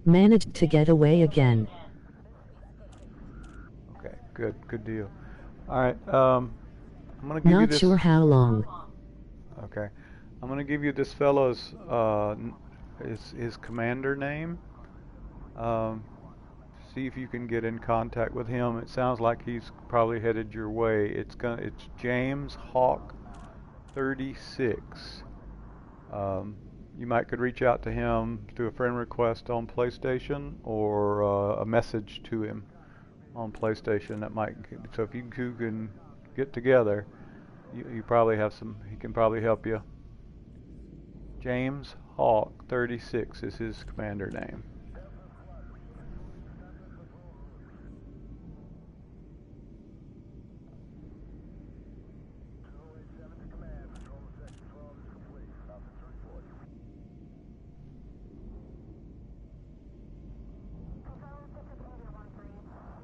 Managed to get away again. Okay, good deal. Alright, I'm gonna give you Not this. sure how long. Okay. I'm gonna give you this fellow's his commander name. See if you can get in contact with him. It sounds like he's probably headed your way. It's James Hawk 36. You could reach out to him through a friend request on PlayStation or a message to him on PlayStation. So if you two can get together, you probably have some. He can probably help you. James Hawk 36 is his commander name.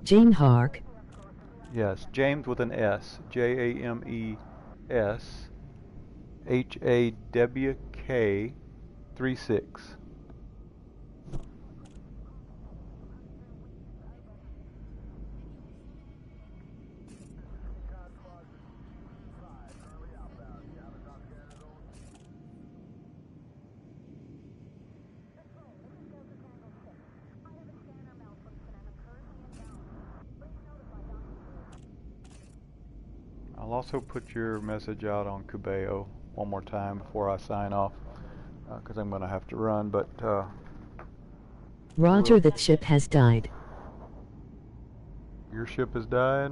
James Hawk. Yes, James with an S. James HAWK 36. I'll also put your message out on Kubeo one more time before I sign off, because I'm going to have to run, but Roger, that ship has died. your ship has died?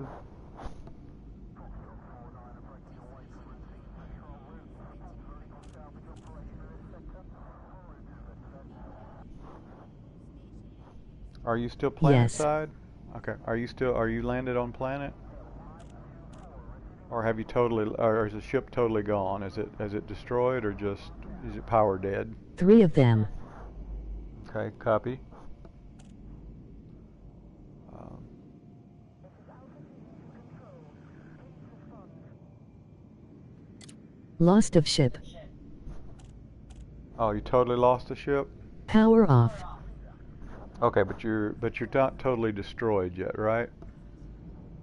Are you still Yes. planetside? Okay. Are you landed on planet? Or have you or is the ship totally gone? Is it destroyed or just, is it power dead? 3 of them. Okay, copy. Um, Lost of ship. oh, you totally lost the ship? Power off. Okay, but you're not totally destroyed yet, right?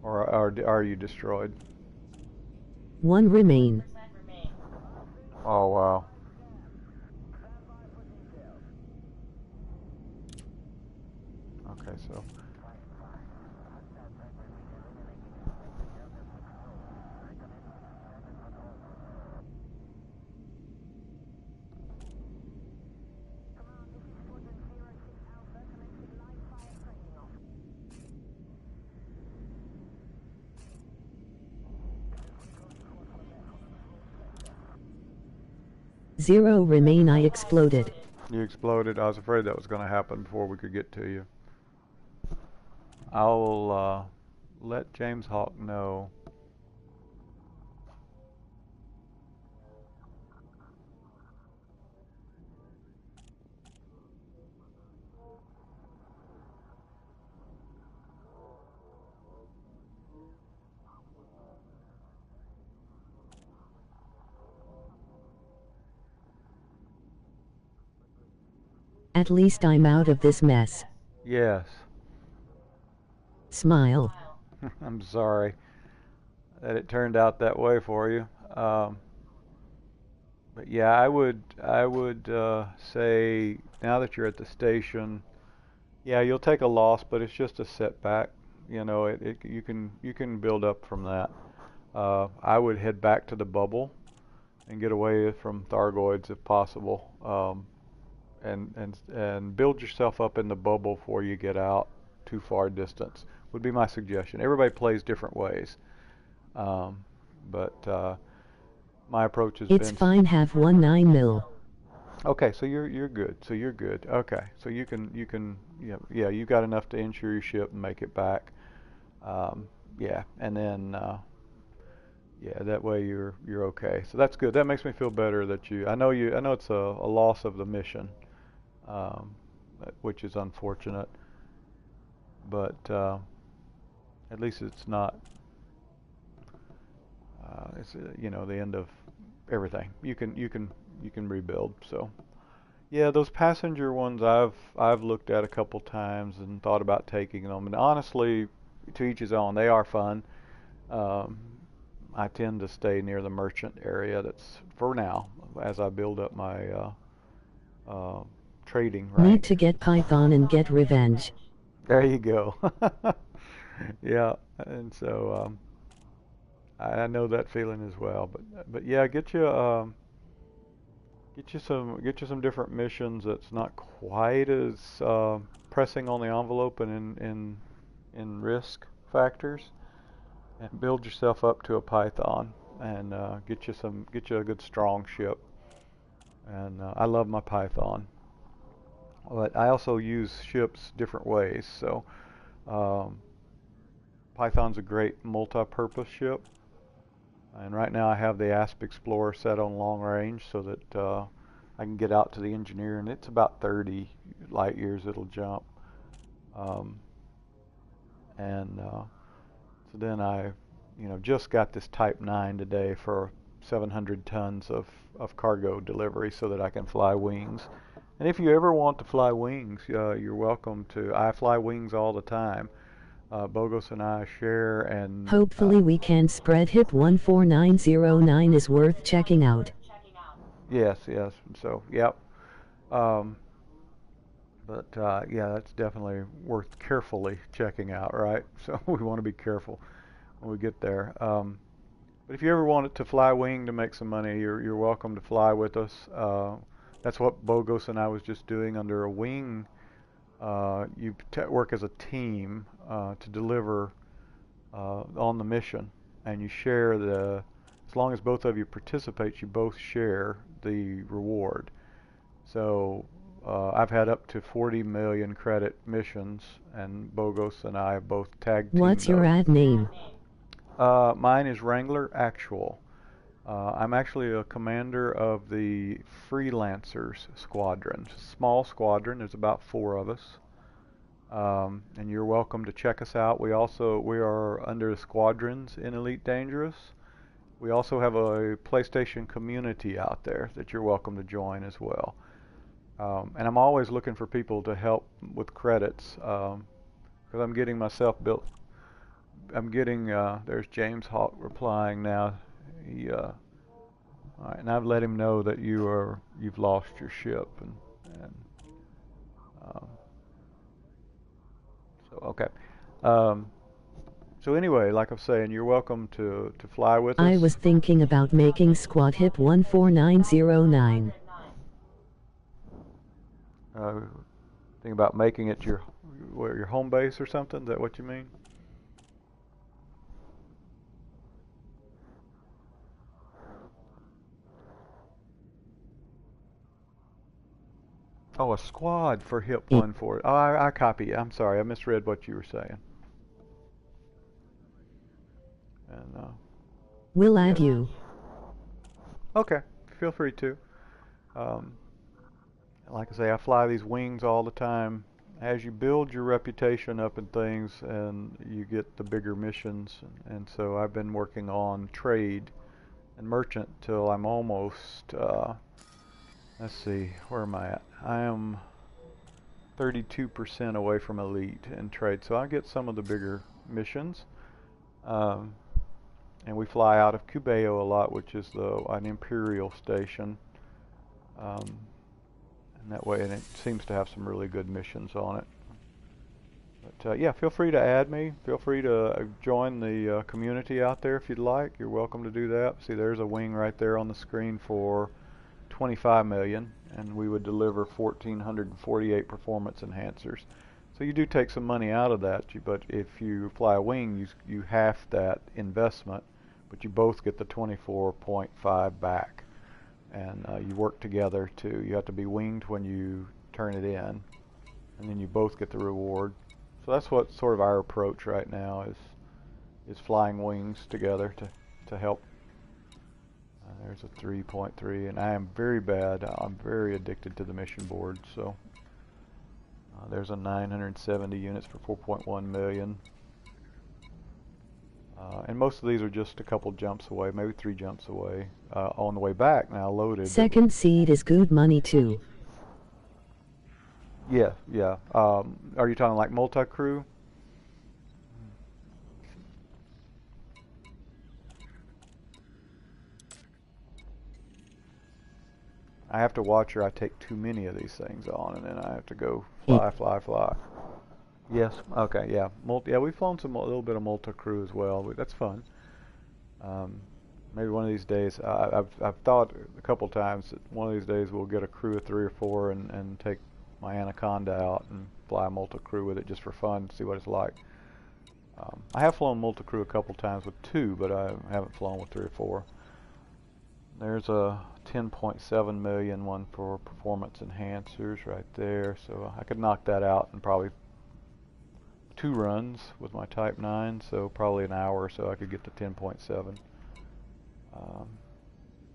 Or are you destroyed? 1 remain. Remain. Oh wow. Okay, so 0 remain. I exploded. you exploded. I was afraid that was going to happen before we could get to you. I'll let James Hawk know. At least I'm out of this mess. Yes. Smile. I'm sorry that it turned out that way for you. But yeah, I would say now that you're at the station, yeah, you'll take a loss, but it's just a setback. You know, you can build up from that. I would head back to the bubble and get away from Thargoids if possible, and build yourself up in the bubble before you get out too far distance. Would be my suggestion. Everybody plays different ways, but my approach has It's been. fine. Have 19 mil. Okay, so you're good. So you're good. Okay, so yeah, you got enough to insure your ship and make it back. Yeah, and then yeah, that way you're okay. So that's good. That makes me feel better that I know it's a loss of the mission, um, which is unfortunate, but at least it's not. It's the end of everything. You can rebuild. So. Yeah, those passenger ones I've looked at a couple times and thought about taking them. And honestly, to each his own. They are fun. Um, I tend to stay near the merchant area. That's for now as I build up my trading rank. Need to get Python and get revenge. There you go. Yeah, and so I know that feeling as well. But yeah, get you some different missions that's not quite as pressing on the envelope and in risk factors, and build yourself up to a Python and get you a good strong ship. And I love my Python, but I also use ships different ways. So um, Python's a great multi-purpose ship. And right now I have the Asp Explorer set on long range so that I can get out to the engineer, and it's about 30 light years it'll jump. Um, and so then I, just got this Type 9 today for 700 tons of cargo delivery so that I can fly wings. And if you ever want to fly wings, you're welcome to. I fly wings all the time. Bogos and I share, and Hopefully we can spread hip. 14909 is worth checking out. yes. So, yep. Um, but yeah, that's definitely worth carefully checking out, right? So we want to be careful when we get there. But if you ever wanted to fly wing to make some money, you're welcome to fly with us. That's what Bogos and I was just doing under a wing. You work as a team to deliver on the mission, and you share as long as both of you participate, you both share the reward. So I've had up to 40 million credit missions, and Bogos and I have both tag teamed What's your those. ad name? Mine is Wrangler Actual. I'm actually a commander of the Freelancers Squadron. Small squadron. There's about 4 of us. And you're welcome to check us out. We are under the squadrons in Elite Dangerous. We also have a PlayStation community out there that you're welcome to join as well. And I'm always looking for people to help with credits, because I'm getting myself built. I'm getting, there's James Hawk replying now. All right, and I've let him know that you've lost your ship, and um, so okay. So anyway, like I'm saying, you're welcome to fly with us. I was thinking about making squad hip 14909. Think about making it your home base or something. Is that what you mean? Oh, a squad for hip 14. Oh, I copy. I'm sorry, I misread what you were saying. And We'll add you. okay, feel free to. Like I say, I fly these wings all the time. As you build your reputation up and things, and you get the bigger missions, and so I've been working on trade and merchant till I'm almost, let's see, where am I at? I am 32% away from elite in trade, so I get some of the bigger missions. And we fly out of Cubeo a lot, which is an imperial station. And that way, and it seems to have some really good missions on it. But yeah, feel free to add me. Feel free to join the community out there if you'd like. You're welcome to do that. See, there's a wing right there on the screen for 25 million, and we would deliver 1,448 performance enhancers. So you do take some money out of that, but if you fly a wing, you half that investment, but you both get the 24.5 back. And you work together you have to be winged when you turn it in, and then you both get the reward. So that's what sort of our approach right now is flying wings together to help. There's a 3.3, and I am very bad. I'm very addicted to the mission board. So there's a 970 units for 4.1 million. And most of these are just a couple jumps away, maybe 3 jumps away. On the way back now, loaded. Second seed is good money too. Yeah, yeah. Are you talking like multi-crew? I have to watch or I take too many of these things on, and then I have to go fly. Yes. Okay. Yeah. Yeah. We've flown a little bit of multi-crew as well. That's fun. Maybe one of these days. I've thought a couple times that one of these days we'll get a crew of 3 or 4 and take my Anaconda out and fly a multi-crew with it just for fun, to see what it's like. I have flown multi-crew a couple times with 2, but I haven't flown with 3 or 4. There's a 10.7 million one for performance enhancers right there, so I could knock that out in probably 2 runs with my Type 9, so probably an hour or so I could get to 10.7.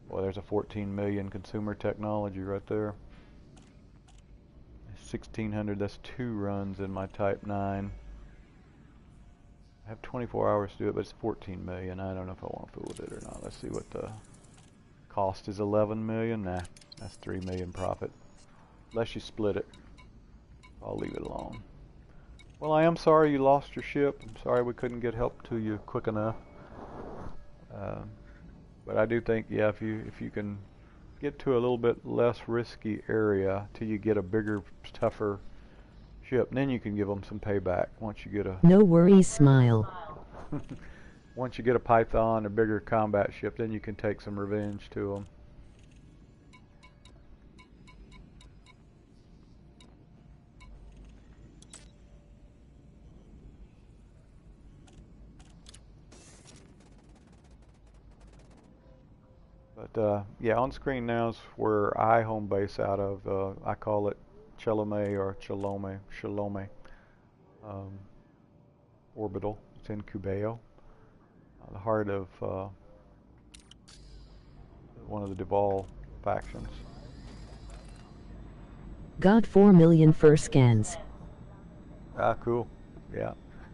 Well, there's a 14 million consumer technology right there. 1600, that's 2 runs in my Type 9. I have 24 hours to do it, but it's 14 million. I don't know if I want to fool with it or not. Let's see what the cost is. 11 million. Nah, that's 3 million profit. Unless you split it, I'll leave it alone. Well, I am sorry you lost your ship. I'm sorry we couldn't get help to you quick enough. But I do think, yeah, if you can get to a little bit less risky area till you get a bigger, tougher ship, then you can give them some payback once you get a... No worries, smile. Once you get a Python, a bigger combat ship, then you can take some revenge to them. But yeah, on screen now is where I home base out of. I call it Chelome orbital. It's in Cubeo, the heart of one of the Duval factions. Got 4 million fur scans. Ah, cool. Yeah.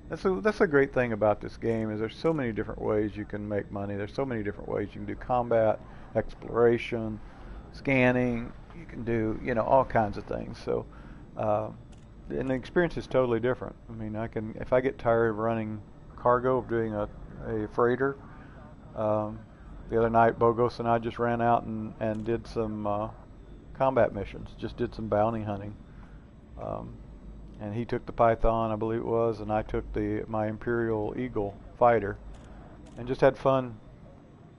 That's a great thing about this game is there's so many different ways you can make money. There's so many different ways you can do combat, exploration, scanning. You can do, all kinds of things. So, and the experience is totally different. I mean, if I get tired of running cargo, of doing a freighter, the other night Bogos and I just ran out and did some combat missions. Just did some bounty hunting. And he took the Python, I believe it was, and I took my Imperial Eagle fighter, and just had fun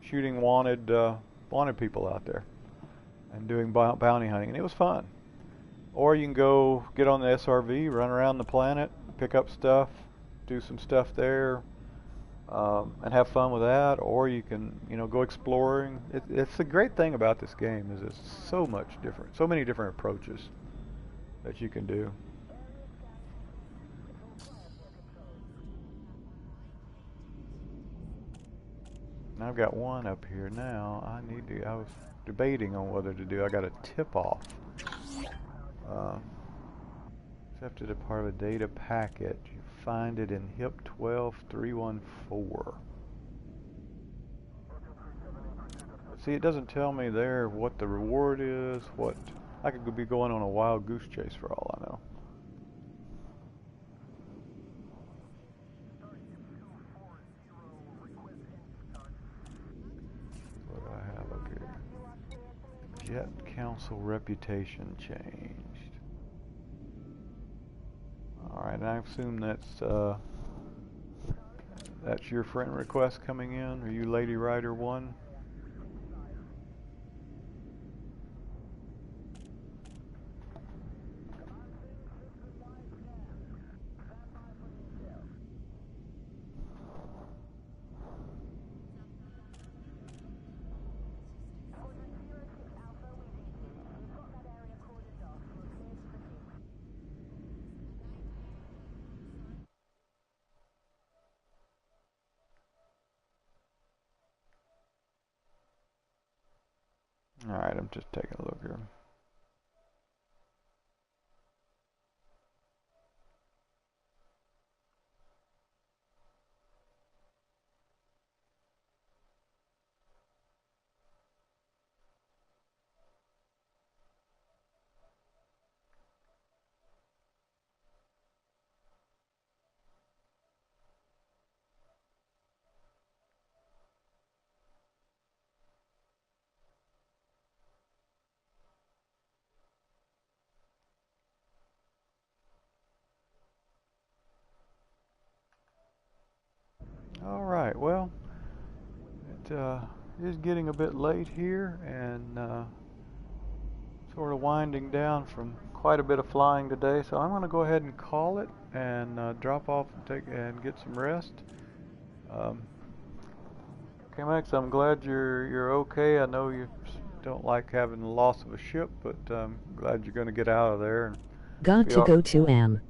shooting wanted people out there and doing bounty hunting, and it was fun. Or you can go get on the SRV, run around the planet, pick up stuff, do some stuff there, and have fun with that. Or you can, go exploring. It's the great thing about this game is it's so much different, so many different approaches that you can do. I've got one up here now. I was debating on whether to do. I got a tip-off. Accepted a part of a data packet. You find it in HIP 12314. See, it doesn't tell me there what the reward is. I could be going on a wild goose chase for all I know. Jet Council reputation changed. Alright, I assume that's your friend request coming in. Are you Lady Rider 1? Alright, I'm just taking a look here. Alright, well, it is getting a bit late here and sort of winding down from quite a bit of flying today, so I'm going to go ahead and call it and drop off and get some rest. Okay, Max, I'm glad you're okay. I know you don't like having the loss of a ship, but I'm glad you're going to get out of there. And Got to go to AM.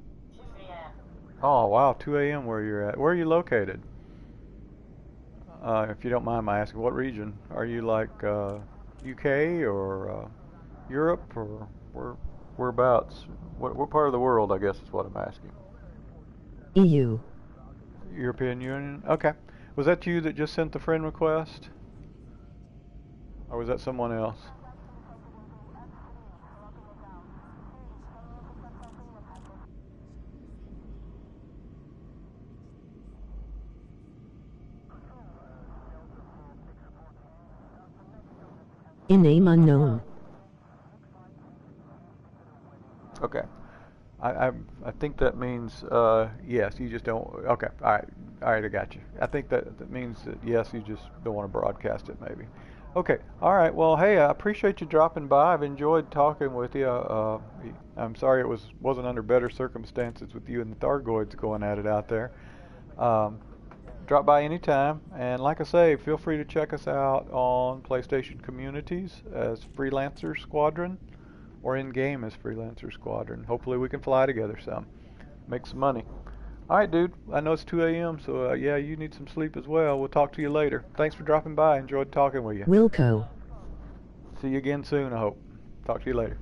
Oh, wow, 2 a.m. where you're at. Where are you located? If you don't mind my asking, what region? Are you like UK or Europe or whereabouts? What part of the world, I guess is what I'm asking. EU. European Union? Okay. Was that you that just sent the friend request? Or was that someone else? In name unknown. Okay. I think that means yes, you just don't. Okay, all right, I got you. I think that means that yes, you just don't want to broadcast it, maybe. Okay, all right. Well, hey, I appreciate you dropping by. I've enjoyed talking with you. I'm sorry it wasn't under better circumstances with you and the Thargoids going at it out there. Drop by anytime, and like I say, feel free to check us out on PlayStation Communities as Freelancer Squadron. or in game as Freelancer Squadron. Hopefully we can fly together some, make some money. All right, dude. I know it's 2 a.m., so yeah, you need some sleep as well. We'll talk to you later. Thanks for dropping by. Enjoyed talking with you. Wilco. See you again soon, I hope. Talk to you later.